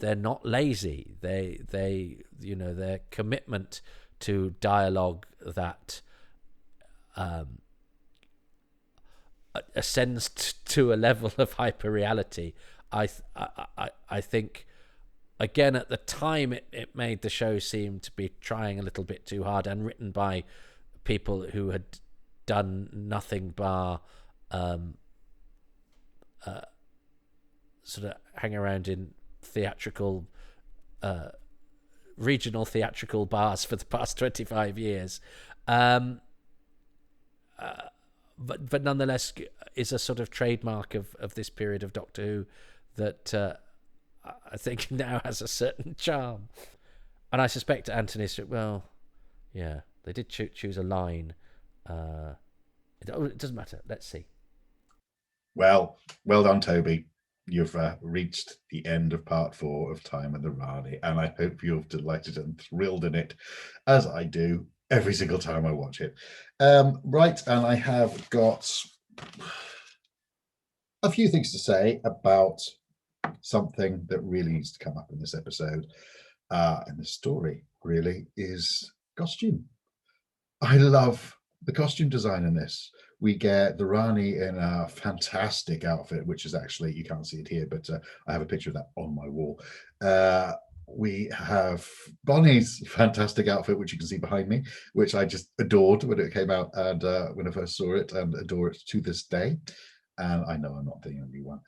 not lazy. Their commitment to dialogue that ascends to a level of hyper-reality. I think, again, at the time, it made the show seem to be trying a little bit too hard, and written by people who had done nothing bar sort of hang around in theatrical, regional theatrical bars for the past 25 years. But nonetheless is a sort of trademark of this period of Doctor Who that I think now has a certain charm. And I suspect Antoni said, well, yeah, they did choose a line. It doesn't matter. Let's see. Well done, Toby. You've reached the end of part 4 of Time and the Rani, and I hope you're delighted and thrilled in it, as I do every single time I watch it. Right, and I have got a few things to say about something that really needs to come up in this episode, and the story really is costume. I love the costume design in this. We get the Rani in a fantastic outfit, which is actually, you can't see it here, but I have a picture of that on my wall. We have Bonnie's fantastic outfit, which you can see behind me, which I just adored when it came out and when I first saw it, and adore it to this day. And I know I'm not the only one.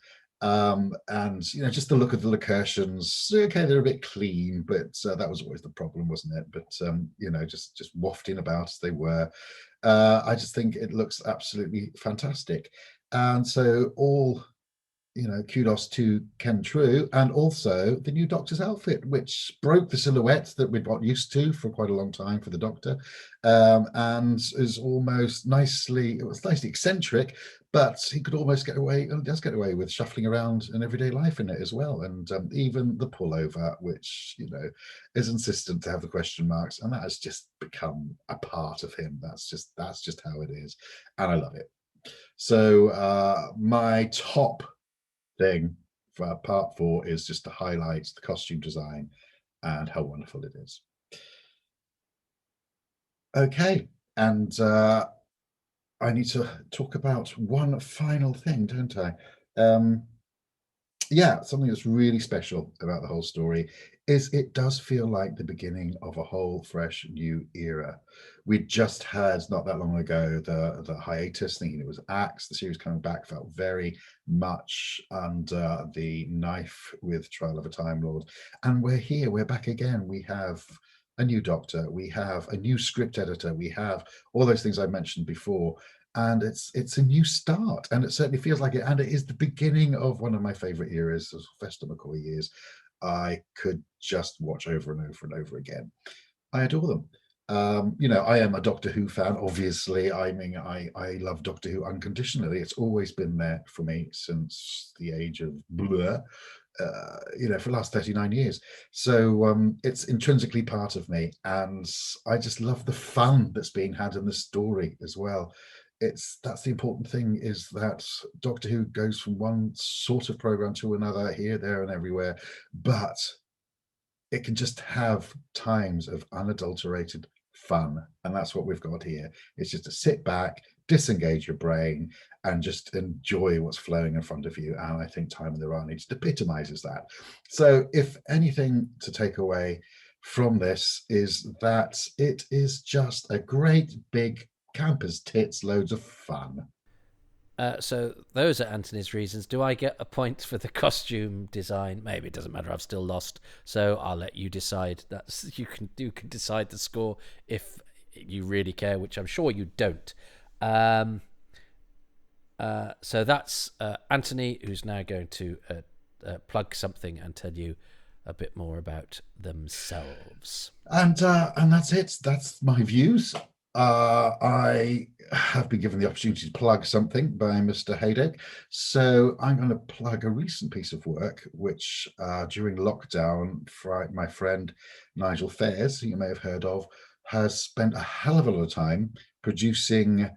And just the look of the locutions, okay, they're a bit clean, but that was always the problem, wasn't it? But just wafting about as they were. I just think it looks absolutely fantastic. And so all kudos to Ken True, and also the new Doctor's outfit, which broke the silhouette that we'd got used to for quite a long time for the Doctor, and is almost nicely eccentric, but he could almost get away, and does get away with shuffling around in everyday life in it as well. And even the pullover, which is insistent to have the question marks, and that has just become a part of him. That's just how it is, and I love it. So my top thing for part 4 is just to highlight the costume design and how wonderful it is. Okay, and I need to talk about one final thing, don't I? Something that's really special about the whole story is it does feel like the beginning of a whole fresh new era. We just had, not that long ago, the hiatus, thinking it was Axe. The series coming back felt very much under the knife with Trial of a Time Lord. And we're here, we're back again. We have a new Doctor, we have a new script editor, we have all those things I mentioned before. and it's a new start, and it certainly feels like it, and it is the beginning of one of my favorite eras, the Sylvester McCoy years. I could just watch over and over and over again. I adore them. I am a Doctor Who fan, obviously. I mean, I love Doctor Who unconditionally. It's always been there for me since the age of blur, for the last 39 years. So it's intrinsically part of me, and I just love the fun that's being had in the story as well. That's the important thing, is that Doctor Who goes from one sort of program to another, here, there, and everywhere, but it can just have times of unadulterated fun, and that's what we've got here. It's just to sit back, disengage your brain, and just enjoy what's flowing in front of you. And I think Time in the Rani just epitomizes that. So if anything to take away from this is that it is just a great big campus tits loads of fun. So those are Antony's reasons. Do I get a point for the costume design? Maybe it doesn't matter. I've still lost, so I'll let you decide. You can decide the score if you really care, which I'm sure you don't. So that's Antony, who's now going to plug something and tell you a bit more about themselves. And that's it. That's my views. I have been given the opportunity to plug something by Mr. Haydock, so I'm going to plug a recent piece of work which during lockdown, my friend Nigel Fairs, who you may have heard of, has spent a hell of a lot of time producing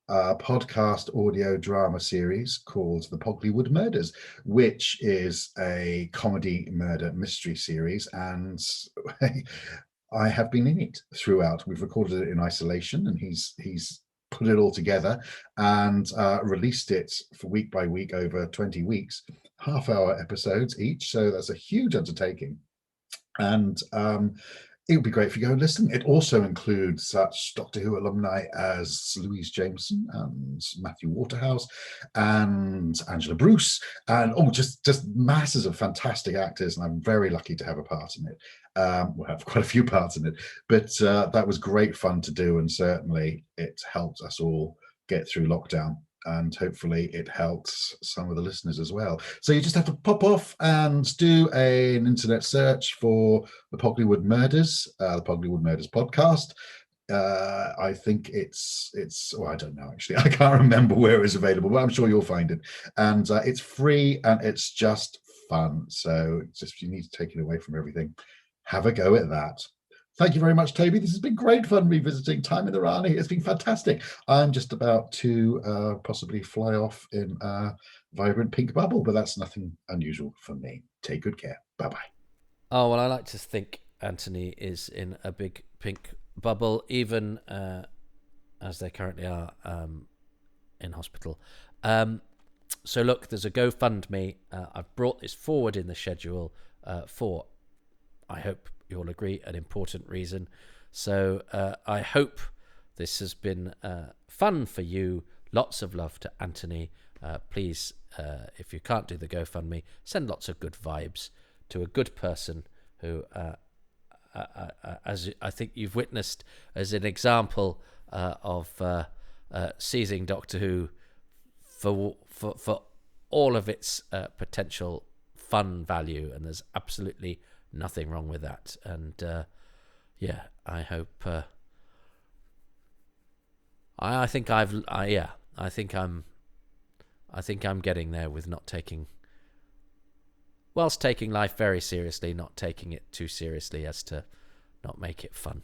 a podcast audio drama series called The Poggleywood Murders, which is a comedy murder mystery series, and I have been in it throughout. We've recorded it in isolation, and he's put it all together and released it for week by week over 20 weeks, half-hour episodes each. So that's a huge undertaking. And it would be great if you go and listen. It also includes such Doctor Who alumni as Louise Jameson and Matthew Waterhouse and Angela Bruce, and just masses of fantastic actors. And I'm very lucky to have a part in it. We'll have quite a few parts in it, but that was great fun to do, and certainly it helped us all get through lockdown. And hopefully it helps some of the listeners as well. So you just have to pop off and do an internet search for the Poggleywood Murders, the Poggleywood Murders podcast. I think it's I don't know, actually. I can't remember where it's available, but I'm sure you'll find it. And it's free and it's just fun. So just, you need to take it away from everything. Have a go at that. Thank you very much, Toby. This has been great fun revisiting Time in the Rani. It's been fantastic. I'm just about to possibly fly off in a vibrant pink bubble, but that's nothing unusual for me. Take good care. Bye-bye. Oh, well, I like to think Antony is in a big pink bubble, even as they currently are in hospital. So look, there's a GoFundMe. I've brought this forward in the schedule for, I hope you'll agree, an important reason. So I hope this has been fun for you. Lots of love to Antony. Please, if you can't do the GoFundMe, send lots of good vibes to a good person who, as I think you've witnessed as an example of seizing Doctor Who for all of its potential fun value, and there's absolutely nothing wrong with that. And I hope I think I'm getting there with not taking, whilst taking life very seriously, not taking it too seriously as to not make it fun.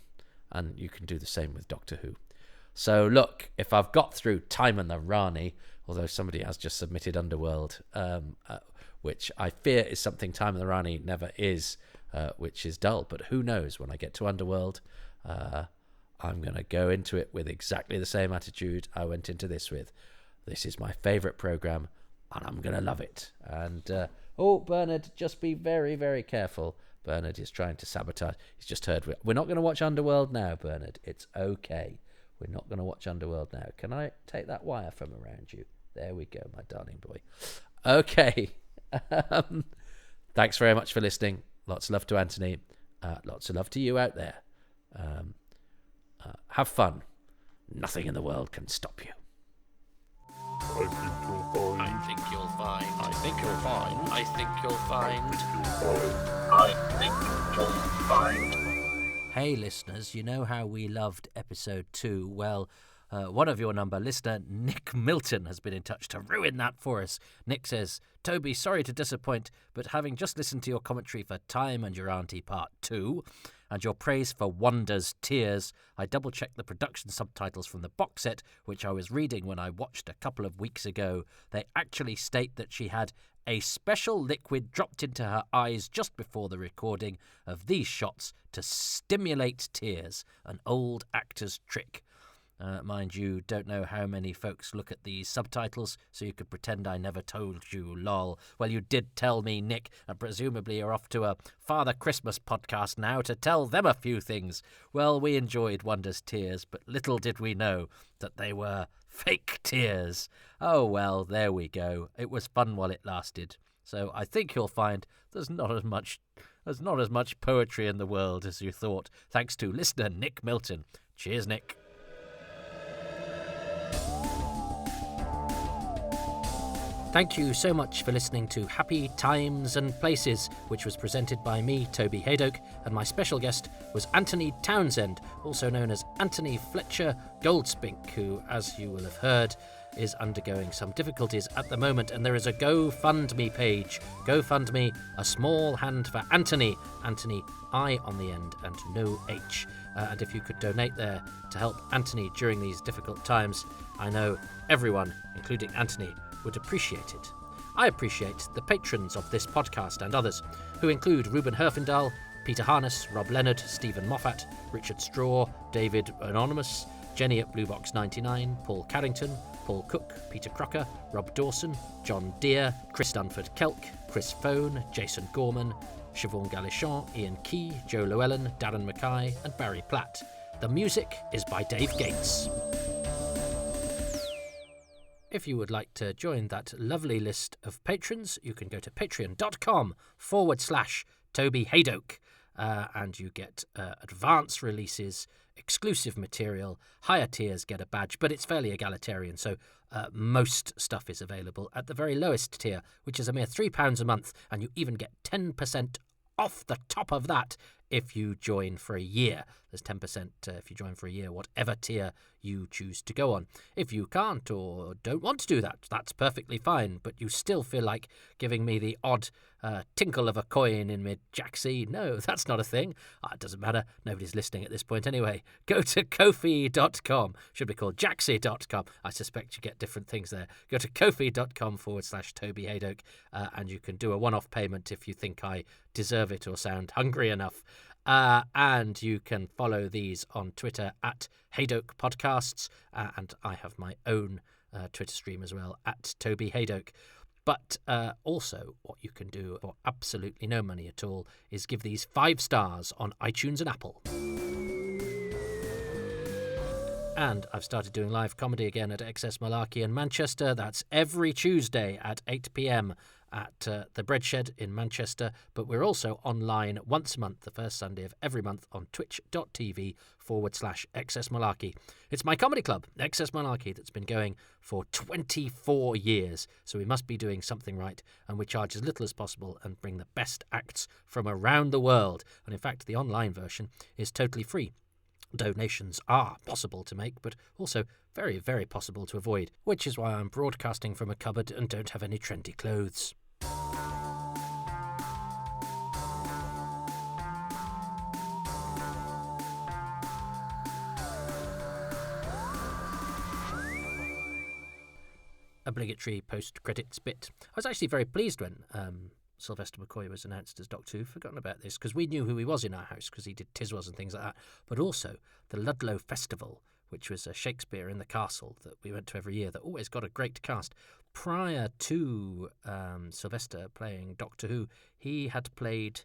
And you can do the same with Doctor Who. So look, if I've got through Time in the Rani, although somebody has just submitted Underworld, which I fear is something Time in the Rani never is, which is dull. But who knows, when I get to Underworld, I'm going to go into it with exactly the same attitude I went into this with. This is my favourite programme, and I'm going to love it. And, Bernard, just be very, very careful. Bernard is trying to sabotage. He's just heard, we're not going to watch Underworld now, Bernard. It's okay. We're not going to watch Underworld now. Can I take that wire from around you? There we go, my darling boy. Okay. Thanks very much for listening. Lots of love to Antony. Lots of love to you out there. Have fun. Nothing in the world can stop you. I think you'll find. I think you'll find. I think you'll find. I think you'll find. Hey listeners, you know how we loved episode 2? Well, one of your number, listener Nick Milton, has been in touch to ruin that for us. Nick says, Toby, sorry to disappoint, but having just listened to your commentary for Time and Your Auntie Part 2 and your praise for Wanda's Tears, I double-checked the production subtitles from the box set, which I was reading when I watched a couple of weeks ago. They actually state that she had a special liquid dropped into her eyes just before the recording of these shots to stimulate tears, an old actor's trick. Mind you, don't know how many folks look at these subtitles, so you could pretend I never told you, lol. Well, you did tell me, Nick, and presumably you're off to a Father Christmas podcast now to tell them a few things. Well, we enjoyed Wanda's Tears, but little did we know that they were fake tears. Oh, well, there we go. It was fun while it lasted. So I think you'll find there's not as much poetry in the world as you thought, thanks to listener Nick Milton. Cheers, Nick. Thank you so much for listening to Happy Times and Places, which was presented by me, Toby Haydock, and my special guest was Antoni Townsend, also known as Antoni Fletcher-Goldsmith, who, as you will have heard, is undergoing some difficulties at the moment, and there is a GoFundMe page. GoFundMe, a small hand for Antoni. Antoni, I on the end, and no H. And if you could donate there to help Antoni during these difficult times, I know everyone, including Antoni, would appreciate it. I appreciate the patrons of this podcast and others, who include Ruben Herfindahl, Peter Harness, Rob Leonard, Stephen Moffat, Richard Straw, David Anonymous, Jenny at Blue Box 99, Paul Carrington, Paul Cook, Peter Crocker, Rob Dawson, John Deere, Chris Dunford-Kelk, Chris Phone, Jason Gorman, Siobhan Galichon, Ian Key, Joe Llewellyn, Darren Mackay, and Barry Platt. The music is by Dave Gates. If you would like to join that lovely list of patrons, you can go to patreon.com/Toby Haydock, and you get advance releases, exclusive material, higher tiers get a badge, but it's fairly egalitarian, so most stuff is available at the very lowest tier, which is a mere £3 a month, and you even get 10% off the top of that if you join for a year. There's 10% if you join for a year, whatever tier you choose to go on. If you can't or don't want to do that, that's perfectly fine, but you still feel like giving me the odd tinkle of a coin in mid-Jaxie. No, that's not a thing. It doesn't matter. Nobody's listening at this point anyway. Go to Ko-fi.com. Should be called Jaxie.com. I suspect you get different things there. Go to Ko-fi.com/Toby Haydock, and you can do a one-off payment if you think I deserve it or sound hungry enough. And you can follow these on Twitter at Haydock Podcasts, and I have my own Twitter stream as well at Toby Haydock. But also what you can do for absolutely no money at all is give these 5 stars on iTunes and Apple. And I've started doing live comedy again at XS Malarkey in Manchester. That's every Tuesday at 8 p.m. at the Bread Shed in Manchester. But we're also online once a month, the first Sunday of every month, on twitch.tv/XS Malarkey. It's my comedy club, XS Malarkey, that's been going for 24 years. So we must be doing something right. And we charge as little as possible and bring the best acts from around the world. And in fact, the online version is totally free. Donations are possible to make, but also very, very possible to avoid, which is why I'm broadcasting from a cupboard and don't have any trendy clothes. Obligatory post-credits bit. I was actually very pleased when Sylvester McCoy was announced as Doctor Who. Forgotten about this, because we knew who he was in our house, because he did Tiswas and things like that. But also the Ludlow Festival, which was a Shakespeare in the Castle that we went to every year, that always got a great cast. Prior to Sylvester playing Doctor Who, he had played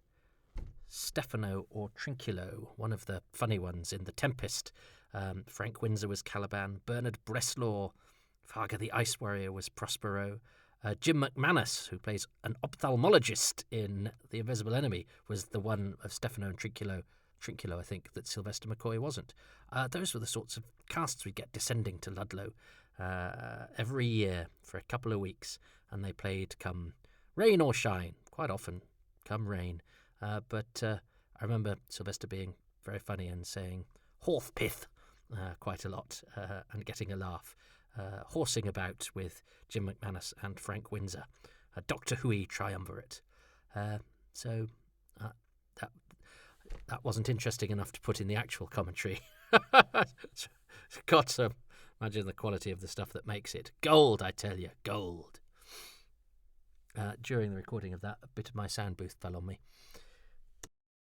Stefano or Trinculo, one of the funny ones in The Tempest. Frank Windsor was Caliban. Bernard Bresslaw, Farga the Ice Warrior, was Prospero. Jim McManus, who plays an ophthalmologist in The Invisible Enemy, was the one of Stefano and Trinculo, I think, that Sylvester McCoy wasn't. Those were the sorts of casts we get descending to Ludlow. every year for a couple of weeks, and they played come rain or shine, quite often come rain. But I remember Sylvester being very funny and saying "Horthpith" quite a lot and getting a laugh, horsing about with Jim McManus and Frank Windsor, a Doctor Who triumvirate. So that wasn't interesting enough to put in the actual commentary. Got to imagine the quality of the stuff that makes it. Gold, I tell you, gold. During the recording of that, a bit of my sound booth fell on me.